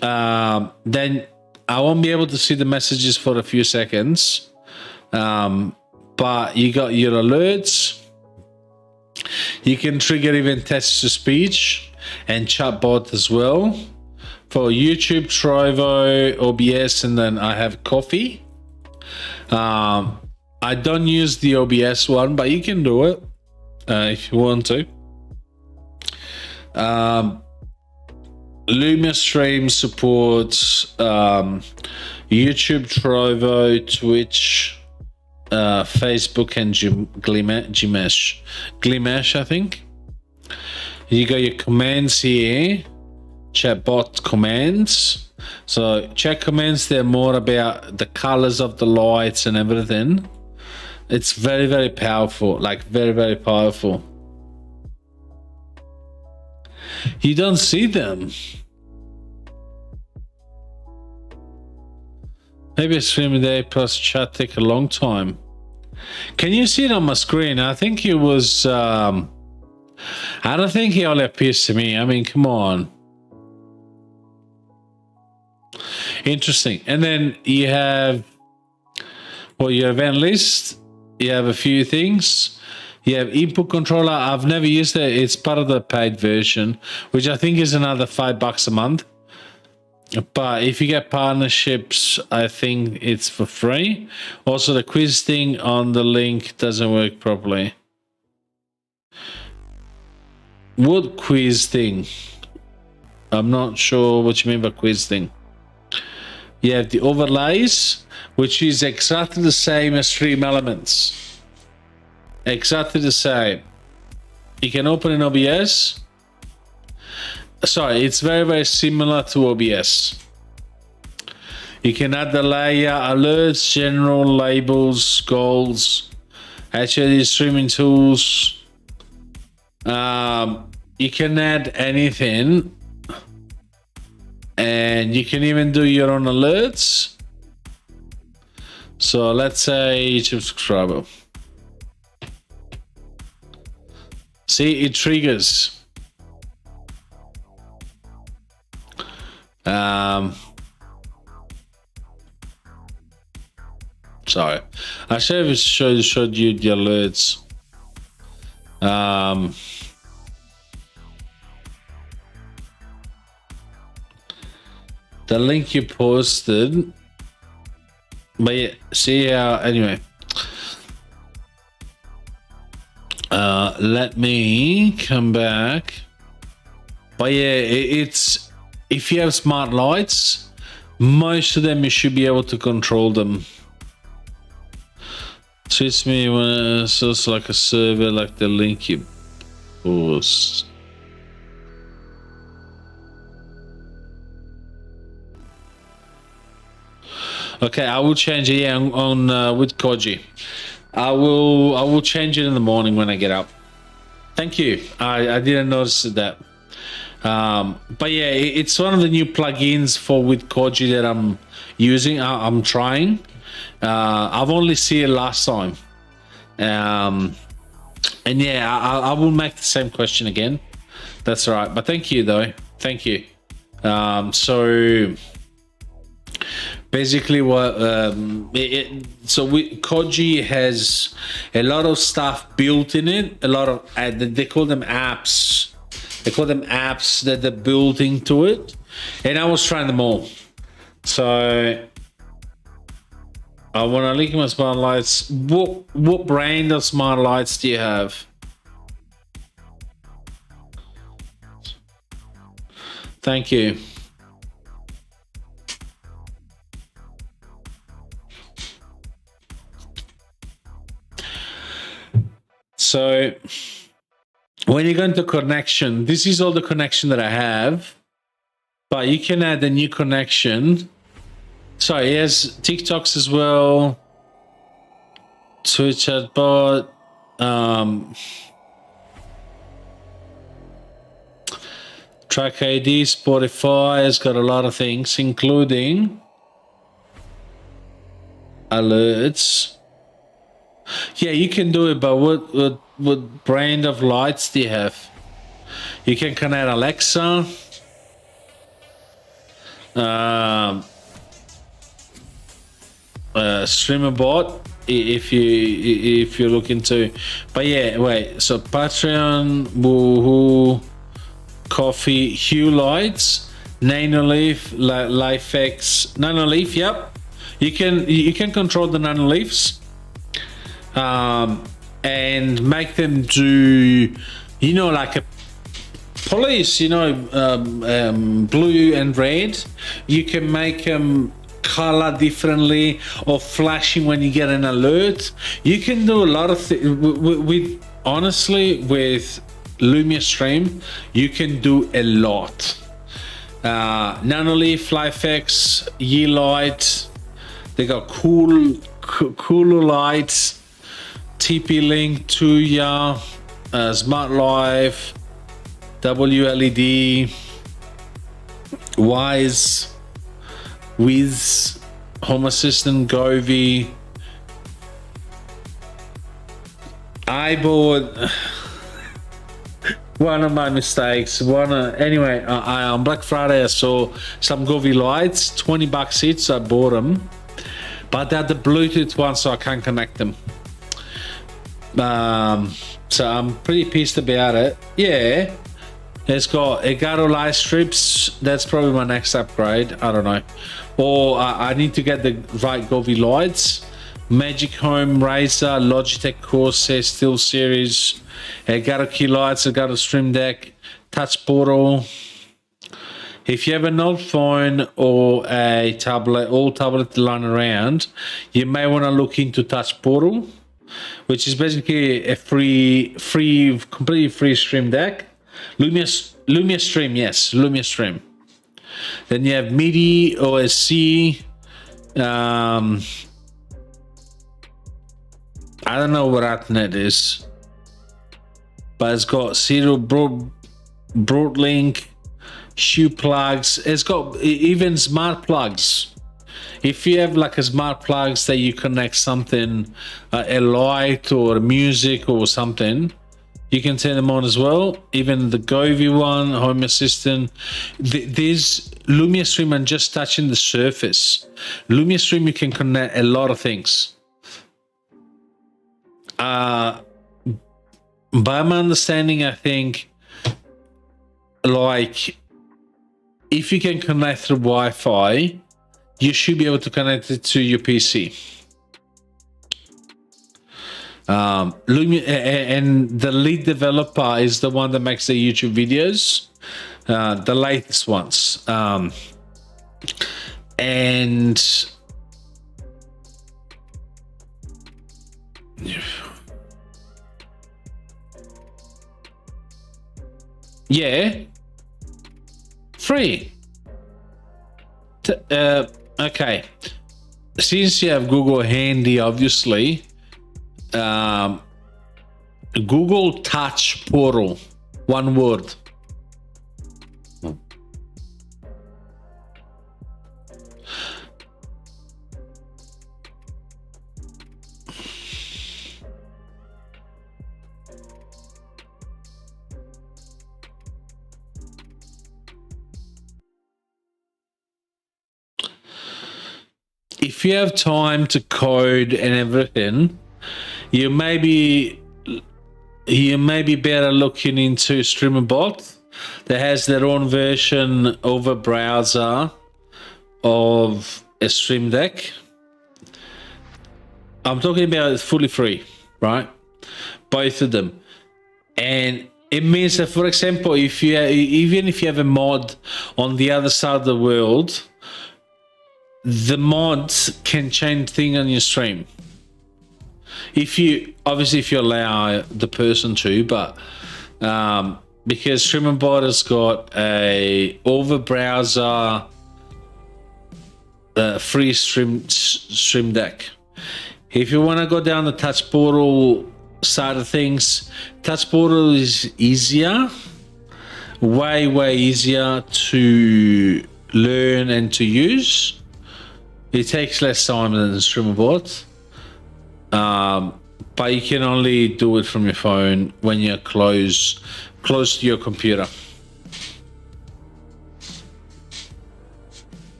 then I won't be able to see the messages for a few seconds, but you got your alerts. You can trigger even text-to-speech and chatbot as well. For YouTube, Trovo, OBS, and then I have Coffee. I don't use the OBS one, but you can do it if you want to. Lumia Stream supports YouTube, Trovo, Twitch, Facebook, and Glimesh, I think. You got your commands here, chatbot commands. So chat commands, they're more about the colors of the lights and everything. It's very, very powerful, like very, very powerful. You don't see them. Maybe a stream day plus chat take a long time. Can you see it on my screen? I think it was, I don't think he only appears to me. I mean, come on. Interesting. And then you have, well, your event list. You have a few things. You have input controller. I've never used it. It's part of the paid version, which I think is another $5 a month. But if you get partnerships, I think it's for free. Also, the quiz thing on the link doesn't work properly. What quiz thing? I'm not sure what you mean by quiz thing. You have the overlays, which is exactly the same as Stream Elements. Exactly the same. You can open an OBS sorry, it's very similar to OBS. You can add the layer, alerts, general, labels, goals, HUD streaming tools. You can add anything, and you can even do your own alerts. So let's say YouTube subscriber. See, it triggers. Sorry, I should have showed you the alerts. The link you posted, but yeah, see how anyway. Let me come back. But yeah, it's if you have smart lights, most of them you should be able to control them. Treats me when it's also like a server, like the link you post. Okay, I will change it on with Koji. I will change it in the morning when I get up. Thank you. I didn't notice that. But yeah, it's one of the new plugins for with Koji that I'm using. I'm trying. I've only seen it last time. And yeah, I will make the same question again. That's all right. But thank you though. Thank you. So basically what Koji has a lot of stuff built in it, a lot of they call them apps that they're built into it, and I was trying them all. So I want to link my smart lights. What brand of smart lights do you have? Thank you. So when you go into connection, this is all the connection that I have, but you can add a new connection. So he has TikToks as well, Twitch chatbot, Track ID, Spotify has got a lot of things, including alerts. Yeah, you can do it, but what brand of lights do you have? You can connect Alexa. Streamer bot if you're looking to. But yeah, wait. So Patreon, Woohoo, Coffee, Hue Lights, Nanoleaf, LifeX, Nanoleaf. Yep, you can control the Nanoleafs. And make them do, like a police, blue and red. You can make them color differently or flashing when you get an alert. You can do a lot of things with honestly, with Lumia Stream, you can do a lot. Nanoleaf, LifeX, Yeelight, they got cooler lights. TP-Link, Tuya, Smart Life, WLED, Wise, Wiz, Home Assistant, Govee. I bought one of my mistakes. Anyway, on Black Friday I saw some Govee lights, $20 each, so I bought them. But they're the Bluetooth ones, so I can't connect them. So I'm pretty pissed about it. Yeah, it's got Elgato light strips. That's probably my next upgrade. I don't know, or I need to get the right Govee lights. Magic Home, Razer, Logitech Corsair, Steel Series, Elgato key lights, Elgato Stream Deck, Touch Portal. If you have an old phone or a tablet, all tablet lying around, you may want to look into Touch Portal, which is basically a completely free Stream Deck. Lumia Lumia Stream, yes, Lumia Stream. Then you have MIDI, OSC. I don't know what AtNet is, but it's got serial broadlink, shoe plugs. It's got even smart plugs. If you have like a smart plugs that you connect something, a light or music or something, you can turn them on as well. Even the Govee one, Home Assistant. There's Lumia Stream and just touching the surface. Lumia Stream, you can connect a lot of things. By my understanding, I think, like, if you can connect through Wi-Fi, you should be able to connect it to your PC. Lumia, and the lead developer is the one that makes the YouTube videos, the latest ones. And yeah, free. Okay, since you have Google handy, obviously, Google Touch Portal, one word. If you have time to code and everything, you may be better looking into StreamerBot that has their own version of a browser of a Stream Deck. I'm talking about fully free, right? Both of them. And it means that, for example, if you even if you have a mod on the other side of the world, the mods can change things on your stream. If you allow the person to, but because StreamerBot has got a over browser free stream deck. If you want to go down the Touch Portal side of things, Touch Portal is easier, way easier to learn and to use. It takes less time than the StreamerBot. But you can only do it from your phone when you're close to your computer.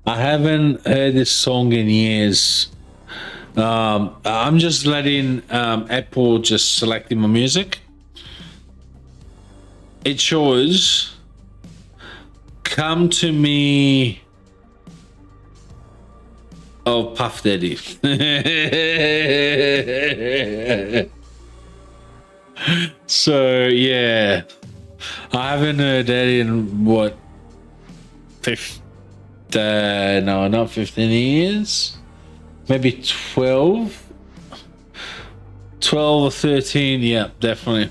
I haven't heard this song in years. I'm just letting Apple just selecting my music. It shows "Come to Me" of Puff Daddy. So yeah, I haven't heard that in what, no, not 15 years. Maybe 12 or 13. Yeah, definitely.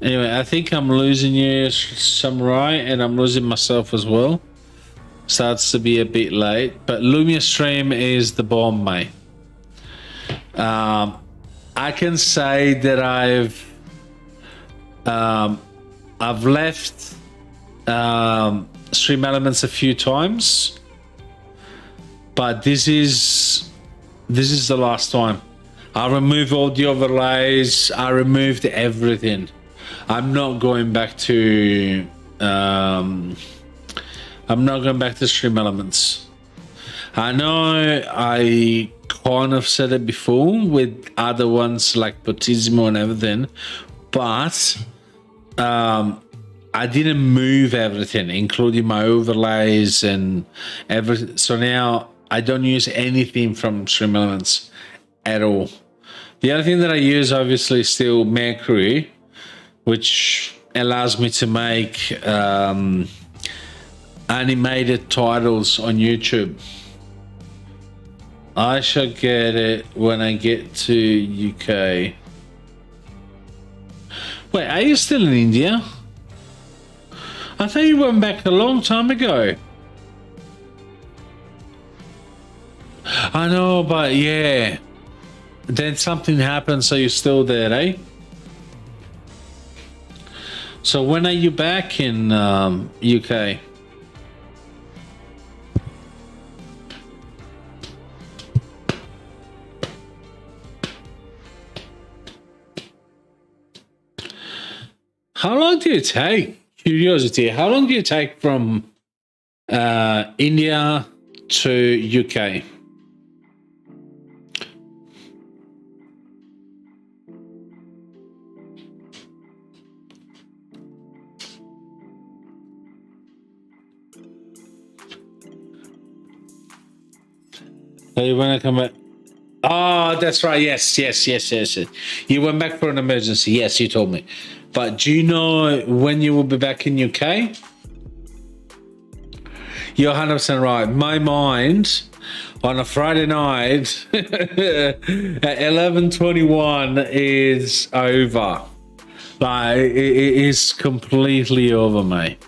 Anyway, I think I'm losing you, Samurai, and I'm losing myself as well. Starts to be a bit late, but Lumia Stream is the bomb, mate. I can say that I've left Stream Elements a few times, but this is the last time. I removed all the overlays. I removed everything. I'm not going back to Stream Elements. I know I kind of said it before with other ones like Botismo and everything, but I didn't move everything, including my overlays and everything. So now I don't use anything from Stream Elements at all. The other thing that I use, obviously, is still Mercury, which allows me to make animated titles on YouTube. I shall get it when I get to UK. Wait, are you still in India? I thought you went back a long time ago. I know, but yeah. Then something happened, so you're still there, eh? So when are you back in UK? How long do you take? Curiosity, how long do you take from India to UK? So you want to come back? Oh, that's right. Yes. You went back for an emergency. Yes, you told me. But do you know when you will be back in UK? You're 100% right. My mind on a Friday night at 11:21 is over. Like it is completely over, mate.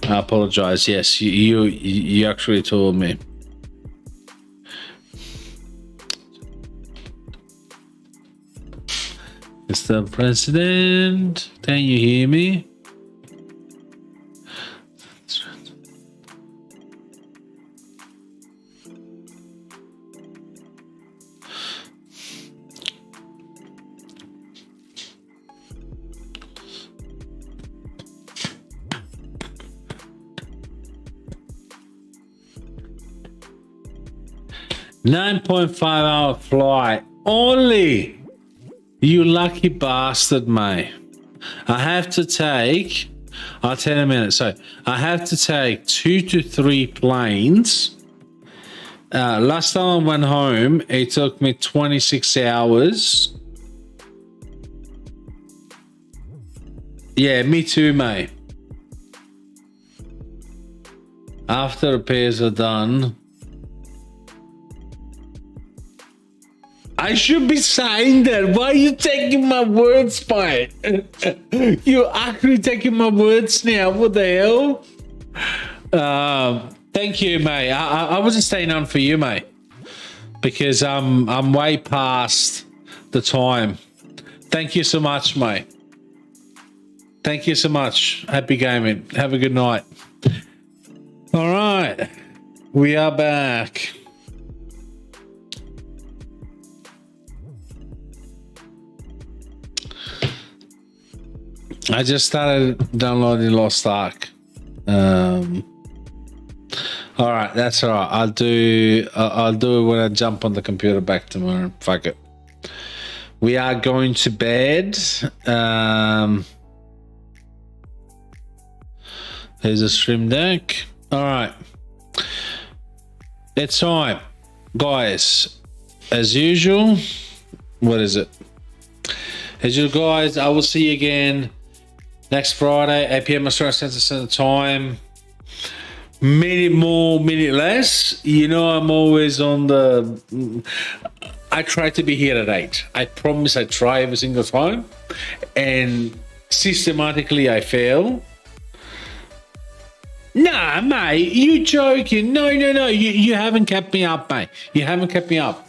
I apologize. Yes, you actually told me. Mr. President, can you hear me? That's right. $9.5-hour flight only. You lucky bastard, mate. I have to take, I'll tell you in a minute. So I have to take 2 to 3 planes. Last time I went home, it took me 26 hours. Yeah, me too, mate. After repairs are done, I should be saying that. Why are you taking my words, mate? You're actually taking my words now. What the hell? Thank you, mate. I wasn't staying on for you, mate, because I'm way past the time. Thank you so much, mate. Thank you so much. Happy gaming. Have a good night. All right, we are back. I just started downloading Lost Ark. All right, that's all right. I'll do it when I jump on the computer back tomorrow. Fuck it. We are going to bed. There's a stream deck. All right, it's time, guys. As usual, what is it? As usual, guys, I will see you again next Friday, 8 p.m. Australian Central Time. Minute more, minute less. You know, I'm always on the... I try to be here at 8. I promise I try every single time. And systematically I fail. Nah, mate, you joking. No. You haven't kept me up, mate. You haven't kept me up.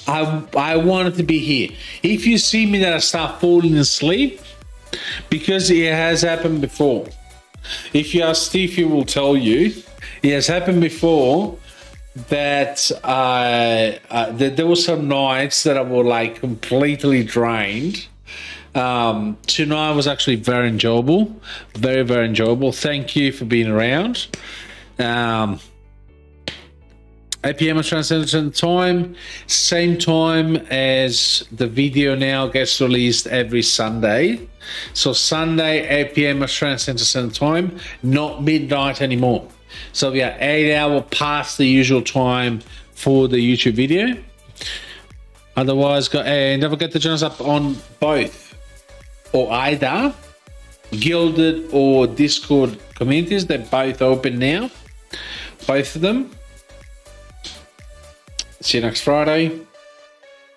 I wanted to be here. If you see me that I start falling asleep, because it has happened before. If you ask Steve, he will tell you it has happened before that there were some nights that I was like completely drained. Tonight was actually very enjoyable, very, very enjoyable. Thank you for being around. 8 p.m. Australian Time, same time as the video now gets released every Sunday. So Sunday, 8 p.m. Australian Central Time, not midnight anymore. So we are 8 hours past the usual time for the YouTube video. Otherwise, and don't forget to join us up on both or either Gilded or Discord communities. They're both open now. Both of them. See you next Friday.